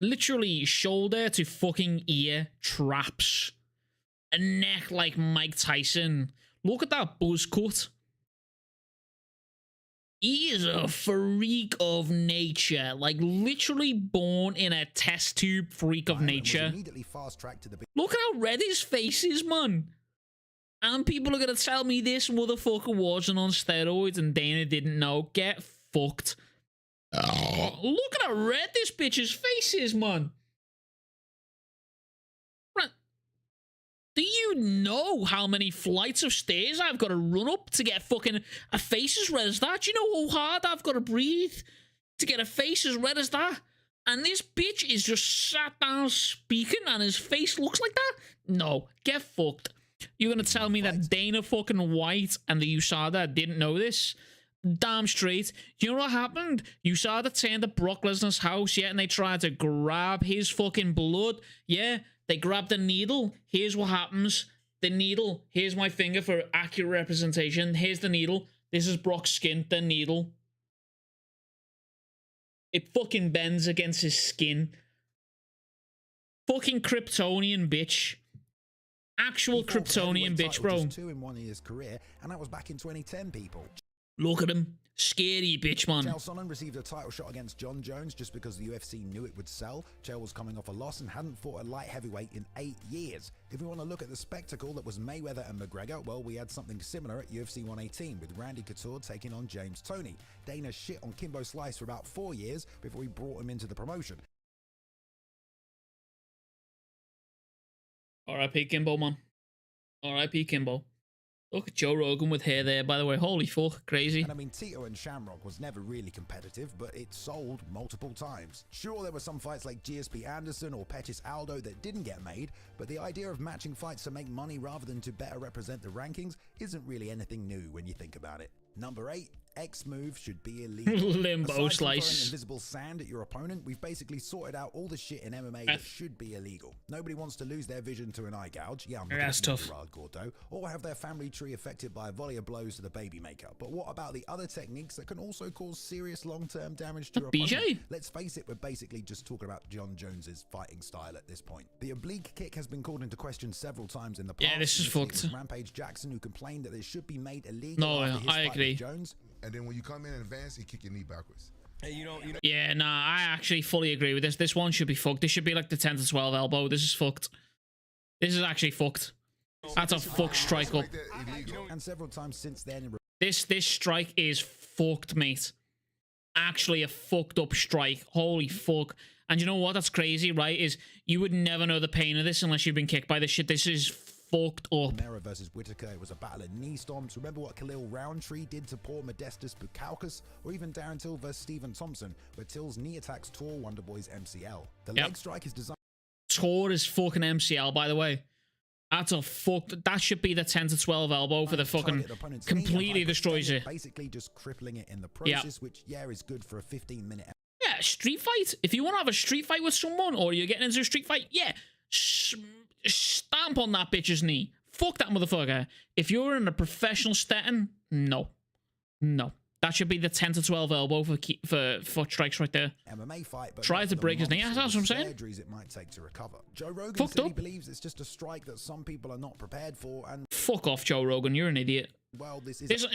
Literally shoulder to fucking ear traps. A neck like Mike Tyson. Look at that buzz cut. He is a freak of nature, like literally born in a test tube freak of nature. Look at how red his face is, man. And people are gonna tell me this motherfucker wasn't on steroids and Dana didn't know. Get fucked. Oh, look at how red this bitch's face is, man. Do you know how many flights of stairs I've got to run up to get fucking a face as red as that? Do you know how hard I've got to breathe to get a face as red as that? And this bitch is just sat down speaking and his face looks like that? No, get fucked. You're going to tell me that Dana fucking White and the USADA didn't know this? Damn straight. You know what happened? USADA turned at Brock Lesnar's house, yeah, and they tried to grab his fucking blood, yeah. They grab the needle. Here's what happens. The needle. Here's my finger for accurate representation. Here's the needle. This is Brock's skin. The needle. It fucking bends against his skin. Fucking Kryptonian bitch. Actual Kryptonian bitch, bro. Two in 1 year's career, and that was back in 2010, people. Look at him. Scary bitch, man. Chael Sonnen received a title shot against John Jones just because the UFC knew it would sell. Chael was coming off a loss and hadn't fought a light heavyweight in 8 years. If we want to look at the spectacle that was Mayweather and McGregor, well, we had something similar at UFC 118 with Randy Couture taking on James Toney. Dana shit on Kimbo Slice for about 4 years before he brought him into the promotion. R.I.P. Kimbo, man. R.I.P. Kimbo. Look at Joe Rogan with hair there, by the way. Holy fuck, crazy. And I mean, Tito and Shamrock was never really competitive, but it sold multiple times. Sure, there were some fights like GSP Anderson or Pettis Aldo that didn't get made, but the idea of matching fights to make money rather than to better represent the rankings isn't really anything new when you think about it. Number 8, X move should be illegal. Limbo Aside from throwing slice. invisible sand at your opponent, we've basically sorted out all the shit in MMA that should be illegal. Nobody wants to lose their vision to an eye gouge. Yeah, I'm looking That's at tough. Gerard Gordo, or have their family tree affected by a volley of blows to the baby maker. But what about the other techniques that can also cause serious long-term damage to your BJ? opponent? Let's face it, we're basically just talking about John Jones's fighting style at this point. The oblique kick has been called into question several times in the past. Yeah, this is fucked. Rampage Jackson, who complained that it should be made illegal. No, after his I fight with agree. Jones. And then when you come in advance, you kick your knee backwards. Hey, you know. Yeah, nah, I actually fully agree with this. This one should be fucked. This should be like the 10 to 12 elbow. This is fucked. This is actually fucked. That's a fuck strike up. And several times since then. This strike is fucked, mate. Actually a fucked up strike. Holy fuck. And you know what? That's crazy, right? Is you would never know the pain of this unless you've been kicked by this shit. This is fucked up. Romero versus Whitaker, it was a battle of knee stomps. Remember what Khalil Roundtree did to poor Modestus Bukauskas, or even Darren Till versus Stephen Thompson, where Till's knee attacks tore Wonderboy's MCL. The leg strike is designed. Tore his fucking MCL, by the way. That's a fucked. That should be the 10 to 12 elbow for the fucking completely destroys it. Basically just crippling it in the process, which is good for a 15-minute. Yeah, street fight. If you want to have a street fight with someone, or you're getting into a street fight, yeah, stamp on that bitch's knee. Fuck that motherfucker. If you're in a professional setting, no. That should be the 10 to 12 elbow for foot strikes right there. MMA fight, but try to break his knee. That's what I'm saying. Surgeries it might take to recover. Joe Rogan said he believes it's just a strike that some people are not prepared for, and fuck off, Joe Rogan. You're an idiot. Well, this is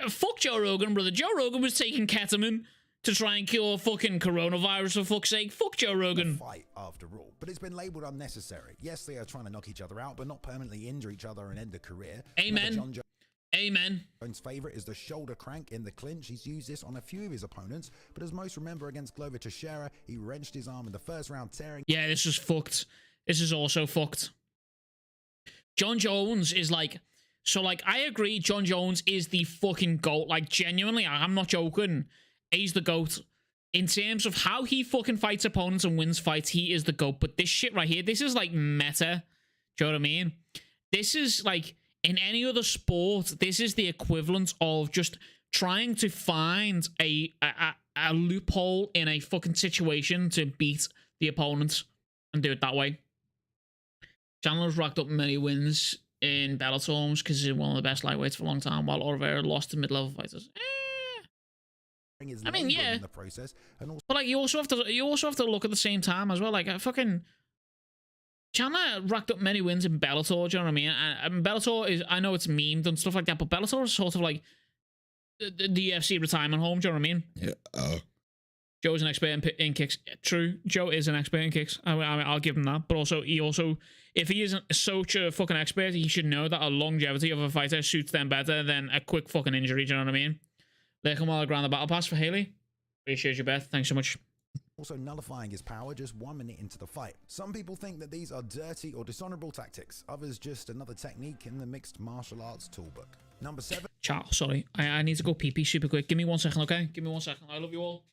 fuck Joe Rogan, brother. Joe Rogan was taking ketamine to try and cure fucking coronavirus, for fuck's sake. Fuck Joe Rogan. Fight after all, but it's been labeled unnecessary. Yes, they are trying to knock each other out, but not permanently injure each other and end a career. Amen. Amen. Jones' favorite is the shoulder crank in the clinch. He's used this on a few of his opponents, but as most remember against Glover Teixeira, he wrenched his arm in the first round, tearing. Yeah, this is fucked. This is also fucked. John Jones is like, so like, I agree John Jones is the fucking GOAT. Like, genuinely, I'm not joking. He's the GOAT. In terms of how he fucking fights opponents and wins fights, he is the GOAT. But this shit right here, this is like meta. Do you know what I mean? This is like, in any other sport, this is the equivalent of just trying to find a loophole in a fucking situation to beat the opponent and do it that way. Chandler's racked up many wins in Bellator because he's one of the best lightweights for a long time, while Oliveira lost to mid-level fighters. I mean, yeah, but like you also have to look at the same time as well. Like fucking Chandler racked up many wins in Bellator. Do you know what I mean? And Bellator is, I know it's memed and stuff like that, but Bellator is sort of like the UFC retirement home. Do you know what I mean? Yeah. Joe's an expert in kicks. True, Joe is an expert in kicks. I'll give him that. But also, if he isn't such a fucking expert, he should know that a longevity of a fighter suits them better than a quick fucking injury. Do you know what I mean? There come all around the battle pass for Haley. Appreciate you, Beth. Thanks so much. Also nullifying his power just 1 minute into the fight. Some people think that these are dirty or dishonorable tactics. Others just another technique in the mixed martial arts toolbook. Number 7. Chat, sorry. I need to go pee-pee super quick. Give me 1 second, okay? Give me 1 second. I love you all.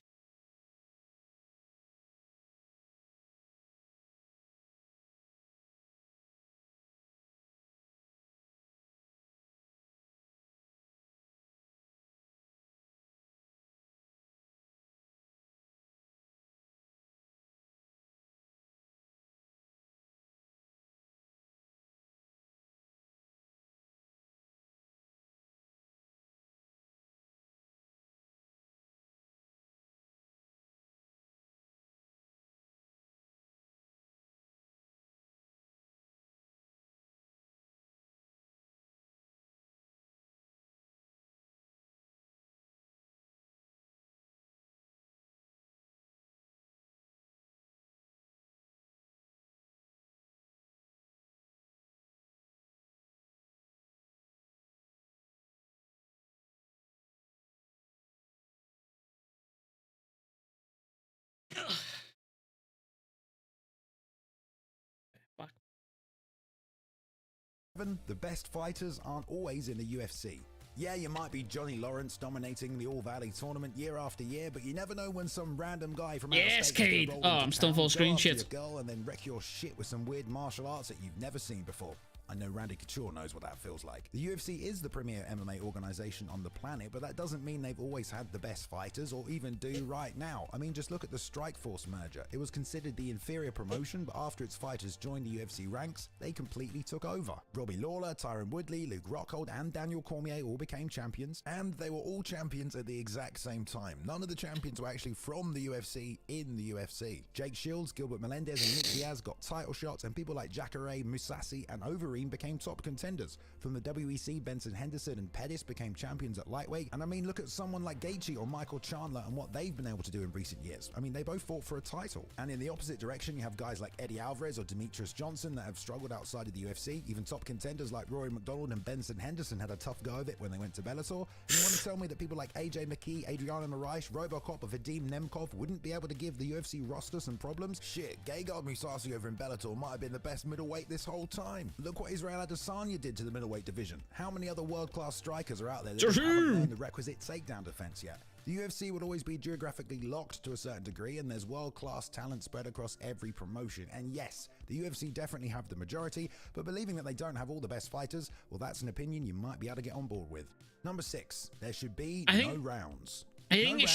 The best fighters aren't always in the UFC. Yeah, you might be Johnny Lawrence dominating the All Valley tournament year after year, but you never know when some random guy from out of state is gonna roll into I'm still full town, screen go after shit. your girl and then wreck your shit with some weird martial arts that you've never seen before. I know Randy Couture knows what that feels like. The UFC is the premier MMA organization on the planet, but that doesn't mean they've always had the best fighters or even do right now. I mean, just look at the Strikeforce merger. It was considered the inferior promotion, but after its fighters joined the UFC ranks, they completely took over. Robbie Lawler, Tyron Woodley, Luke Rockhold, and Daniel Cormier all became champions, and they were all champions at the exact same time. None of the champions were actually from the UFC in the UFC. Jake Shields, Gilbert Melendez, and Nick Diaz got title shots, and people like Jacare, Musasi, and Overeem became top contenders. From the WEC, Benson Henderson and Pettis became champions at lightweight. And I mean, look at someone like Gaethje or Michael Chandler and what they've been able to do in recent years. I mean, they both fought for a title. And in the opposite direction, you have guys like Eddie Alvarez or Demetrius Johnson that have struggled outside of the UFC. Even top contenders like Rory McDonald and Benson Henderson had a tough go of it when they went to Bellator. And you want to tell me that people like AJ McKee, Adriano Moraes, Robocop, or Vadim Nemkov wouldn't be able to give the UFC roster some problems? Shit, Gegard Mousasi over in Bellator might have been the best middleweight this whole time. Look what Israel Adesanya did to the middleweight division. How many other world-class strikers are out there that haven't learned the requisite takedown defense yet? The UFC would always be geographically locked to a certain degree, and there's world-class talent spread across every promotion. And yes, the UFC definitely have the majority, but believing that they don't have all the best fighters, well, that's an opinion you might be able to get on board with. Number 6, there should be no rounds. I think it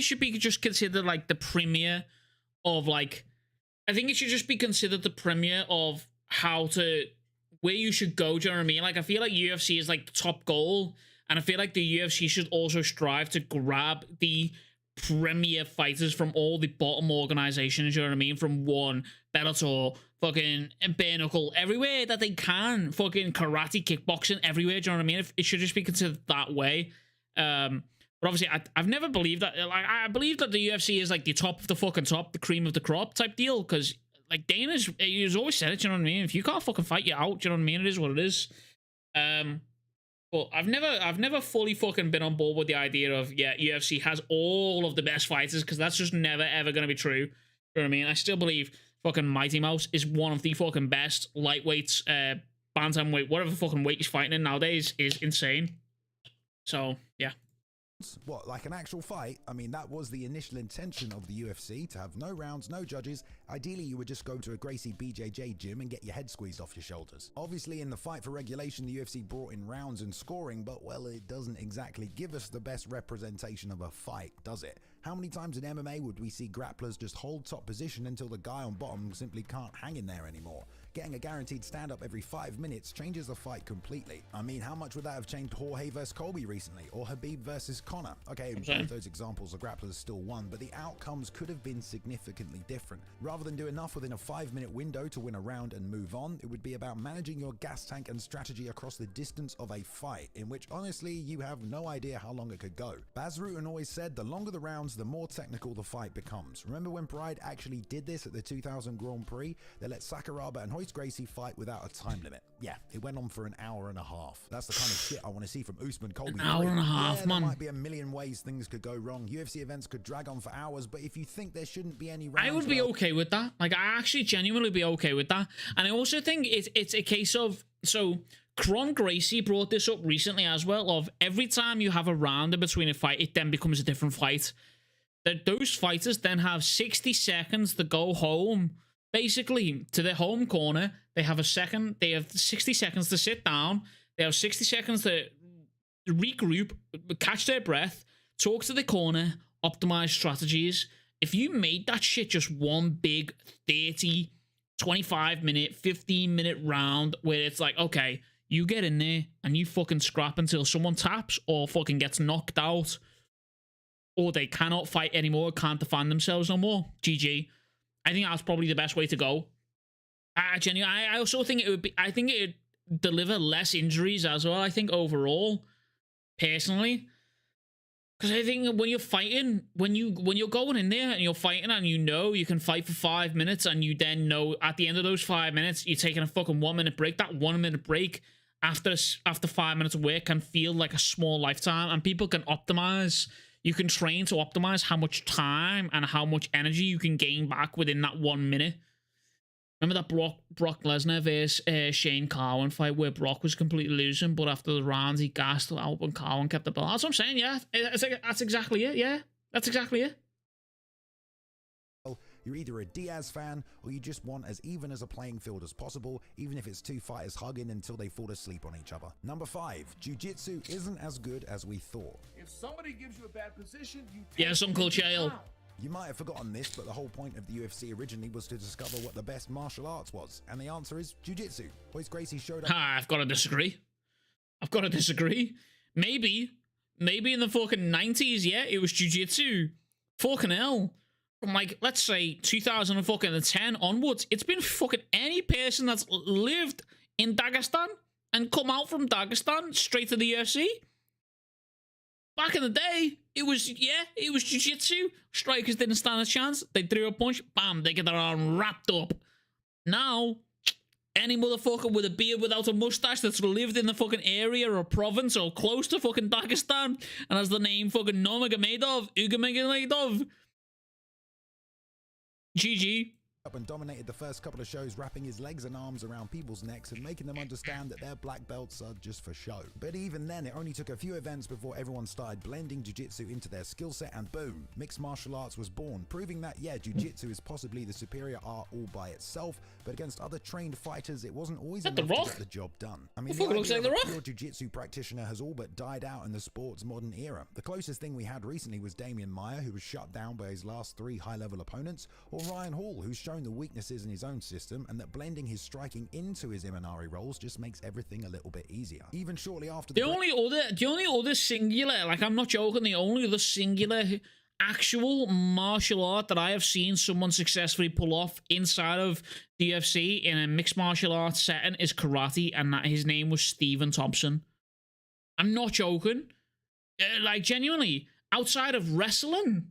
should be just considered like the premiere of like. I think it should just be considered the premiere of where you should go. Do you know what I mean? Like, I feel like UFC is like the top goal, and I feel like the UFC should also strive to grab the premier fighters from all the bottom organizations. You know what I mean? From One, Bellator, fucking Bare Knuckle, everywhere that they can. Fucking karate, kickboxing, everywhere. Do you know what I mean? It should just be considered that way. But obviously, I've never believed that. Like, I believe that the UFC is like the top of the fucking top, the cream of the crop type deal, because like he's always said it, you know what I mean? If you can't fucking fight, you're out, you know what I mean? It is what it is. But I've never fully fucking been on board with the idea of, yeah, UFC has all of the best fighters, because that's just never ever going to be true. You know what I mean? I still believe fucking Mighty Mouse is one of the fucking best lightweights, bantamweight, whatever fucking weight he's fighting in nowadays is insane. So, yeah. What, like an actual fight? I mean, that was the initial intention of the UFC, to have no rounds, no judges. Ideally, you would just go to a Gracie BJJ gym and get your head squeezed off your shoulders. Obviously, in the fight for regulation, the UFC brought in rounds and scoring, but, well, it doesn't exactly give us the best representation of a fight, does it? How many times in MMA would we see grapplers just hold top position until the guy on bottom simply can't hang in there anymore? Getting a guaranteed stand-up every 5 minutes changes the fight completely. I mean, how much would that have changed Jorge versus Colby recently, or Habib versus Conor? Okay, both those examples, the grapplers still won, but the outcomes could have been significantly different. Rather than do enough within a 5-minute window to win a round and move on, it would be about managing your gas tank and strategy across the distance of a fight, in which honestly you have no idea how long it could go. Baz Rutten always said the longer the rounds, the more technical the fight becomes. Remember when Pride actually did this at the 2000 Grand Prix? They let Sakuraba and Royce Gracie fight without a time limit. Yeah, it went on for an hour and a half. That's the kind of shit I want to see from Usman Colby. An hour and a half, yeah, man. There might be a million ways things could go wrong. UFC events could drag on for hours, but if you think there shouldn't be any rounds, I would be okay with that. Like, I actually genuinely be okay with that. And I also think it's a case of, so Kron Gracie brought this up recently as well, of every time you have a round in between a fight, it then becomes a different fight. That those fighters then have 60 seconds to go home, basically to their home corner. They have 60 seconds to sit down. They have 60 seconds to regroup, catch their breath, talk to the corner, optimize strategies. If you made that shit just one big 30, 25-minute, 15-minute round where it's like, okay, you get in there and you fucking scrap until someone taps or fucking gets knocked out, or they cannot fight anymore, can't defend themselves no more. GG. I think that's probably the best way to go. I also think it would be, I think it would deliver less injuries as well, I think, overall, personally. Because I think when you're fighting, when you're going in there and you're fighting and you know you can fight for 5 minutes, and you then know at the end of those 5 minutes, you're taking a fucking 1 minute break, that 1 minute break after 5 minutes of work can feel like a small lifetime, and people can optimize. You can train to optimize how much time and how much energy you can gain back within that 1 minute. Remember that Brock Lesnar versus Shane Carwin fight where Brock was completely losing, but after the rounds he gassed out and Carwin kept the ball. That's what I'm saying, yeah. That's exactly it, yeah. That's exactly it. You're either a Diaz fan or you just want as even as a playing field as possible, even if it's two fighters hugging until they fall asleep on each other. Number 5, Jiu-Jitsu isn't as good as we thought. If somebody gives you a bad position, you take Yes, Uncle Chael. You might have forgotten this, but the whole point of the UFC originally was to discover what the best martial arts was, and the answer is Jiu-Jitsu. Royce Gracie showed up. I've got to disagree. Maybe in the fucking 90s, yeah, it was Jiu-Jitsu. Fucking hell. From like, let's say 2010 onwards, it's been fucking any person that's lived in Dagestan and come out from Dagestan straight to the UFC. Back in the day, it was Jiu-Jitsu. Strikers didn't stand a chance. They threw a punch, bam, they get their arm wrapped up. Now, any motherfucker with a beard without a mustache that's lived in the fucking area or province or close to fucking Dagestan and has the name fucking Ugamagomedov, GG. Up and dominated the first couple of shows, wrapping his legs and arms around people's necks and making them understand that their black belts are just for show. But even then, it only took a few events before everyone started blending jiu-jitsu into their skill set, and boom, mixed martial arts was born, proving that, yeah, jiu-jitsu is possibly the superior art all by itself, but against other trained fighters, it wasn't always enough to get the job done. I mean, the idea of a pure jiu-jitsu practitioner has all but died out in the sport's modern era. The closest thing we had recently was Damian Maia, who was shut down by his last 3 high-level opponents, or Ryan Hall, who's shown the weaknesses in his own system, and that blending his striking into his Imanari roles just makes everything a little bit easier. Even shortly after the only other singular, like, I'm not joking, the only other singular actual martial art that I have seen someone successfully pull off inside of the UFC in a mixed martial arts setting is karate, and that his name was Stephen Thompson. I'm not joking. Like, genuinely, outside of wrestling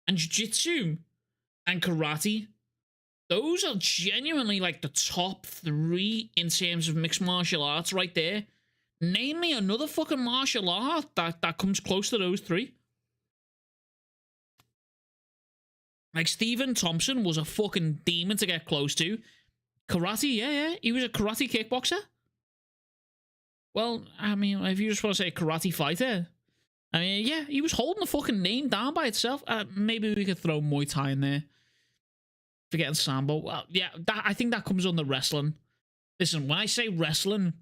and jiu-jitsu and karate, those are genuinely like the top 3 in terms of mixed martial arts right there. Name me another fucking martial art that comes close to those 3. Like, Stephen Thompson was a fucking demon to get close to. Karate, yeah. He was a karate kickboxer. Well, I mean, if you just want to say karate fighter, I mean, yeah, he was holding the fucking name down by itself. Maybe we could throw Muay Thai in there. Forgetting Sambo. Well, yeah, I think that comes under wrestling. Listen, when I say wrestling,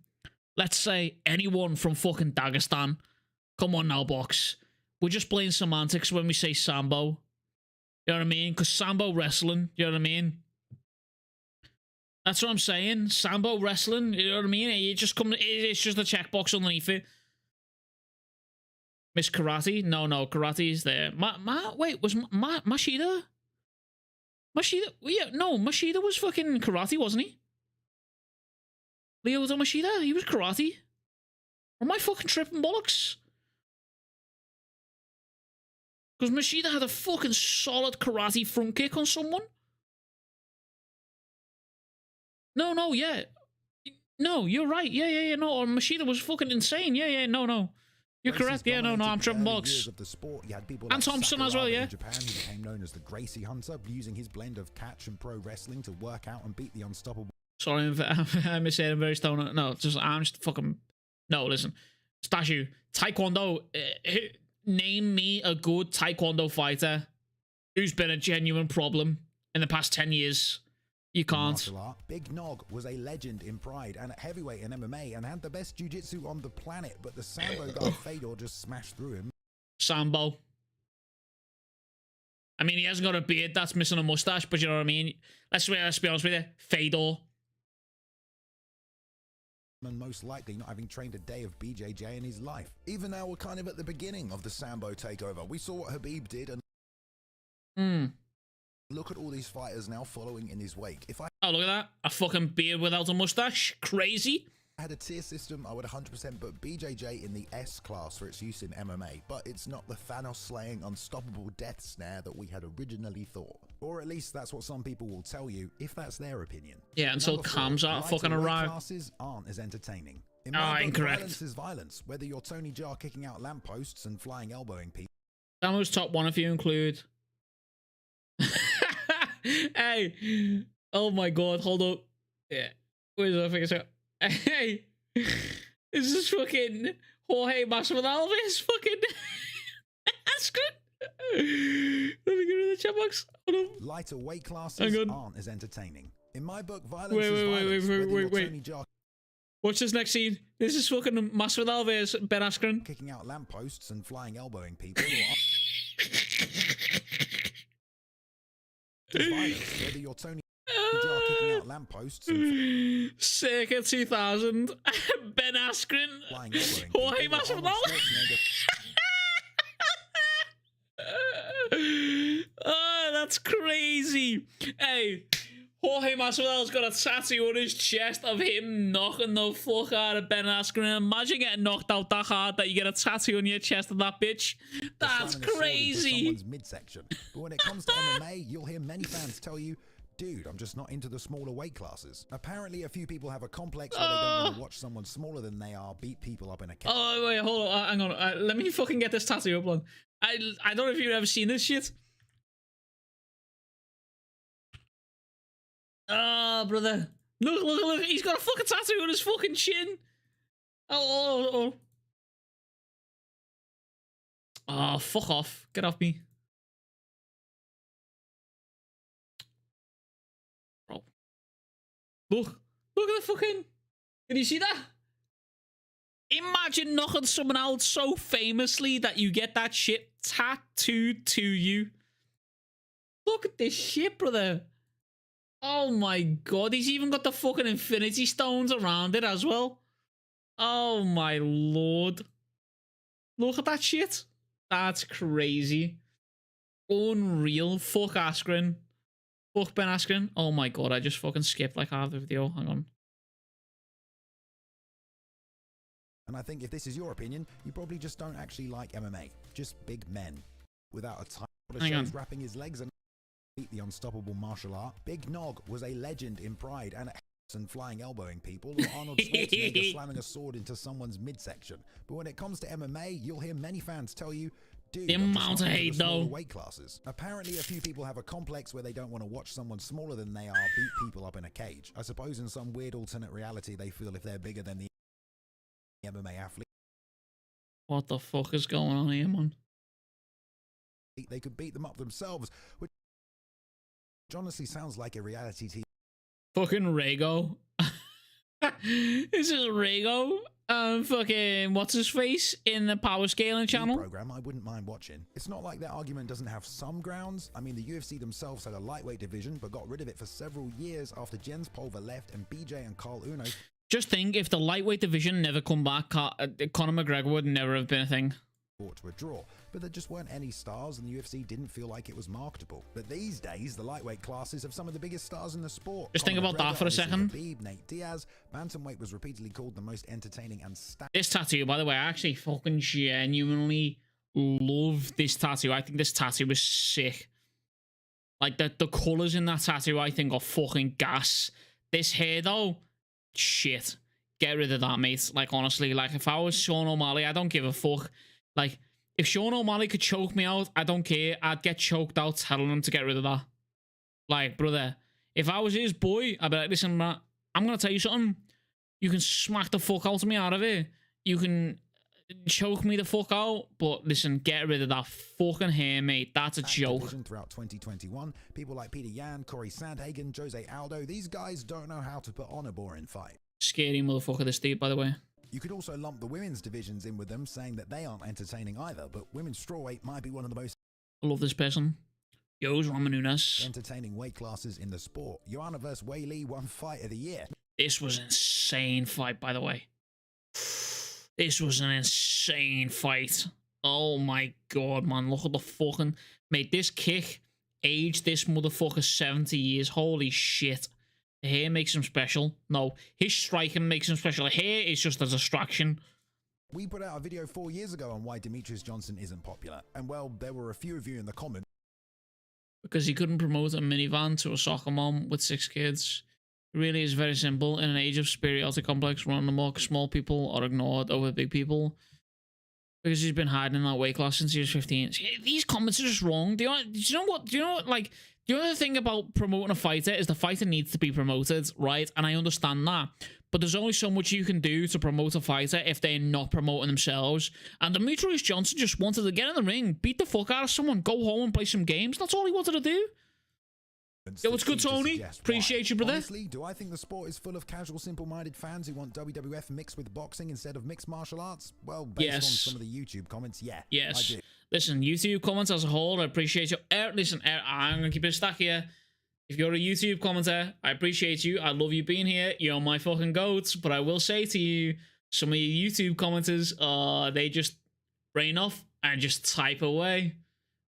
let's say anyone from fucking Dagestan. Come on now, box. We're just playing semantics when we say Sambo. You know what I mean? Because Sambo wrestling, you know what I mean? That's what I'm saying. Sambo wrestling, you know what I mean? You just come, it's just a checkbox underneath it. Miss Karate? No, Karate's there. Wait, was Mashida? Mashida? Yeah, no, Mashida was fucking Karate, wasn't he? Leo Mashida? He was Karate. Or am I fucking tripping bollocks? Because Mashida had a fucking solid karate front kick on someone. No, yeah. No, you're right. Yeah. No, Mashida was fucking insane. Yeah. No. You're correct. Yeah, no. I'm tripping bollocks. And Thompson as well, yeah. In Japan, he became known as the Gracie Hunter, using his blend of catch and pro wrestling to work out and beat the unstoppable. Sorry, I'm saying I'm very stoned. No, I'm just fucking. No, listen. Stashu, Taekwondo. Name me a good Taekwondo fighter who's been a genuine problem in the past 10 years. You can't. Big Nog was a legend in Pride and at heavyweight in MMA and had the best jiu-jitsu on the planet, but the Sambo guy Fedor just smashed through him. Sambo. I mean, he hasn't got a beard that's missing a mustache, but you know what I mean? Let's be honest with you. Fedor. And most likely not having trained a day of BJJ in his life. Even now, we're kind of at the beginning of the Sambo takeover. We saw what Habib did and look at all these fighters now following in his wake. Oh, look at that. A fucking beard without a mustache. Crazy. I had a tier system, I would 100% put BJJ in the S class for its use in MMA, but it's not the Thanos-slaying unstoppable death snare that we had originally thought. Or at least that's what some people will tell you, if that's their opinion. Yeah, until Cam's out fucking arrive. Classes aren't as entertaining. In my book, incorrect. Violence is violence, whether you're Tony Jaa kicking out lampposts and flying elbowing people. Samu's top one if you include... Hey! Oh my god, hold up. Yeah. Where's the figure? Hey, is this fucking Jorge Masvidal? Fucking that's good. Let me get rid of the chat box. Hold on. Lighter weight classes aren't as entertaining. In my book, violence is violence. Wait. Watch this next scene. This is fucking Masvidal versus Ben Askren. Kicking out lampposts and flying elbowing people. Violence, whether you're Tony Jaa kicking out lampposts and circa 2000 Ben Askren Jorge Masvidal. Oh, that's crazy. Hey, Jorge Masvidal's got a tattoo on his chest of him knocking the fuck out of Ben Askren. Imagine getting knocked out that hard that you get a tattoo on your chest of that bitch. That's crazy. Midsection. But when it comes to MMA, you'll hear many fans tell you, dude, I'm just not into the smaller weight classes. Apparently, a few people have a complex where they don't want to watch someone smaller than they are beat people up in a cage. Oh, wait, hold on. Hang on. Let me fucking get this tattoo up on. I don't know if you've ever seen this shit. Oh, brother. Look. He's got a fucking tattoo on his fucking chin. Oh. Oh, fuck off. Get off me. Bro. Look at the fucking... Can you see that? Imagine knocking someone out so famously that you get that shit tattooed to you. Look at this shit, brother. Oh my god, he's even got the fucking infinity stones around it as well. Oh my lord. Look at that shit. That's crazy. Unreal. Fuck Askren. Fuck Ben Askren. Oh my god, I just fucking skipped like half the video. Hang on. And I think if this is your opinion, you probably just don't actually like MMA. Just big men. Without a title. Hang on. Wrapping his legs and beat the unstoppable martial art. Big Nog was a legend in Pride and flying elbowing people, or Arnold Schwarzenegger slamming a sword into someone's midsection. But when it comes to MMA, you'll hear many fans tell you, dude, the amount of hate though. Weight classes. Apparently, a few people have a complex where they don't want to watch someone smaller than they are beat people up in a cage. I suppose in some weird alternate reality, they feel if they're bigger than the MMA athlete. What the fuck is going on here, man? They could beat them up themselves, which honestly sounds like a reality TV. Fucking Rago. This is Rago. Fucking what's his face in the power scaling channel program. I wouldn't mind watching. It's not like that argument doesn't have some grounds. I mean, the UFC themselves had a lightweight division, but got rid of it for several years after Jens Pulver left and BJ and Carl Uno. Just think, if the lightweight division never come back, Conor McGregor would never have been a thing. To a draw, but there just weren't any stars and the UFC didn't feel like it was marketable. But these days, the lightweight classes have some of the biggest stars in the sport. Just think about that for a second. Nate Diaz, bantamweight was repeatedly called the most entertaining and this tattoo, by the way, I actually fucking genuinely love this tattoo. I think this tattoo is sick. Like, the colors in that tattoo, I think, are fucking gas. This hair, though, shit. Get rid of that, mate. Like, honestly, like, if I was Sean O'Malley, I don't give a fuck. Like, if Sean O'Malley could choke me out, I don't care. I'd get choked out telling him to get rid of that. Like, brother, if I was his boy, I'd be like, listen, man, I'm going to tell you something. You can smack the fuck out of me out of it. You can choke me the fuck out. But listen, get rid of that fucking hair, mate. That's a joke. Throughout 2021, people like Peter Yan, Corey Sandhagen, Jose Aldo, these guys don't know how to put on a boring fight. Scary motherfucker, this dude, by the way. You could also lump the women's divisions in with them, saying that they aren't entertaining either, but women's strawweight might be one of the most I love this person. Yo's Ramen Nunes. Entertaining weight classes in the sport. Joanna vs. Wei Li won fight of the year. This was an insane fight, by the way. This was an insane fight. Oh my god, man. Look at the fucking... Mate, this kick aged this motherfucker 70 years. Holy shit. The hair makes him special. No, his striking makes him special. The hair is just a distraction. We put out a video 4 years ago on why Demetrius Johnson isn't popular. And well, there were a few of you in the comments. Because he couldn't promote a minivan to a soccer mom with 6 kids. It really is very simple. In an age of superiority complex run amok, small people are ignored over big people. Because he's been hiding in that weight class since he was 15. These comments are just wrong. Do you know what, like... The other thing about promoting a fighter is the fighter needs to be promoted, right? And I understand that. But there's only so much you can do to promote a fighter if they're not promoting themselves. And Demetrius Johnson just wanted to get in the ring, beat the fuck out of someone, go home and play some games. That's all he wanted to do. Yo, what's good, Tony? Appreciate you, brother. Honestly, do I think the sport is full of casual, simple-minded fans who want WWF mixed with boxing instead of mixed martial arts? Well, based on some of the YouTube comments, yeah. Yes. I do. Listen, YouTube comments as a whole, I appreciate you. Listen, I'm going to keep it stack here. If you're a YouTube commenter, I appreciate you. I love you being here. You're my fucking goats. But I will say to you, some of you YouTube commenters, they just brain off and just type away.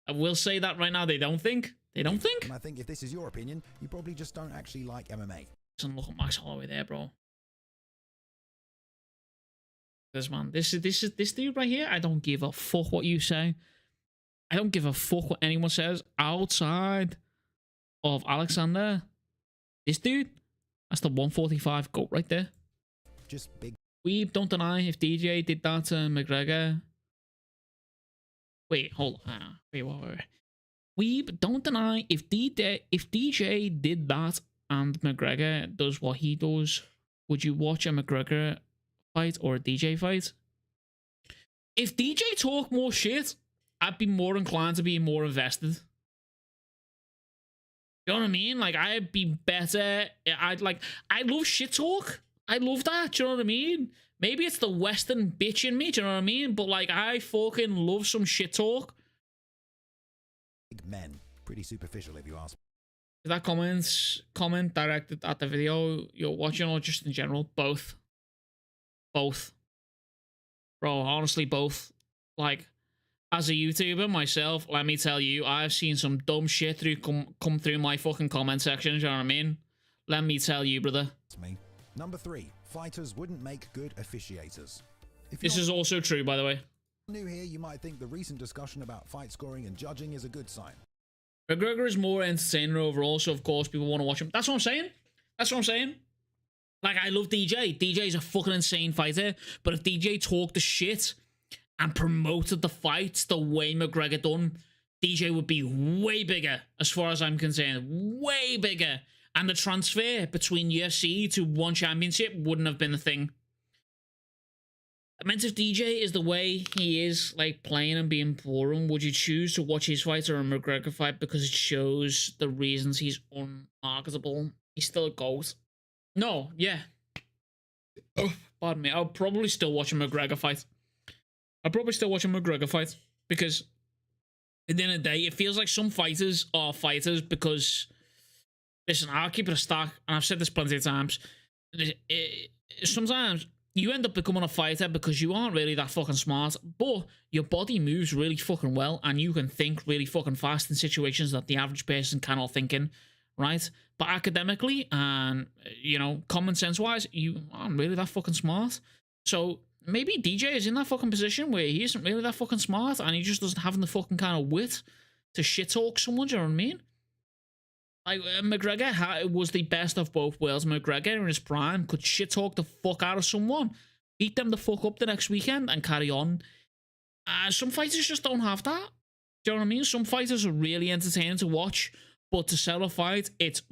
I will say that right now. They don't think. They don't think. And I think if this is your opinion, you probably just don't actually like MMA. Listen, look at Max Holloway there, bro. This man, this dude right here. I don't give a fuck what you say. I don't give a fuck what anyone says outside of Alexander. This dude, that's the 145 goat right there. Just big. Weeb, don't deny if DJ did that to McGregor. Wait, hold on. Wait. Weeb, don't deny if DJ did that and McGregor does what he does, would you watch a McGregor fight or a DJ fight? If DJ talk more shit, I'd be more inclined to be more invested. You know what I mean? Like, I'd be better. I love shit talk. I love that. Do you know what I mean? Maybe it's the Western bitch in me. Do you know what I mean? But, like, I fucking love some shit talk. Big men. Pretty superficial, if you ask. Is that comment directed at the video you're watching or just in general? Both. Both. Bro, honestly, both. Like, as a YouTuber myself, let me tell you, I've seen some dumb shit come through my fucking comment section, you know what I mean? Let me tell you, brother. It's me. Number 3, fighters wouldn't make good officiators. This is also true, by the way. New here, you might think the recent discussion about fight scoring and judging is a good sign. McGregor is more entertaining overall, so of course people want to watch him. That's what I'm saying. That's what I'm saying. Like, I love DJ. DJ's a fucking insane fighter, but if DJ talked the shit and promoted the fights the way McGregor done, DJ would be way bigger, as far as I'm concerned. Way bigger. And the transfer between UFC to one championship wouldn't have been a thing. I meant if DJ is the way he is, like, playing and being boring, would you choose to watch his fight or a McGregor fight because it shows the reasons he's unmarketable? He's still a GOAT. No, yeah. Oh, pardon me. I'll probably still watch a McGregor fight. Because at the end of the day, it feels like some fighters are fighters because, listen, I'll keep it a stack, and I've said this plenty of times. Sometimes you end up becoming a fighter because you aren't really that fucking smart, but your body moves really fucking well, and you can think really fucking fast in situations that the average person cannot think in, right? But academically and, you know, common sense wise, you aren't really that fucking smart. So maybe DJ is in that fucking position where he isn't really that fucking smart, and he just doesn't have the fucking kind of wit to shit talk someone, do you know what I mean? Like, McGregor was the best of both worlds. McGregor in his prime could shit talk the fuck out of someone, beat them the fuck up the next weekend, and carry on. Some fighters just don't have that. Do you know what I mean? Some fighters are really entertaining to watch, but to sell a fight, it's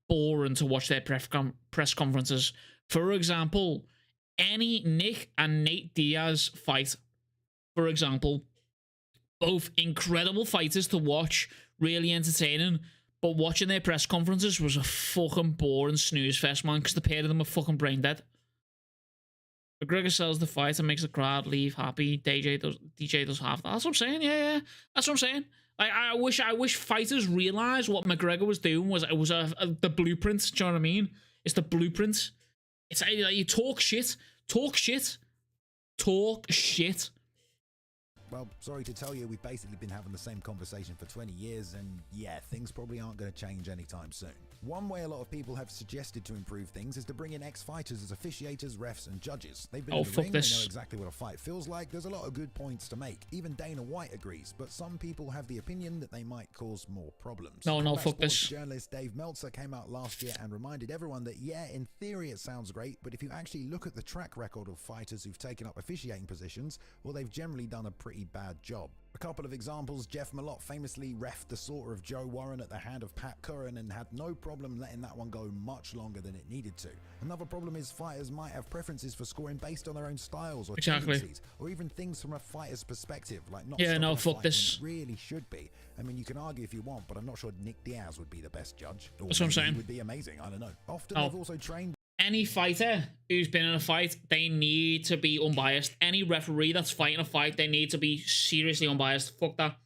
boring to watch their press conferences. For example, any Nick and Nate Diaz fight, for example, both incredible fighters to watch, really entertaining, but watching their press conferences was a fucking boring snooze fest, man, because the pair of them are fucking brain dead. McGregor sells the fight and makes the crowd leave happy. DJ does half that. That's what I'm saying. Yeah. That's what I'm saying. Like, I wish fighters realized what McGregor was doing was the blueprint. Do you know what I mean? It's the blueprint. It's like you talk shit. Well, sorry to tell you, we've basically been having the same conversation for 20 years, and yeah, things probably aren't going to change anytime soon. One way a lot of people have suggested to improve things is to bring in ex-fighters as officiators, refs, and judges. They've been in the ring, they know exactly what a fight feels like. There's a lot of good points to make. Even Dana White agrees, but some people have the opinion that they might cause more problems. No, fuck this. Journalist Dave Meltzer came out last year and reminded everyone that, yeah, in theory it sounds great, but if you actually look at the track record of fighters who've taken up officiating positions, well, they've generally done a pretty bad job. A couple of examples: Jeff Malott famously reffed the slaughter of Joe Warren at the hand of Pat Curran and had no problem letting that one go much longer than it needed to. Another problem is fighters might have preferences for scoring based on their own styles or tendencies, or even things from a fighter's perspective, like not fuck this. When it really should be. I mean, you can argue if you want, but I'm not sure Nick Diaz would be the best judge. Or that's what I'm saying. Would be amazing. I don't know. Often they've also trained. Any fighter who's been in a fight, they need to be unbiased. Any referee that's fighting a fight, they need to be seriously unbiased. Fuck that.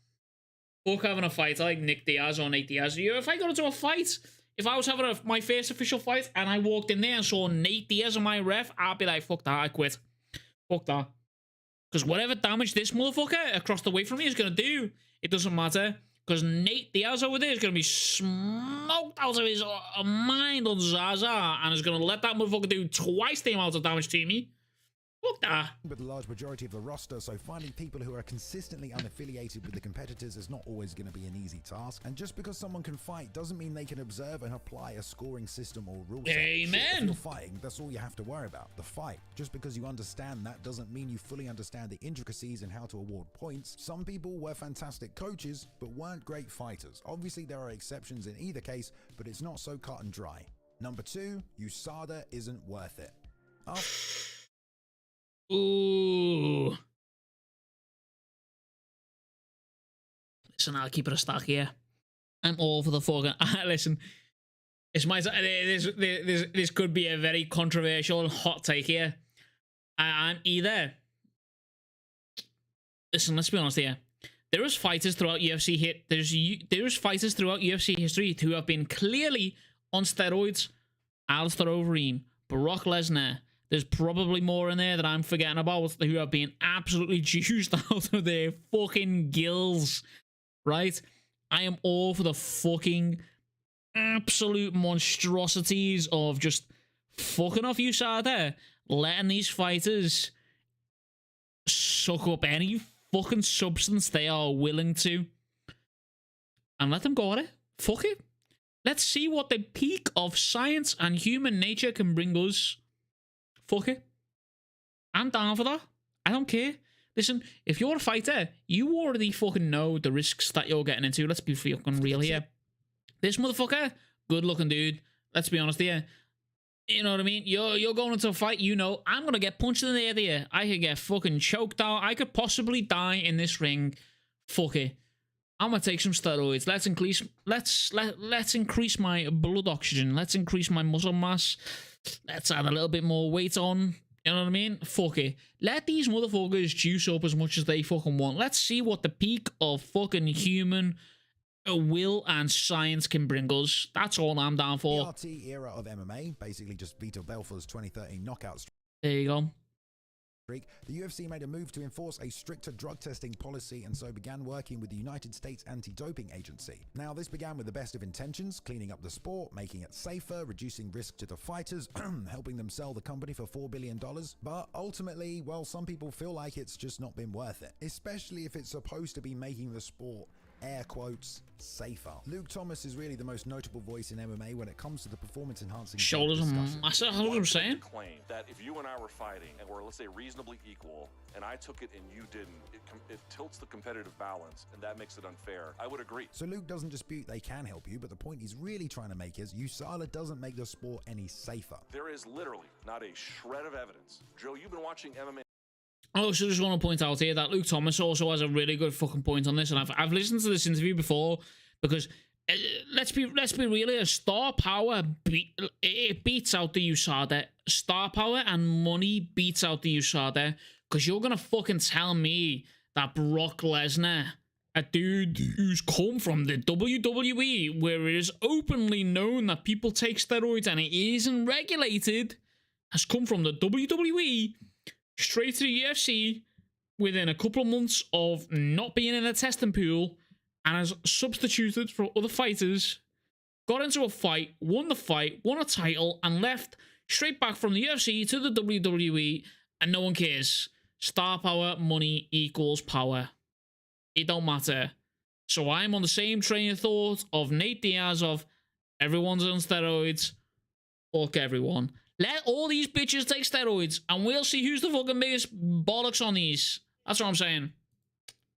Fuck having a fighter like Nick Diaz or Nate Diaz. If I got into a fight, if I was having my first official fight and I walked in there and saw Nate Diaz on my ref, I'd be like, fuck that, I quit. Fuck that. Because whatever damage this motherfucker across the way from me is going to do, it doesn't matter. Because Nate Diaz over there is going to be smoked out of his mind on Zaza and is going to let that motherfucker do twice the amount of damage to me. Fuck that. With the large majority of the roster, so finding people who are consistently unaffiliated with the competitors is not always going to be an easy task. And just because someone can fight doesn't mean they can observe and apply a scoring system or rule set. Amen. If you're fighting, that's all you have to worry about, the fight. Just because you understand that doesn't mean you fully understand the intricacies and how to award points. Some people were fantastic coaches, but weren't great fighters. Obviously, there are exceptions in either case, but it's not so cut and dry. Number 2, USADA isn't worth it. Ooh. Listen, I'll keep it a stack here. I'm all for the fucking... Listen, it's my... This could be a very controversial hot take here. I'm either... Listen, let's be honest here. There is fighters throughout UFC There's fighters throughout UFC history who have been clearly on steroids. Alistair Overeem, Brock Lesnar. There's probably more in there that I'm forgetting about who have been absolutely juiced out of their fucking gills, right? I am all for the fucking absolute monstrosities of just fucking off USADA, letting these fighters suck up any fucking substance they are willing to, and let them go at it. Fuck it. Let's see what the peak of science and human nature can bring us. Fuck it. I'm down for that. I don't care. Listen, if you're a fighter, you already fucking know the risks that you're getting into. Let's be fucking real here. This motherfucker, good looking dude. Let's be honest here. You know what I mean? You're going into a fight, you know, I'm going to get punched in the head here. I could get fucking choked out. I could possibly die in this ring. Fuck it. I'm going to take some steroids. Let's increase my blood oxygen. Let's increase my muscle mass. Let's add a little bit more weight on. You know what I mean? Fuck it. Let these motherfuckers juice up as much as they fucking want. Let's see what the peak of fucking human will and science can bring us. That's all I'm down for. PRT era of MMA, basically just Vitor Belfort's 2013 knockout There you go. streak, the UFC made a move to enforce a stricter drug testing policy and so began working with the United States Anti-Doping Agency. Now, this began with the best of intentions, cleaning up the sport, making it safer, reducing risk to the fighters, helping them sell the company for $4 billion. But ultimately, well, some people feel like it's just not been worth it, especially if it's supposed to be making the sport, air quotes, safer. Luke Thomas is really the most notable voice in MMA when it comes to the performance-enhancing shoulders are massive. That's what I'm saying. Claim that if you and I were fighting and we're, let's say, reasonably equal, and I took it and you didn't, it tilts the competitive balance, and that makes it unfair. I would agree. So Luke doesn't dispute they can help you, but the point he's really trying to make is USADA doesn't make the sport any safer. There is literally not a shred of evidence. Joe, you've been watching MMA. I also just want to point out here that Luke Thomas also has a really good fucking point on this, and I've listened to this interview before because let's be real here. Star power beats out the USADA. Star power and money beats out the USADA, because you're gonna fucking tell me that Brock Lesnar, a dude who's come from the WWE, where it is openly known that people take steroids and it isn't regulated, has come from the WWE straight to the UFC within a couple of months of not being in a testing pool, and has substituted for other fighters, got into a fight, won the fight, won a title, and left straight back from the UFC to the WWE, and no one cares. Star power, money equals power. It don't matter. So I'm on the same train of thought of Nate Diaz of everyone's on steroids. Fuck everyone. Let all these bitches take steroids, and we'll see who's the fucking biggest bollocks on these. That's what I'm saying.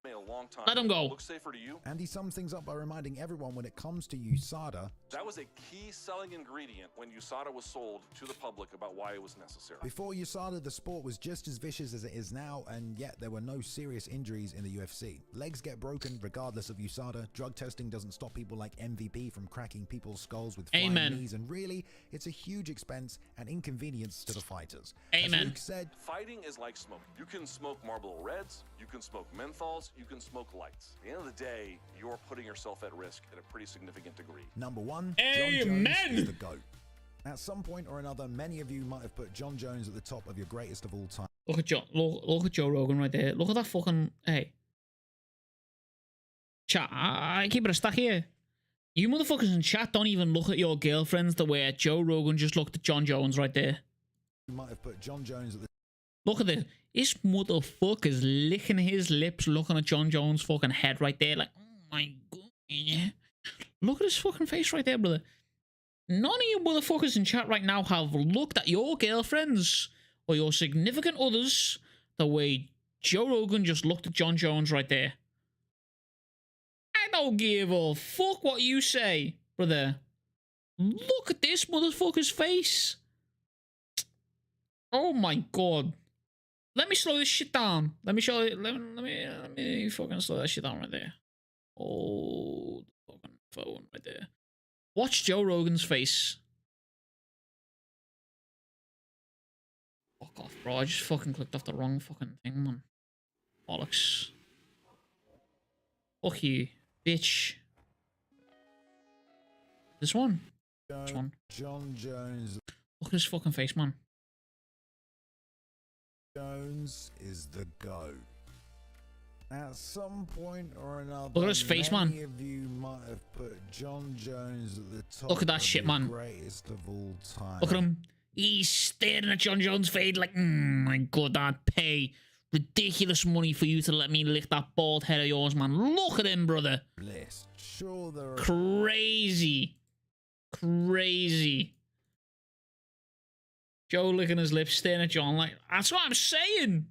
A long time. Let them go. Looks safer to you. And he sums things up by reminding everyone when it comes to USADA, That was a key selling ingredient when USADA was sold to the public about why it was necessary. before USADA, the sport was just as vicious as it is now, and yet there were no serious injuries in the UFC. Legs get broken regardless of USADA. Drug testing doesn't stop people like MVP from cracking people's skulls with flying knees, and really, it's a huge expense and inconvenience to the fighters. As Luke said, fighting is like smoking. You can smoke Marlboro Reds, you can smoke menthols, you can smoke lights. At the end of the day, you're putting yourself at risk at a pretty significant degree. Number one, John Jones is the GOAT. At some point or another, many of you might have put John Jones at the top of your greatest of all time. Look at Joe Rogan right there. Look at that fucking... Hey. Chat, I keep it a stack here. You motherfuckers in chat don't even look at your girlfriends the way Joe Rogan just looked at John Jones right there. You might have put John Jones at the... Look at this. This motherfucker's licking his lips looking at John Jones' fucking head right there. Like, oh my god. Yeah. Look at his fucking face right there, brother. None of you motherfuckers in chat right now have looked at your girlfriends or your significant others the way Joe Rogan just looked at John Jones right there. I don't give a fuck what you say, brother. Look at this motherfucker's face. Oh my god. Let me slow this shit down. Let me show it. Let me fucking slow that shit down right there. Oh, the fucking phone right there. Watch Joe Rogan's face. Fuck off, bro. I just fucking clicked off the wrong fucking thing, man. Bollocks. Fuck you, bitch. This one. This one. John Jones. Look at his fucking face, man. Jones is the GOAT. At some point or another, look at his face, man. Many of you might have put John Jones at the top. Look at that shit, man. Greatest of all time. Look at him. He's staring at John Jones' face like, my god, I'd pay ridiculous money for you to let me lick that bald head of yours, man. Look at him, brother. Bliss. Sure, there are... Crazy. Crazy. Joe licking his lips, staring at John like, that's what I'm saying.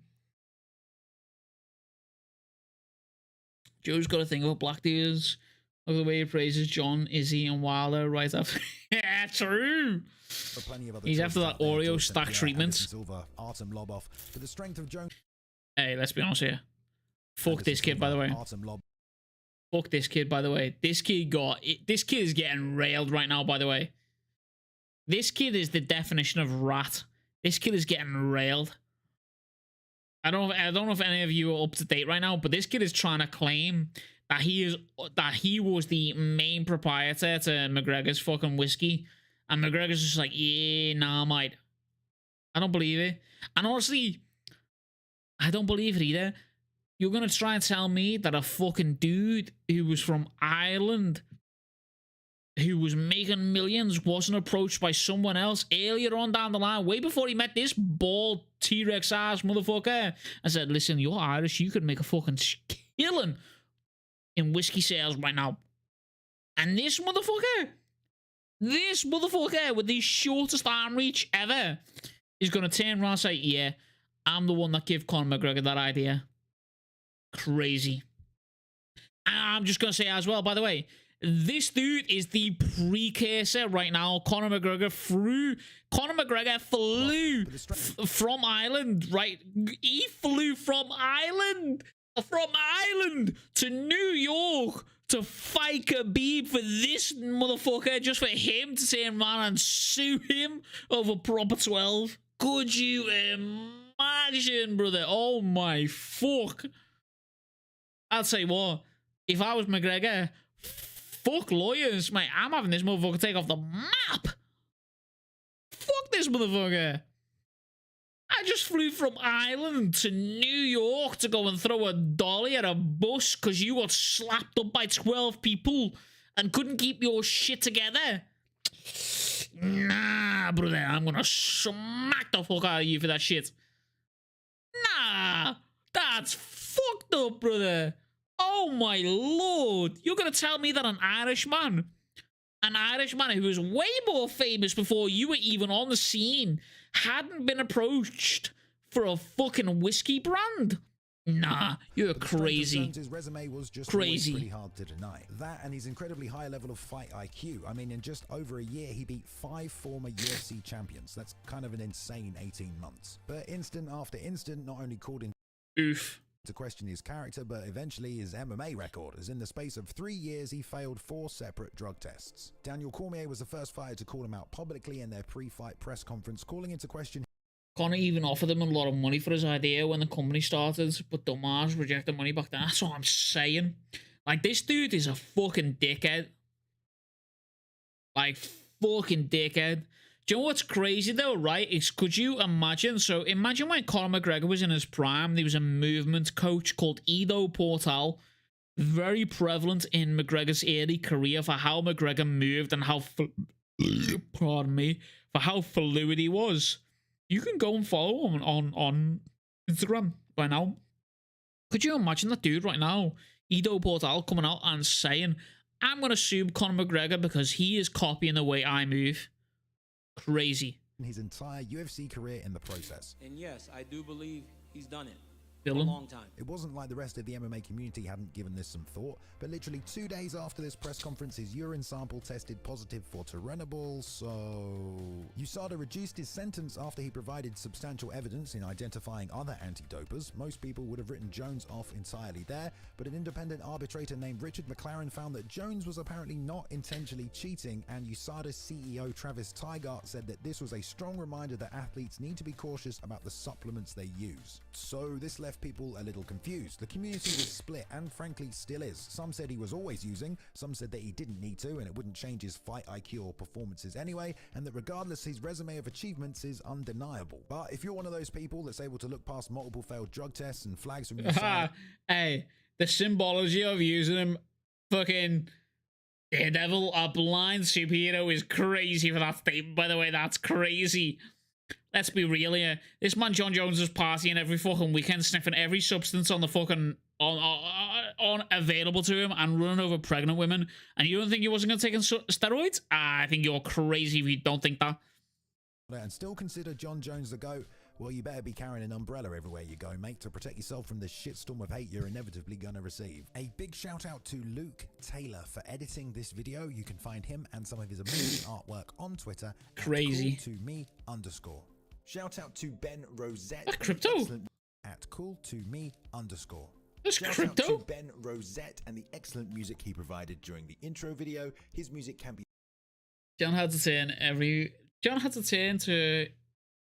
Joe's got a thing about black dudes. Look at the way he praises John, Izzy, and Wilder right after. Yeah, true. He's after that Oreo stack treatment. For the strength of Jones. Hey, let's be honest here. Fuck this kid, by the way. Fuck this kid, by the way. This kid is getting railed right now, by the way. This kid is the definition of rat. This kid is getting railed. I don't know if any of you are up to date right now, but this kid is trying to claim that he was the main proprietor to McGregor's fucking whiskey, and McGregor's just like, yeah, nah, mate, I don't believe it. And honestly, I don't believe it either. You're gonna try and tell me that a fucking dude who was from Ireland, who was making millions, wasn't approached by someone else earlier on down the line, way before he met this bald T-Rex ass motherfucker, and said, listen, you're Irish, you could make a fucking killing in whiskey sales right now. And this motherfucker with the shortest arm reach ever is gonna turn around and say, yeah, I'm the one that gave Conor McGregor that idea. Crazy. And I'm just gonna say as well, by the way, this dude is the precursor right now. Conor McGregor flew from Ireland, right? He flew from Ireland to New York to fight Khabib for this motherfucker, just for him to turn around and sue him over proper 12. Could you imagine, brother? Oh my fuck. I'll tell you what, if I was McGregor, fuck lawyers, mate. I'm having this motherfucker take off the map. Fuck this motherfucker. I just flew from Ireland to New York to go and throw a dolly at a bus because you got slapped up by 12 people and couldn't keep your shit together. Nah, brother, I'm gonna smack the fuck out of you for that shit. Nah, that's fucked up, brother. Oh my lord. You're gonna tell me that an Irishman who was way more famous before you were even on the scene, hadn't been approached for a fucking whiskey brand? Nah, you're crazy. His resume was just crazy. Pretty hard to deny. That and his incredibly high level of fight IQ. I mean, in just over a year, he beat 5 former UFC champions. That's kind of an insane 18 months. But instant after instant, not only called in to question his character, but eventually his MMA record, as in the space of 3 years, he failed 4 separate drug tests. Daniel Cormier was the first fighter to call him out publicly in their pre-fight press conference, calling into question. Conor even offered him a lot of money for his idea when the company started, but dumbass rejected money back then. That's what I'm saying. Like, this dude is a fucking dickhead. Like, fucking dickhead. Do you know what's crazy though, right? Is, could you imagine? So imagine when Conor McGregor was in his prime, there was a movement coach called Ido Portal, very prevalent in McGregor's early career, for how McGregor moved and how, pardon me, for how fluid he was. You can go and follow him on Instagram right now. Could you imagine that dude right now, Ido Portal, coming out and saying, I'm going to sue Conor McGregor because he is copying the way I move? Crazy. His entire UFC career in the process. And yes, I do believe he's done it. A long time. It wasn't like the rest of the MMA community hadn't given this some thought, but literally 2 days after this press conference, his urine sample tested positive for Turinabol, so USADA reduced his sentence after he provided substantial evidence in identifying other anti-dopers. Most people would have written Jones off entirely there, but an independent arbitrator named Richard McLaren found that Jones was apparently not intentionally cheating, and USADA's CEO Travis Tygart said that this was a strong reminder that athletes need to be cautious about the supplements they use. So this left people a little confused. The community was split, and frankly still is. Some said he was always using, some said that he didn't need to and it wouldn't change his fight IQ or performances anyway, and that regardless, his resume of achievements is undeniable. But if you're one of those people that's able to look past multiple failed drug tests and flags from your side, hey, the symbology of using him, fucking Daredevil, a blind superhero, is crazy for that statement, by the way. That's crazy. Let's be real here. This man John Jones is partying every fucking weekend, sniffing every substance on the fucking on available to him, and running over pregnant women. And you don't think he wasn't going to take steroids? I think you're crazy if you don't think that. And still consider John Jones the GOAT? Well, you better be carrying an umbrella everywhere you go, mate, to protect yourself from the shitstorm of hate you're inevitably gonna receive. A big shout out to Luke Taylor for editing this video. You can find him and some of his amazing artwork on Twitter. Crazy. @cool2me_. Shout out to Ben Rosette. That's crypto. @cool2me_. That's Shout crypto. out to Ben Rosette and the excellent music he provided during the intro video. His music can be. John had to turn to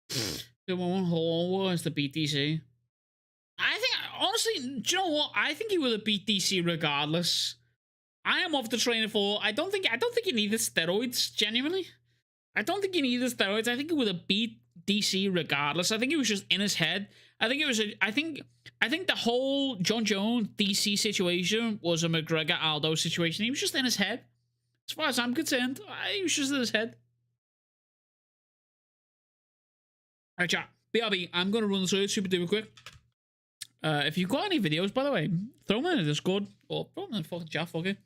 The one who was the BTC. I think, honestly, do you know what? I think he would have beat DC regardless. I am off the train for. I don't think he needed steroids. Genuinely, I don't think he needed steroids. I think he would have beat DC regardless. I think it was just in his head. I think it was. I think the whole John Jones DC situation was a McGregor Aldo situation. He was just in his head. As far as I'm concerned, he was just in his head. All right, chat. BRB. I'm gonna run through it super duper quick. If you've got any videos, by the way, throw them in the Discord or throw them in the fucking chat, fuck it.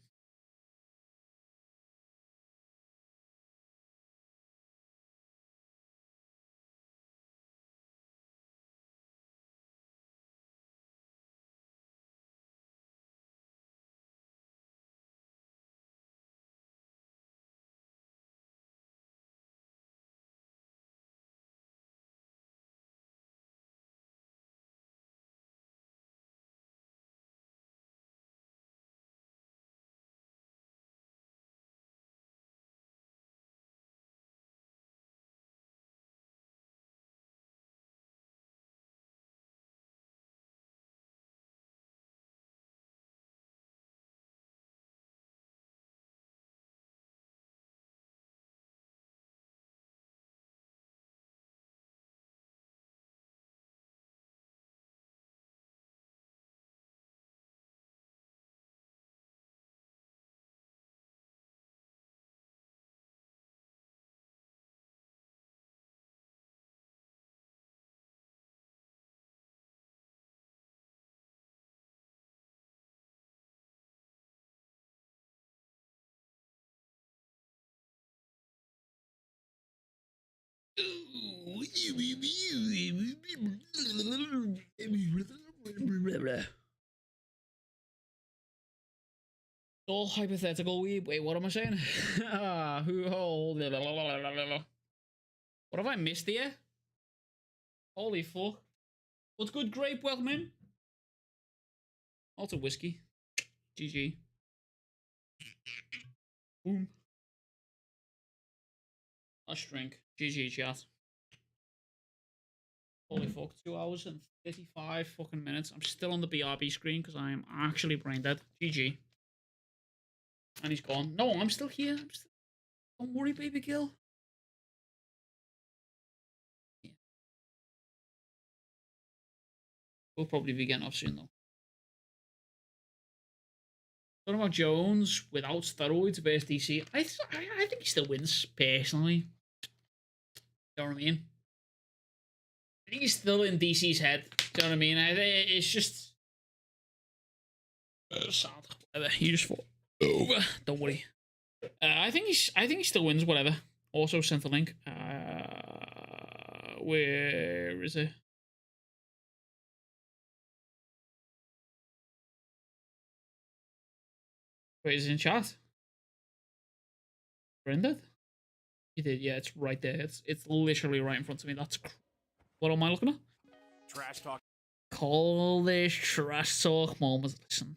All hypothetical. Wait, what am I saying? What have I missed here? Holy fuck. What's good, Grape? Welcome in. Also whiskey. GG. Boom. Let's drink. GG, chat. Holy fuck. 2 hours and 55 fucking minutes. I'm still on the BRB screen because I am actually brain dead. GG. And he's gone. No, I'm still here. Don't worry, baby girl. Yeah. We'll probably be getting off soon, though. What about Jones without steroids versus DC? I think he still wins, personally. You know what I mean? I think he's still in DC's head. Do you know what I mean? It's just sad. Whatever. You just fought over. Don't worry. I think he still wins. Whatever. Also sent the link. Where is it? Wait, is it in chat? Rendered? You did, yeah. It's right there. It's literally right in front of me. That's what am I looking at? Trash talk. Call this trash talk moment. Listen.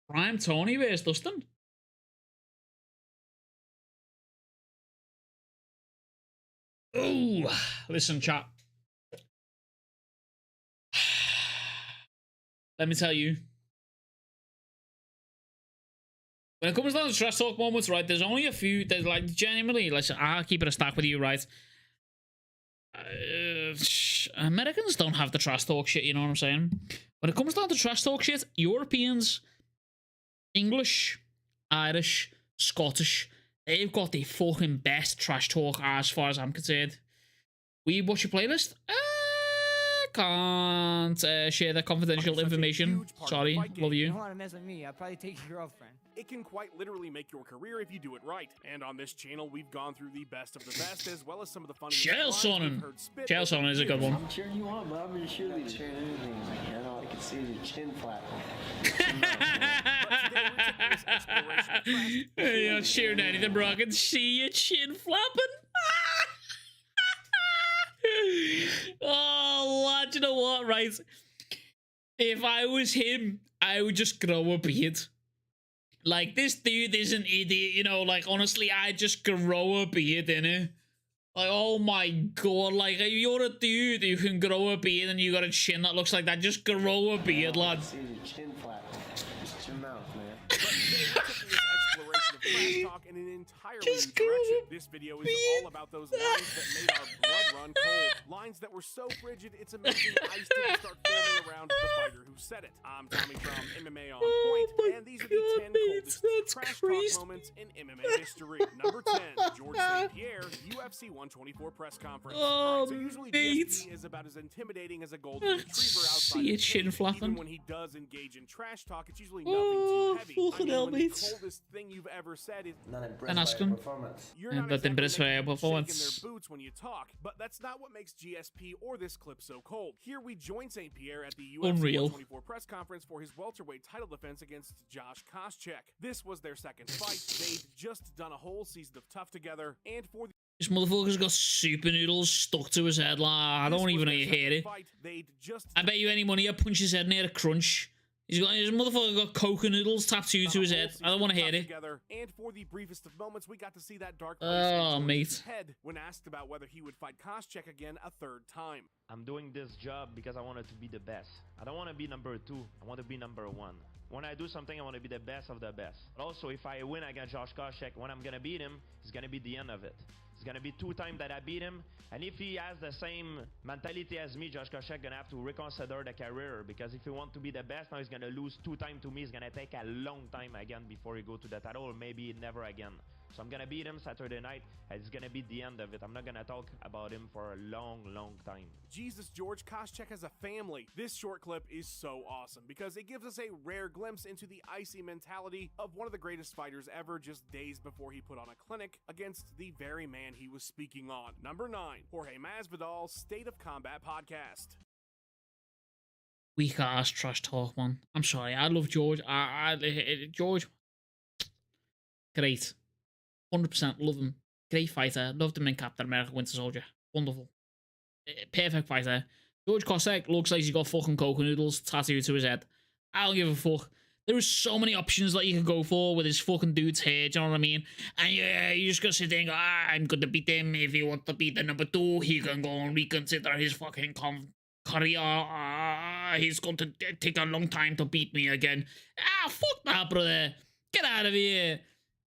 Prime Tony versus Dustin. Ooh, listen, chat. Let me tell you. When it comes down to trash talk moments, right, there's only a few. There's like genuinely, listen, I'll keep it a stack with you, right? Americans don't have the trash talk shit, you know what I'm saying? When it comes down to trash talk shit, Europeans, English, Irish, Scottish, they've got the fucking best trash talk as far as I'm concerned. We watch your playlist? Can't share the confidential information. Sorry, love you. You don't want to mess with me, I'll probably take your girlfriend. It can quite literally make your career if you do it right. And on this channel, we've gone through the best of the best, as well as some of the funniest. Chelsea is a good one. I'm cheering you on, but I'm your cheerleader. Cheering anything. You know, I can see your chin flap. You're not cheering anything, bro. I can see your chin flapping. Oh, lad, you know what, right? If I was him, I would just grow a beard. Like, this dude is an idiot, you know, like, honestly, I just grow a beard, innit? Like, oh my god, like, if you're a dude who can grow a beard and you got a chin that looks like that, just grow a beard, lad. See your chin flap. It's your mouth, man. But today we're taking this exploration of trash talk in an entirely new direction. This video is all about those lines that made our blood run cold. Lines that were so frigid, it's amazing ice didn't start forming around the fighter who said it. I'm Tommy from MMA On Point, and these are the 10 coldest trash talk moments in MMA history. Number 10, George St. Pierre, UFC 124 press conference. Oh, so usually mate. GSP is about as intimidating as a golden retriever outside See the it chin cage. flapping. Even when he does engage in trash talk, it's usually nothing too heavy. Fucking hell, the mate. coldest thing you've ever said is Not impressed And by ask your him. performance. you're And not that exactly impressed by making your them shake in performance. their boots when you talk, but that's not what makes GSP or this clip so cold. Here we join St. Pierre at the UFC Unreal. 124 press conference for his welterweight title defense against Josh Koscheck. This was their second fight. They'd just done a whole season of tough together, and for the This motherfucker's got super noodles stuck to his head, like, I don't even know you hear it. fight, they'd just I bet you any money I punch his head near a crunch. His motherfucker got coca noodles tattooed to his head. I don't want to hear it. together, and for the briefest of moments, we got to see that dark place Oh, in mate. George's head when asked about whether he would fight Koscheck again a third time. I'm doing this job because I wanted to be the best. I don't want to be number 2. I want to be number 1. When I do something, I want to be the best of the best. But also, if I win against Josh Koscheck, when I'm going to beat him, it's going to be the end of it. It's going to be 2 times that I beat him. And if he has the same mentality as me, Josh Koscheck going to have to reconsider the career. Because if he wants to be the best, now he's going to lose 2 times to me. It's going to take a long time again before he go to the title, or maybe never again. So I'm going to beat him Saturday night, and it's going to be the end of it. I'm not going to talk about him for a long, long time. Jesus, George Koscheck has a family. This short clip is so awesome because it gives us a rare glimpse into the icy mentality of one of the greatest fighters ever, just days before he put on a clinic against the very man he was speaking on. Number 9, Jorge Masvidal's State of Combat podcast. Weak ass trash talk, man. I'm sorry. I love George. George, great. 100% love him. Great fighter. Loved him in Captain America Winter Soldier. Wonderful. Perfect fighter. George Koscheck looks like he's got fucking coca noodles tattooed to his head. I don't give a fuck. There are so many options that you can go for with his fucking dude's hair, do you know what I mean? And yeah, you just gotta sit there and go, I'm gonna beat him. If he wants to beat the number 2, he can go and reconsider his fucking career. He's going to take a long time to beat me again. Fuck that, brother. Get out of here.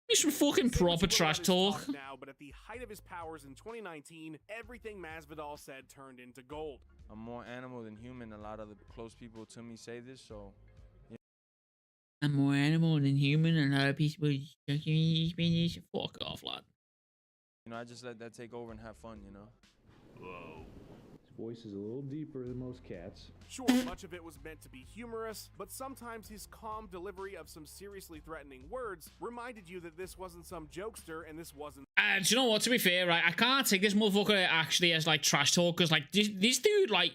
Give me some fucking proper trash talk. Now, but at the height of his powers in 2019, everything Masvidal said turned into gold. I'm more animal than human. A lot of the close people to me say this, so. Yeah. I'm more animal than human, and a lot of people fuck off, lad. You know, I just let that take over and have fun, you know? Whoa. His voice is a little deeper than most cats. Sure, much of it was meant to be humorous, but sometimes his calm delivery of some seriously threatening words reminded you that this wasn't some jokester and this wasn't. Do you know what? To be fair, right, I can't take this motherfucker actually as like trash talk, because like this dude, like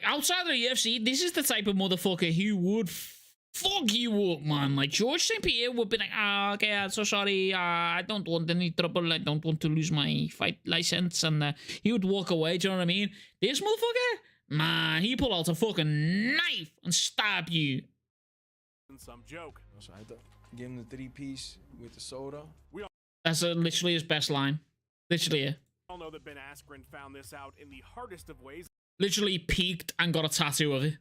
outside of the UFC, this is the type of motherfucker who would fuck you up, man. Like George St. Pierre would be like, okay, I'm so sorry, I don't want any trouble, I don't want to lose my fight license, and he would walk away, do you know what I mean? This motherfucker, man, he pull out a fucking knife and stab you. Some joke. So I had to give him the 3-piece with the soda. That's literally his best line. Literally, yeah. We all know that Ben Askren found this out in the hardest of ways. Literally peaked and got a tattoo of it.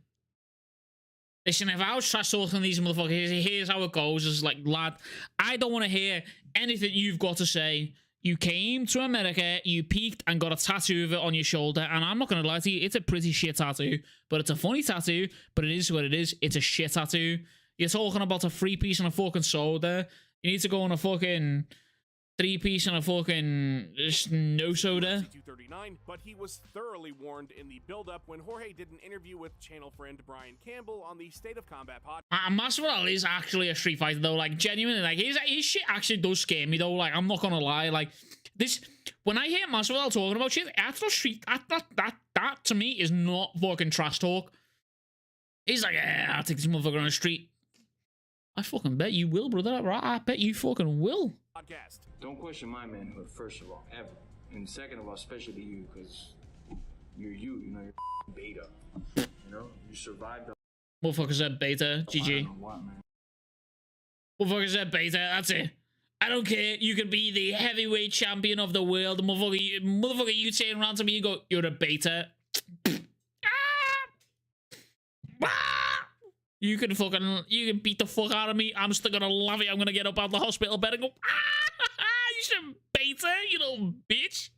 Listen, if I was trash talking these motherfuckers, here's how it goes. It's like, lad, I don't want to hear anything you've got to say. You came to America, you peaked and got a tattoo of it on your shoulder, and I'm not going to lie to you, it's a pretty shit tattoo. But it's a funny tattoo, but it is what it is. It's a shit tattoo. You're talking about a 3-piece and a fucking soda. You need to go on a fucking 3-piece and a fucking no soda. 239, but he was thoroughly warned in the build-up when Jorge did an interview with channel friend Brian Campbell on the State of Combat podcast. Masvidal is actually a street fighter though, like genuinely, like his shit actually does scare me though. Like I'm not gonna lie, like this when I hear Masvidal talking about shit, actual street that to me is not fucking trash talk. He's like, yeah, I'll take this motherfucker on the street. I fucking bet you will, brother. Right? I bet you fucking will. Podcast. Don't question my manhood, first of all, ever. And second of all, especially you, because you're you know, you're beta. You know, you survived the Motherfucker said beta. GG. what, man. Motherfucker said beta, that's it. I don't care. You can be the heavyweight champion of the world. Motherfucker, you turn around to me and go, you're a beta. You can beat the fuck out of me. I'm still gonna love it. I'm gonna get up out of the hospital bed and go, you should beta, you little bitch.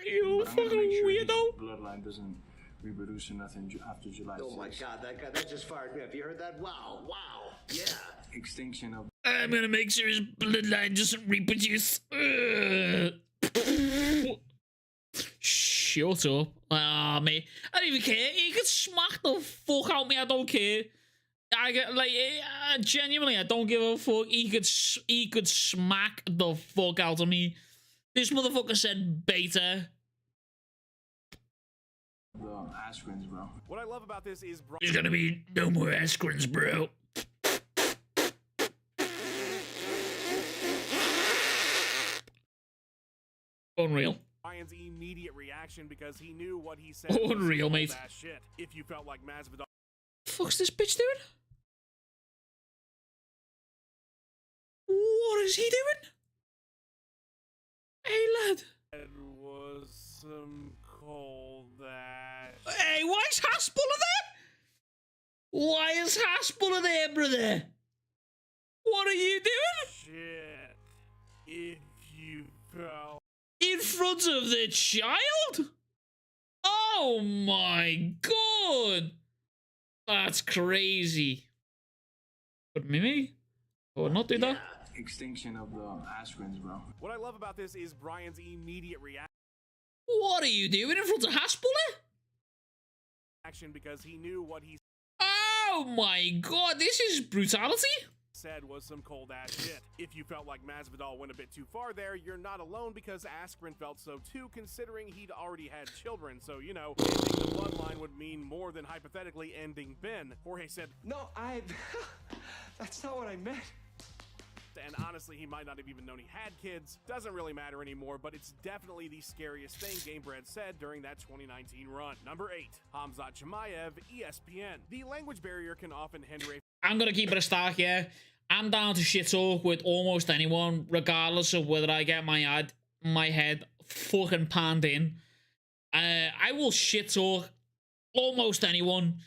You fucking weirdo. Bloodline doesn't reproduce or nothing after July 6th. Oh my god, that just fired me up. You heard that? Wow, wow, yeah. Extinction of... I'm gonna make sure his bloodline doesn't reproduce. Shut up. Ah, mate. I don't even care. He could smack the fuck out of me. I don't care. I get like genuinely, I don't give a fuck. He could smack the fuck out of me. This motherfucker said beta. The Askrins, bro. What I love about this is There's gonna be no more Askrins, bro. Unreal. Brian's immediate reaction because he knew what he said. Unreal, was mate. shit. If you felt like Masvidal. Fuck's this bitch doing? What is he doing? Hey, lad. It was some cold that. Hey, why is Hasbulla there? Why is Hasbulla there, brother? What are you doing? Shit. If you felt. In front of the child? Oh my god. That's crazy. But Mimi? I would not do that. Extinction of the Askrins, bro. What I love about this is Brian's immediate reaction What are you doing in front of Hasbulla? because he knew what he Oh my god, this is brutality. Said was some cold ass shit. If you felt like Masvidal went a bit too far there, you're not alone because Askren felt so too, considering he'd already had children. So, you know, ending the bloodline would mean more than hypothetically ending Ben. Jorge said, No, that's not what I meant. And honestly, he might not have even known he had kids. Doesn't really matter anymore, but it's definitely the scariest thing Gamebred said during that 2019 run. Number 8, Hamzat Chimaev, ESPN. The language barrier can often hinder a... I'm gonna keep it a stack, yeah. I'm down to shit talk with almost anyone, regardless of whether I get my head fucking panned in. I will shit talk almost anyone.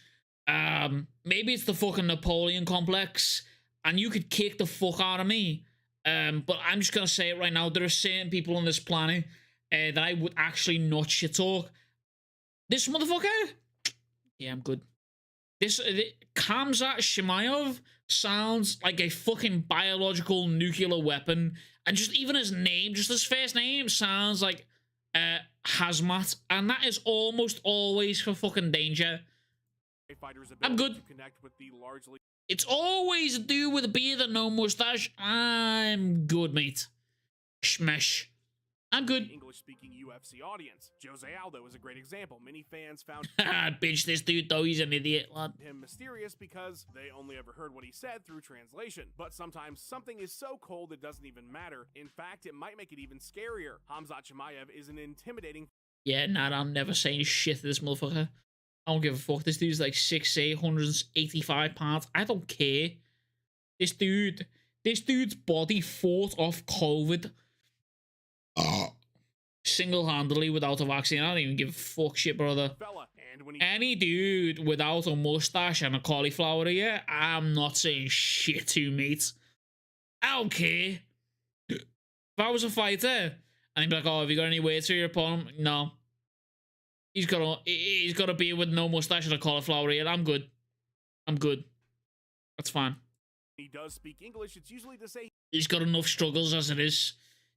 Maybe it's the fucking Napoleon complex, and you could kick the fuck out of me. But I'm just gonna say it right now. There are certain people on this planet that I would actually not shit talk. This motherfucker? Yeah, I'm good. Khamzat Chimaev sounds like a fucking biological nuclear weapon. And just even his name, just his first name, sounds like hazmat. And that is almost always for fucking danger. I'm good. It's always a dude with a beard and no mustache. I'm good, mate. Smash. I'm good. English-speaking UFC audience. Jose Aldo is a great example. Many fans found bitch this dude though, he's an idiot, lad. him mysterious because they only ever heard what he said through translation. But sometimes something is so cold it doesn't even matter. In fact, it might make it even scarier. Hamzat Chimaev is an intimidating... Yeah, nah, I'm never saying shit to this motherfucker. I don't give a fuck. This dude's like 6'8", 185 pounds. I don't care. This dude's body fought off COVID single-handedly without a vaccine. I don't even give a fuck shit, brother. Any dude without a mustache and a cauliflower ear, I'm not saying shit to, mate. I don't care. If I was a fighter, and he'd be like, oh, have you got any weight to your opponent? No. He's got a beard with no mustache and a cauliflower ear. I'm good. I'm good. That's fine. He does speak English. It's usually to say he's got enough struggles as it is.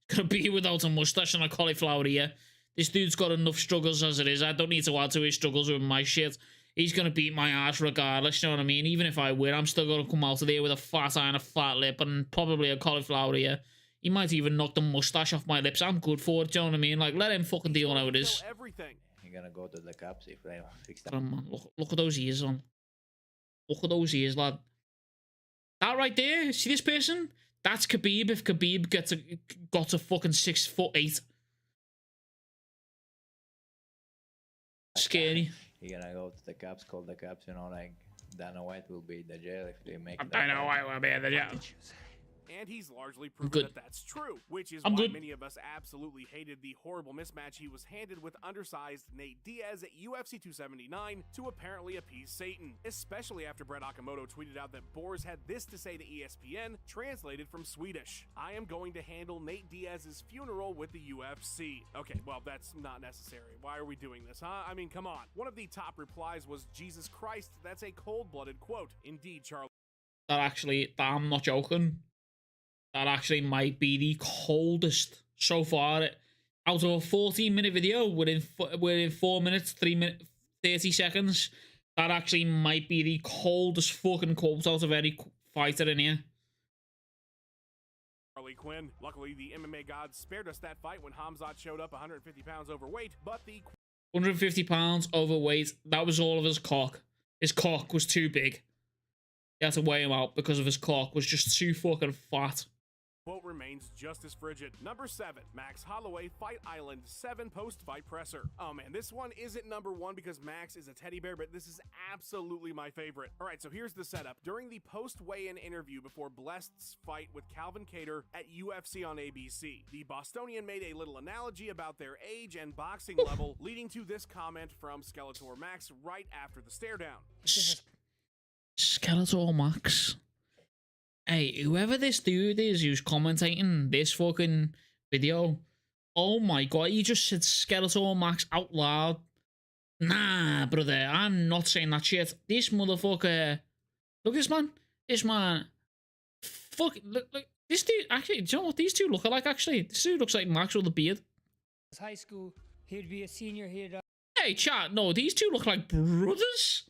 He's got a beard without a mustache and a cauliflower ear. This dude's got enough struggles as it is. I don't need to add to his struggles with my shit. He's gonna beat my ass regardless, you know what I mean? Even if I win, I'm still gonna come out of there with a fat eye and a fat lip and probably a cauliflower ear. He might even knock the mustache off my lips. I'm good for it, you know what I mean? Like, let him fucking deal how it is. You're gonna go to the caps if they fix that. Come on, look at those ears on. Look at those ears, lad. That right there, see this person? That's Khabib if Khabib got to fucking 6'8". Scary. You're gonna go to the caps, call the caps, you know, like Dana White will be in the jail if they make it. Dana White will be in the jail. And he's largely proven that that's true, which is why many of us absolutely hated the horrible mismatch he was handed with undersized Nate Diaz at UFC 279 to apparently appease Satan, especially after Brett Okamoto tweeted out that Boers had this to say to ESPN, translated from Swedish: "I am going to handle Nate Diaz's funeral with the UFC." Okay, well, that's not necessary. Why are we doing this, huh? I mean, come on. One of the top replies was, "Jesus Christ, that's a cold-blooded quote." Indeed, Charlie. I'm not joking. That actually might be the coldest so far out of a 14-minute video within 4 minutes, 30 seconds. That actually might be the coldest fucking quote out of any fighter in here. Harley Quinn. Luckily, the MMA gods spared us that fight when Hamzat showed up 150 pounds overweight, but the 150 pounds overweight, that was all of his cock. His cock was too big. He had to weigh him out because of his cock was just too fucking fat. Quote remains just as frigid. Number 7, Max Holloway, Fight Island 7 post-fight presser. Oh man, this one isn't number 1 because Max is a teddy bear, but this is absolutely my favorite. Alright, so here's the setup. During the post-weigh-in interview before Blessed's fight with Calvin Kattar at UFC on ABC, the Bostonian made a little analogy about their age and boxing level, leading to this comment from Skeletor Max right after the stare down. Skeletor Max. Hey, whoever this dude is who's commentating this fucking video, oh my god, he just said Skeletor Max out loud. Nah, brother, I'm not saying that shit. This motherfucker. Look at this man. This man. Fuck, look, this dude, actually, do you know what these two look like, actually? This dude looks like Max with a beard. High school, he'd be a senior, he'd... Hey, chat, no, these two look like brothers.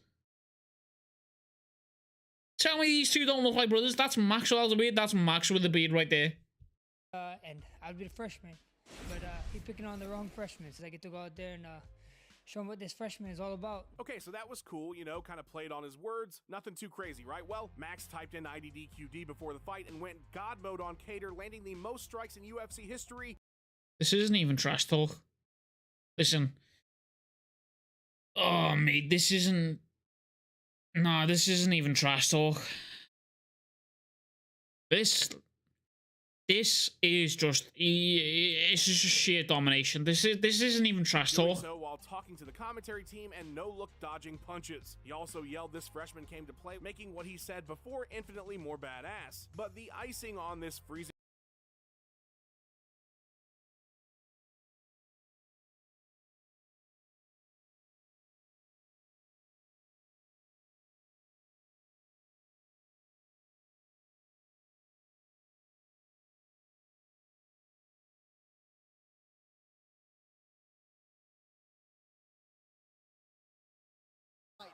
Tell me these two don't look like brothers. That's Max without a beard. That's Max with a beard right there. And I'd be the freshman. But he's picking on the wrong freshman. So I get to go out there and show him what this freshman is all about. Okay, so that was cool, you know, kind of played on his words. Nothing too crazy, right? Well, Max typed in IDDQD before the fight and went God mode on Kattar, landing the most strikes in UFC history. This isn't even trash talk. Listen. Oh, mate, this isn't... No, this isn't even trash talk. This is just... It's just sheer domination. This isn't even trash talk. So while talking to the commentary team and no-look dodging punches. He also yelled this freshman came to play, making what he said before infinitely more badass. But the icing on this freezing...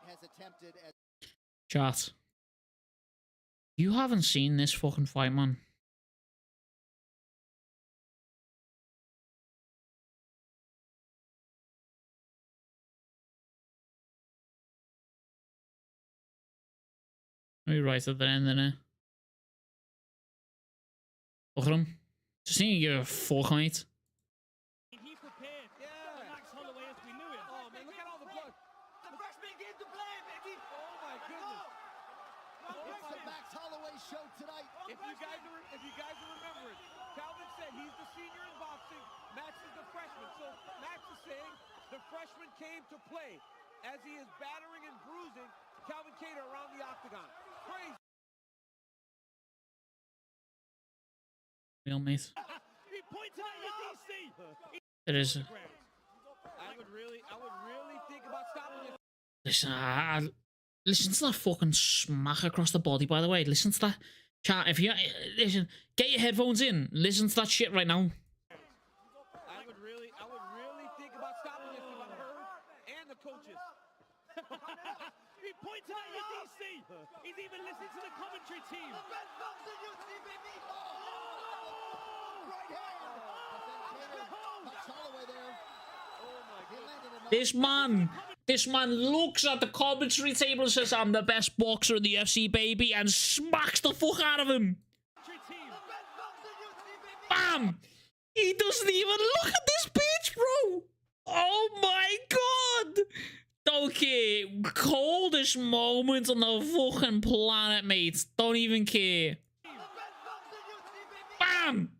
has attempted as Chat. You haven't seen this fucking fight, man. Maybe right at the end, innit? Look at him. Just need to give a fuck, mate. He prepared for Max Holloway as we knew him. Oh man, look at all the blood. The freshman came to play, baby. Oh my goodness. it's the Max Holloway show tonight. If you guys are remembering, Calvin said he's the senior in boxing. Max is the freshman. So Max is saying the freshman came to play as he is battering and bruising Calvin Kattar around the octagon. Crazy. Real mate. He points out the DC. It is. I would really think about stopping it. Listen, listen to that fucking smack across the body, by the way. Listen to that. Chat, if you listen, get your headphones in. Listen to that shit right now. I would really think about stopping this if I'm her and the coaches. He points out the DC. He's even listening to the commentary team. This man looks at the commentary table and says, "I'm the best boxer in the UFC, baby," and smacks the fuck out of him. Bam! He doesn't even look at this bitch, bro. Oh my god! Don't care. Coldest moment on the fucking planet, mate. Don't even care. Bam!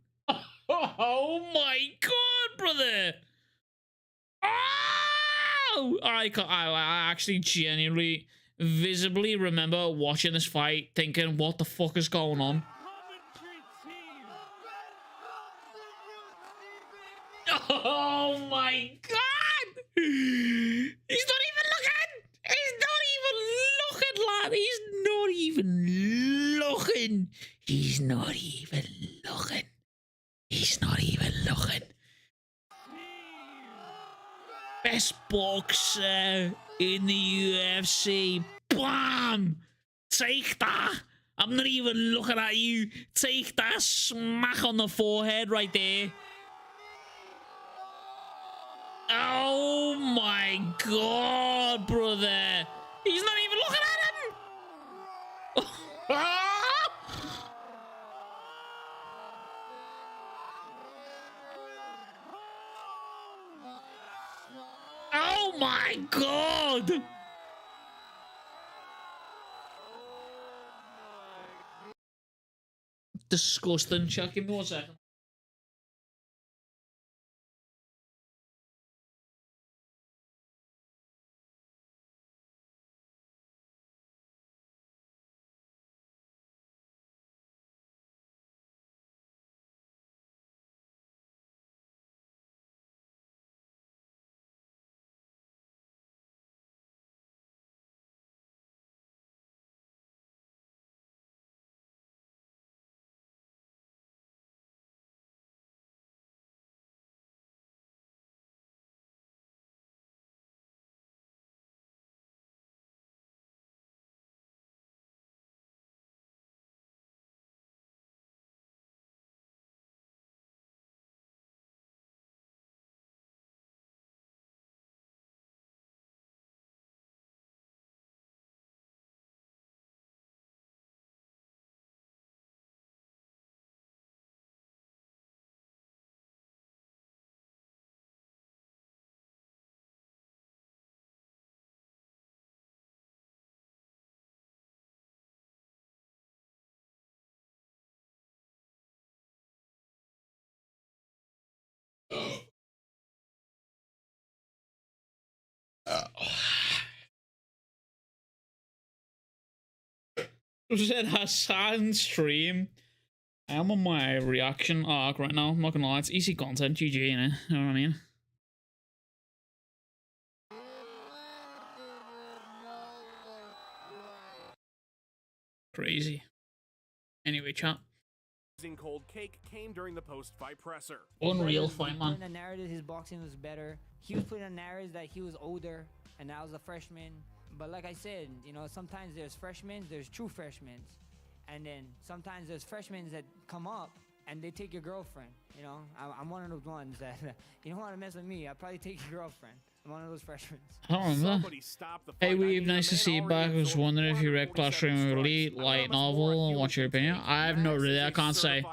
Oh my god, brother! Oh! I actually genuinely, visibly remember watching this fight thinking, what the fuck is going on? Oh my god! He's not even looking! He's not even looking, lad! He's not even looking! He's not even looking! He's not even looking! Best boxer in the UFC. Bam! Take that! I'm not even looking at you. Take that smack on the forehead right there. Oh my god, brother. He's not even looking at him. Oh my god. Disgusting. Chuck, give me 1 second. Said Hassan stream. I'm on my reaction arc right now. I'm not gonna lie, it's easy content. GG, you know what I mean? Crazy. Anyway, chat. Cold cake came during the post-fight presser. Unreal fight, man. Putting a narrative his boxing was better. He was putting a narrative that he was older and I was a freshman. But like I said, you know, sometimes there's freshmen, there's true freshmen. And then sometimes there's freshmen that come up and they take your girlfriend. You know, I'm one of those ones that you don't want to mess with me. I'll probably take your girlfriend. I'm one of those freshmen. I don't remember. Hey, Weave, nice to see you back. I was wondering if you read Classroom of Elite, light novel, and what's your opinion? I have not really, I can't say.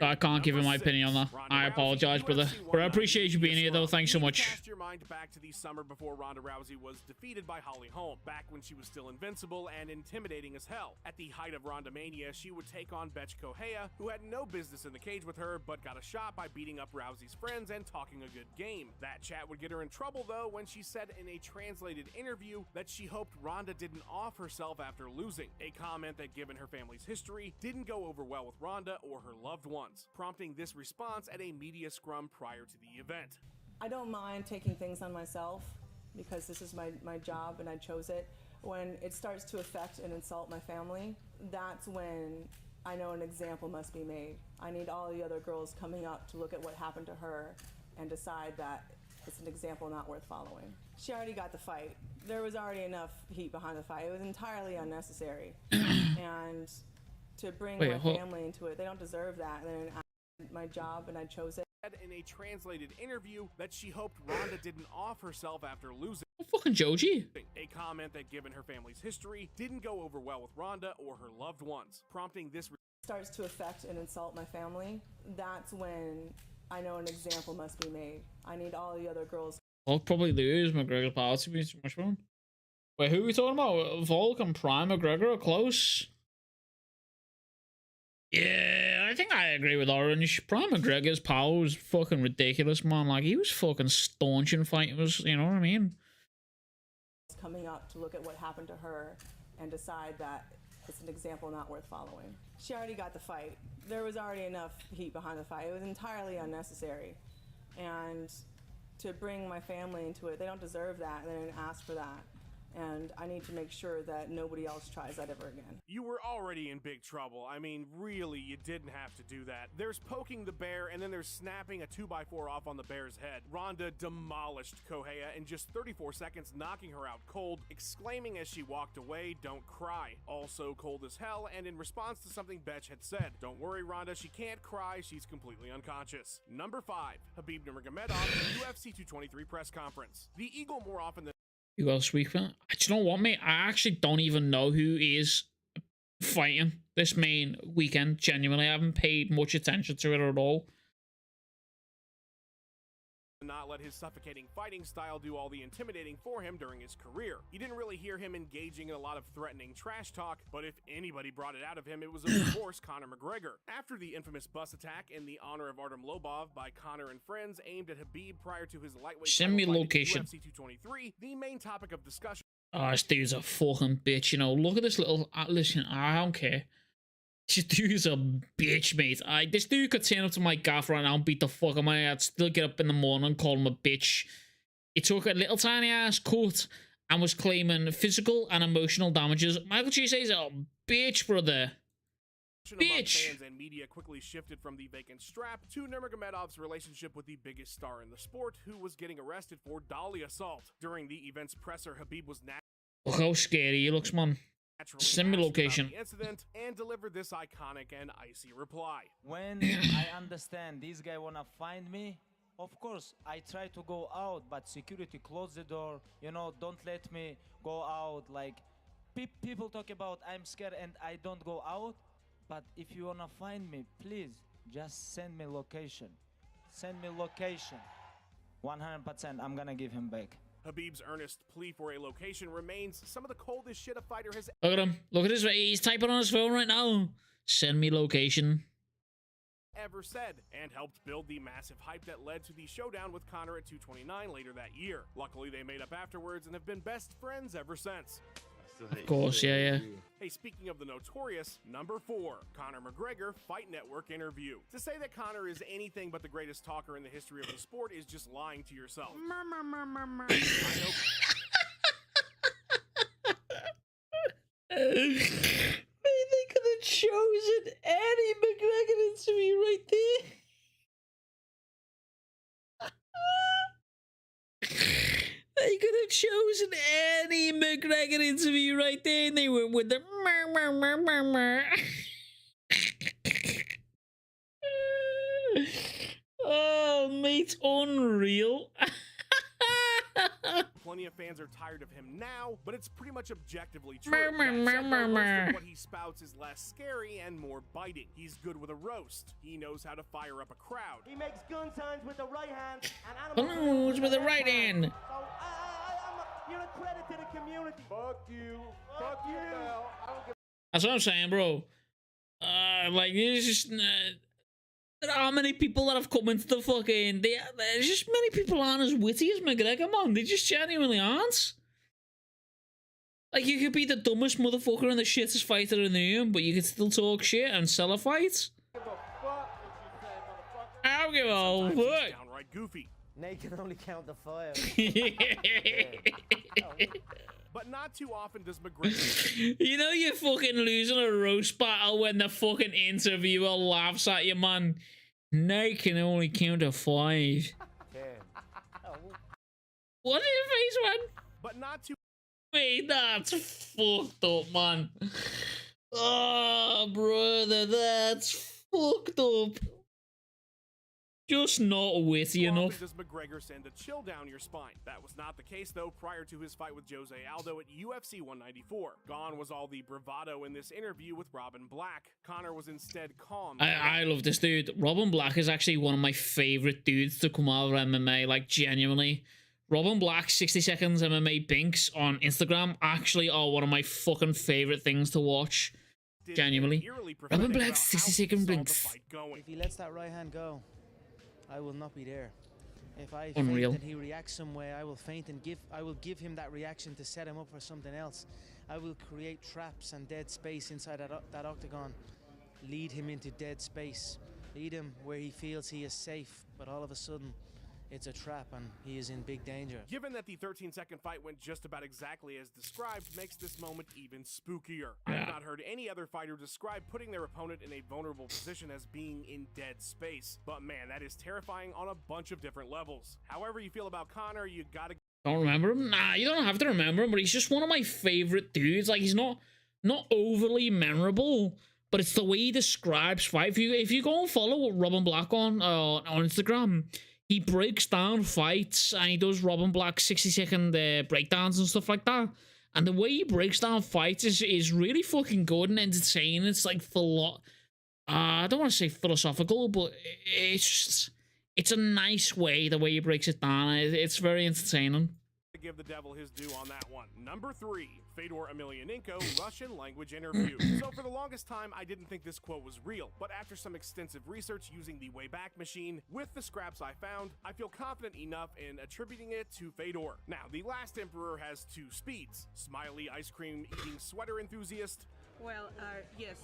I can't give you my opinion on that. I apologize, brother. But I appreciate you being here, though. Thanks so much. Cast your mind back to the summer before Ronda Rousey was defeated by Holly Holm, back when she was still invincible and intimidating as hell. At the height of Ronda Mania, she would take on Betch Kohea, who had no business in the cage with her, but got a shot by beating up Rousey's friends and talking a good game. That chat would get her in trouble, though, when she said in a translated interview that she hoped Ronda didn't off herself after losing, a comment that, given her family's history, didn't go over well with Ronda or her loved ones, prompting this response at a media scrum prior to the event. I don't mind taking things on myself because this is my job and I chose it. When it starts to affect and insult my family, that's when I know an example must be made. I need all the other girls coming up to look at what happened to her and decide that it's an example not worth following. She already got the fight. There was already enough heat behind the fight. It was entirely unnecessary. And to bring my family into it, they don't deserve that. And I did my job and I chose it. In a translated interview that she hoped Ronda didn't off herself after losing. Fucking Joji. A comment that, given her family's history, didn't go over well with Ronda or her loved ones, prompting this starts to affect and insult my family. That's when I know an example must be made. I need all the other girls. Volk probably lose. McGregor power to be too much fun. Wait, who are we talking about? Volk and Prime McGregor are close. Yeah, I think I agree with Orange. Prime McGregor's power was fucking ridiculous, man. Like, he was fucking staunching fighters, you know what I mean? Coming up to look at what happened to her and decide that it's an example not worth following. She already got the fight. There was already enough heat behind the fight. It was entirely unnecessary. And to bring my family into it, they don't deserve that. They didn't ask for that. And I need to make sure that nobody else tries that ever again. You were already in big trouble. I mean, really, you didn't have to do that. There's poking the bear, and then there's snapping a 2x4 off on the bear's head. Ronda demolished Kohea in just 34 seconds, knocking her out cold, exclaiming as she walked away, "Don't cry." Also cold as hell, and in response to something Betch had said, "Don't worry, Ronda, she can't cry, she's completely unconscious." Number 5, Khabib Nurmagomedov, UFC 223 press conference. The Eagle more often than You got a sweet for that? Do you know what, mate? I actually don't even know who is fighting this main weekend. Genuinely, I haven't paid much attention to it at all. not let his suffocating fighting style do all the intimidating for him during his career. You didn't really hear him engaging in a lot of threatening trash talk, but if anybody brought it out of him, it was of course Conor McGregor. After the infamous bus attack in the honor of Artem Lobov by Conor and friends aimed at Habib prior to his lightweight Send me title fight location. in UFC 223, the main topic of discussion. Oh, this dude's a fucking bitch, you know. Look at this little... listen, I don't care. This dude's a bitch, mate. This dude could turn up to my gaff right now and beat the fuck out of my I'd still get up in the morning and call him a bitch. He took a little tiny ass cut and was claiming physical and emotional damages. Michael G says a bitch, brother. Bitch. Fans and media quickly shifted from the vacant strap to Nurmagomedov's relationship with the biggest star in the sport, who was getting arrested for dolly assault. During the event's presser, Habib was Look how scary he looks, man. Send me location. the incident and delivered this iconic and icy reply. When I understand this guy wanna find me, of course I try to go out, but security close the door. You know, don't let me go out. Like people talk about I'm scared and I don't go out. But if you wanna find me, please just send me location. Send me location. 100%, I'm gonna give him back. Habib's earnest plea for a location remains some of the coldest shit a fighter has Look at him. Look at his... He's typing on his phone right now. Send me location. ever said, and helped build the massive hype that led to the showdown with Conor at 229 later that year. Luckily, they made up afterwards and have been best friends ever since. Of course, yeah. Hey, speaking of the notorious, number 4, Conor McGregor Fight Network interview. To say that Conor is anything but the greatest talker in the history of the sport is just lying to yourself. They could have chosen any McGregor interview right there. They could have chosen any McGregor interview right there, and they went with the Oh, mate, unreal. Plenty of fans are tired of him now, but it's pretty much objectively true. Most of what he spouts is less scary and more biting. He's good with a roast. He knows how to fire up a crowd. He makes gun signs with the right hand and animals with the right hand. So you're a credit to the community. Fuck you. Fuck you. That's what I'm saying, bro. Like, there's just... there are many people that have come into the fucking... There's just many people aren't as witty as McGregor, man. They just genuinely aren't. Like, you could be the dumbest motherfucker and the shittest fighter in the room, but you could still talk shit and sell a fight. I don't give a fuck. Downright goofy. Nate can only count the 5. But not too often does McGregor... You know you're fucking losing a roast battle when the fucking interviewer laughs at you, man. Nate can only count to 5. What did your face, man? But not too... Wait, that's fucked up, man. Oh, brother, that's fucked up. Just not witty enough. Does McGregor send a chill down your spine? That was not the case, though, prior to his fight with Jose Aldo at UFC 194. Gone was all the bravado in this interview with Robin Black. Conor was instead calm. I love this dude. Robin Black is actually one of my favorite dudes to come out of MMA. Like, genuinely. Robin Black 60 seconds MMA binks on Instagram actually are one of my fucking favorite things to watch. Genuinely. Robin Black 60 second binks. If he lets that right hand go, I will not be there. If I Unreal. faint and he reacts some way, I will faint and I will give him that reaction to set him up for something else. I will create traps and dead space inside that octagon. Lead him into dead space. Lead him where he feels he is safe, but all of a sudden, it's a trap and he is in big danger. Given that the 13-second fight went just about exactly as described, makes this moment even spookier. I have not heard any other fighter describe putting their opponent in a vulnerable position as being in dead space. But man, that is terrifying on a bunch of different levels. However you feel about Conor, you gotta... Don't remember him? Nah, you don't have to remember him, but he's just one of my favorite dudes. Like, he's not overly memorable, but it's the way he describes fight. If you go and follow Robin Black on Instagram, he breaks down fights and he does Robin Black 60-second breakdowns and stuff like that. And the way he breaks down fights is really fucking good and entertaining. It's like I don't want to say philosophical, but it's a nice way, the way he breaks it down. It's very entertaining. Give the devil his due on that one. Number 3, Fedor Emelianenko, Russian language interview. So for the longest time, I didn't think this quote was real, but after some extensive research using the Wayback Machine, with the scraps I found, I feel confident enough in attributing it to Fedor. Now, the last emperor has 2 speeds: smiley ice cream eating sweater enthusiast, Well, yes,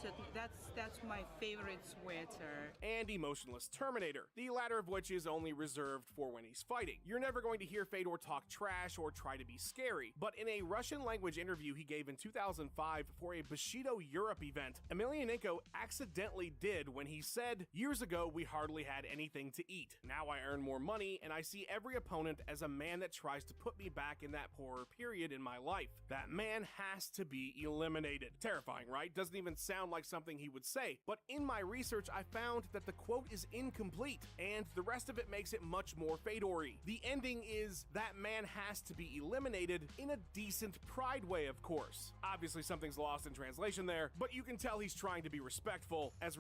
that's my favorite sweater. and emotionless Terminator, the latter of which is only reserved for when he's fighting. You're never going to hear Fedor talk trash or try to be scary, but in a Russian language interview he gave in 2005 for a Bushido Europe event, Emelianenko accidentally did when he said, "Years ago we hardly had anything to eat. Now I earn more money and I see every opponent as a man that tries to put me back in that poorer period in my life. That man has to be eliminated." Terrifying, right? Doesn't even sound like something he would say. But in my research, I found that the quote is incomplete, and the rest of it makes it much more Fedor-y. The ending is, "That man has to be eliminated," in a decent pride way, of course. Obviously, something's lost in translation there, but you can tell he's trying to be respectful as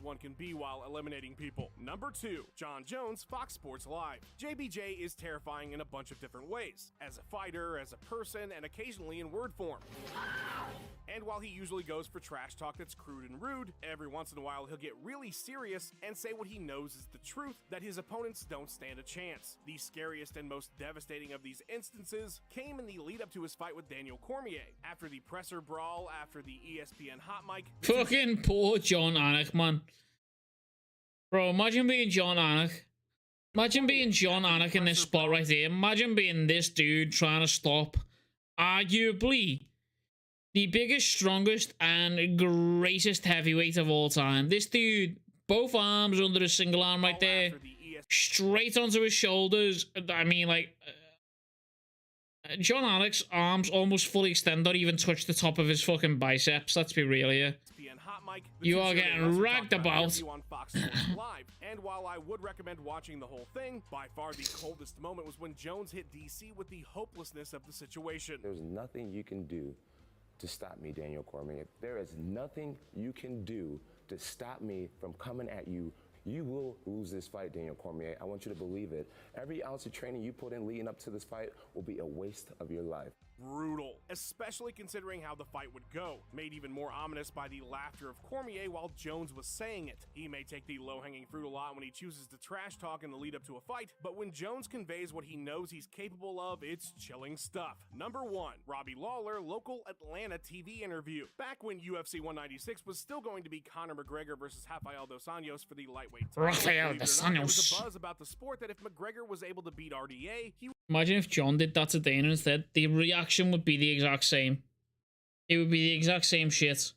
one can be while eliminating people. Number 2, John Jones, Fox Sports Live. JBJ is terrifying in a bunch of different ways. As a fighter, as a person, and occasionally in word form. And while he usually goes for trash talk that's crude and rude, every once in a while he'll get really serious and say what he knows is the truth, that his opponents don't stand a chance. The scariest and most devastating of these instances came in the lead up to his fight with Daniel Cormier. After the presser brawl, after the ESPN hot mic... Fucking poor John Anik, man. Bro, imagine being John Anik. Imagine being John Anik in this spot right here. Imagine being this dude trying to stop, arguably, the biggest, strongest, and greatest heavyweight of all time. This dude, both arms under a single arm right there, straight onto his shoulders. I mean, like, John Anik's arms almost fully extend, don't even touch the top of his fucking biceps. Let's be real here. You are getting ragged about. On Fox Sports Live. And while I would recommend watching the whole thing, by far the coldest moment was when Jones hit DC with the hopelessness of the situation. There's nothing you can do to stop me, Daniel Cormier. There is nothing you can do to stop me from coming at you. You will lose this fight, Daniel Cormier. I want you to believe it. Every ounce of training you put in leading up to this fight will be a waste of your life. Brutal, especially considering how the fight would go. Made even more ominous by the laughter of Cormier while Jones was saying it. He may take the low-hanging fruit a lot when he chooses to trash talk in the lead up to a fight, but when Jones conveys what he knows he's capable of, it's chilling stuff. Number 1, Robbie Lawler, local Atlanta TV interview. Back when UFC 196 was still going to be Conor McGregor versus Rafael dos Anjos for the lightweight title. Rafael dos Anjos. There was a buzz about the sport that if McGregor was able to beat RDA, he... Imagine if John did that to Dana instead. The reaction would be the exact same. It would be the exact same shit.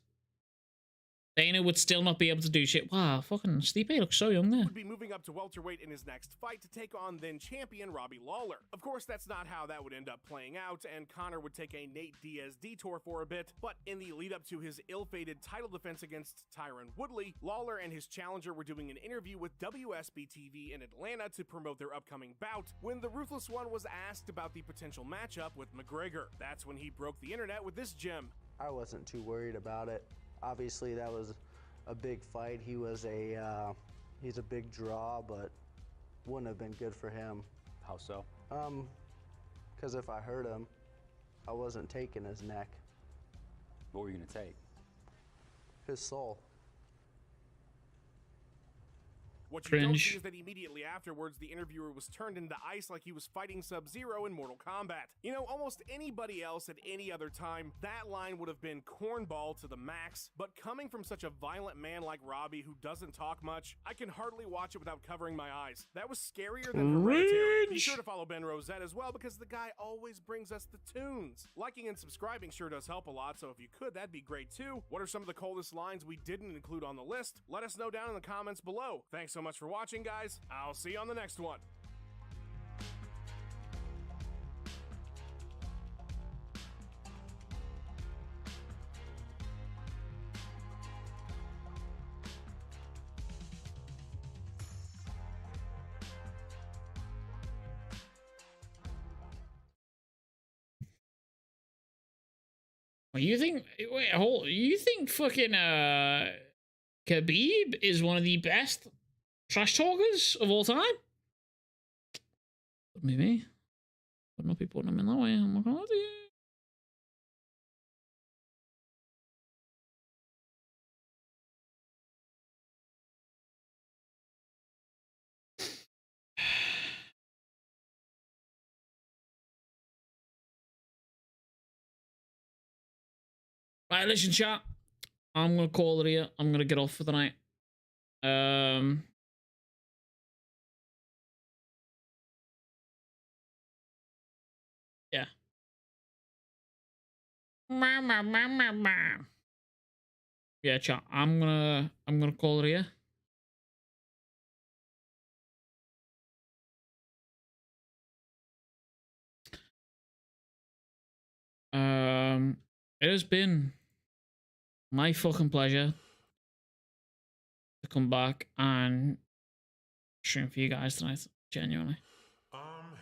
Dana would still not be able to do shit. Wow, fucking Stipe looks so young there. Would be moving up to welterweight in his next fight to take on then champion Robbie Lawler. Of course, that's not how that would end up playing out, and Conor would take a Nate Diaz detour for a bit, but in the lead up to his ill-fated title defense against Tyron Woodley, Lawler and his challenger were doing an interview with WSB TV in Atlanta to promote their upcoming bout, when the Ruthless One was asked about the potential matchup with McGregor. That's when he broke the internet with this gem. I wasn't too worried about it. Obviously, that was a big fight. He's a big draw, but wouldn't have been good for him. How so? Because if I hurt him, I wasn't taking his neck. What were you gonna take? His soul. What you don't see is that immediately afterwards, the interviewer was turned into ice like he was fighting Sub-Zero in Mortal Kombat. You know, almost anybody else at any other time, that line would have been cornball to the max, but coming from such a violent man like Robbie who doesn't talk much, I can hardly watch it without covering my eyes. That was scarier than Hereditary. Be sure to follow Ben Rosette as well because the guy always brings us the tunes. Liking and subscribing sure does help a lot, so if you could, that'd be great too. What are some of the coldest lines we didn't include on the list? Let us know down in the comments below. Thanks so much for watching, guys. I'll see you on the next one. Well, you think? Wait, hold. You think fucking Khabib is one of the best trash talkers of all time? Maybe. But not be putting him in that way. I'm not gonna lie to you. Right, listen, chat. I'm gonna call it here. I'm gonna get off for the night. Yeah. Yeah, chat. I'm gonna call it here. It has been my fucking pleasure to come back and stream for you guys tonight. Genuinely. I'm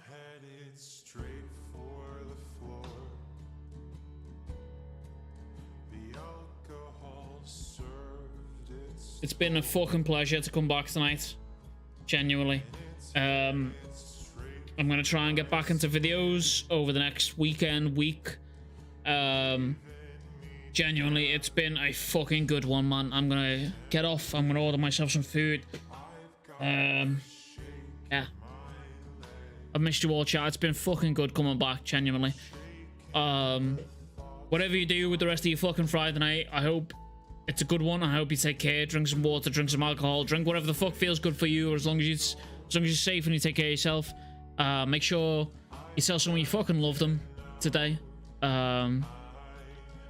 headed straight for the floor. The alcohol served its. It's been a fucking pleasure to come back tonight. Genuinely. I'm gonna try and get back into videos over the next week. Genuinely, it's been a fucking good one, man. I'm gonna get off. I'm gonna order myself some food. Yeah. I've missed you all, chat. It's been fucking good coming back, genuinely. Whatever you do with the rest of your fucking Friday night, I hope it's a good one. I hope you take care. Drink some water, drink some alcohol, drink whatever the fuck feels good for you, or as long as you're safe and you take care of yourself. Make sure you tell someone you fucking love them today.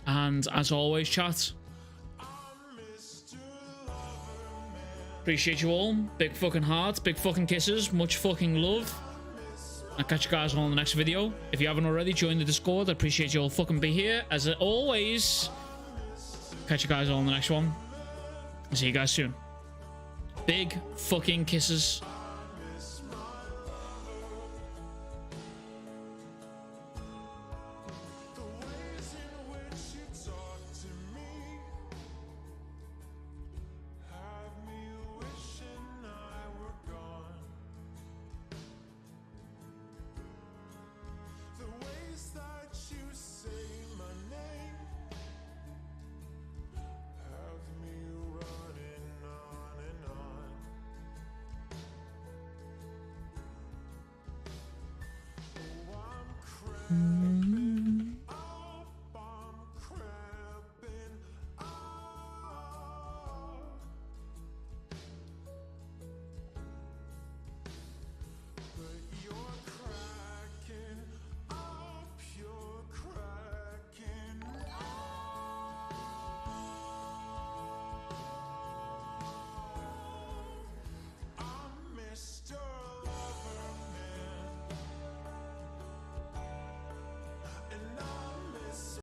And as always, chat, appreciate you all. Big fucking hearts, big fucking kisses, much fucking love. I'll catch you guys all in the next video. If you haven't already, join the Discord. I appreciate you all fucking be here. As always, catch you guys all in the next one. See you guys soon. Big fucking kisses.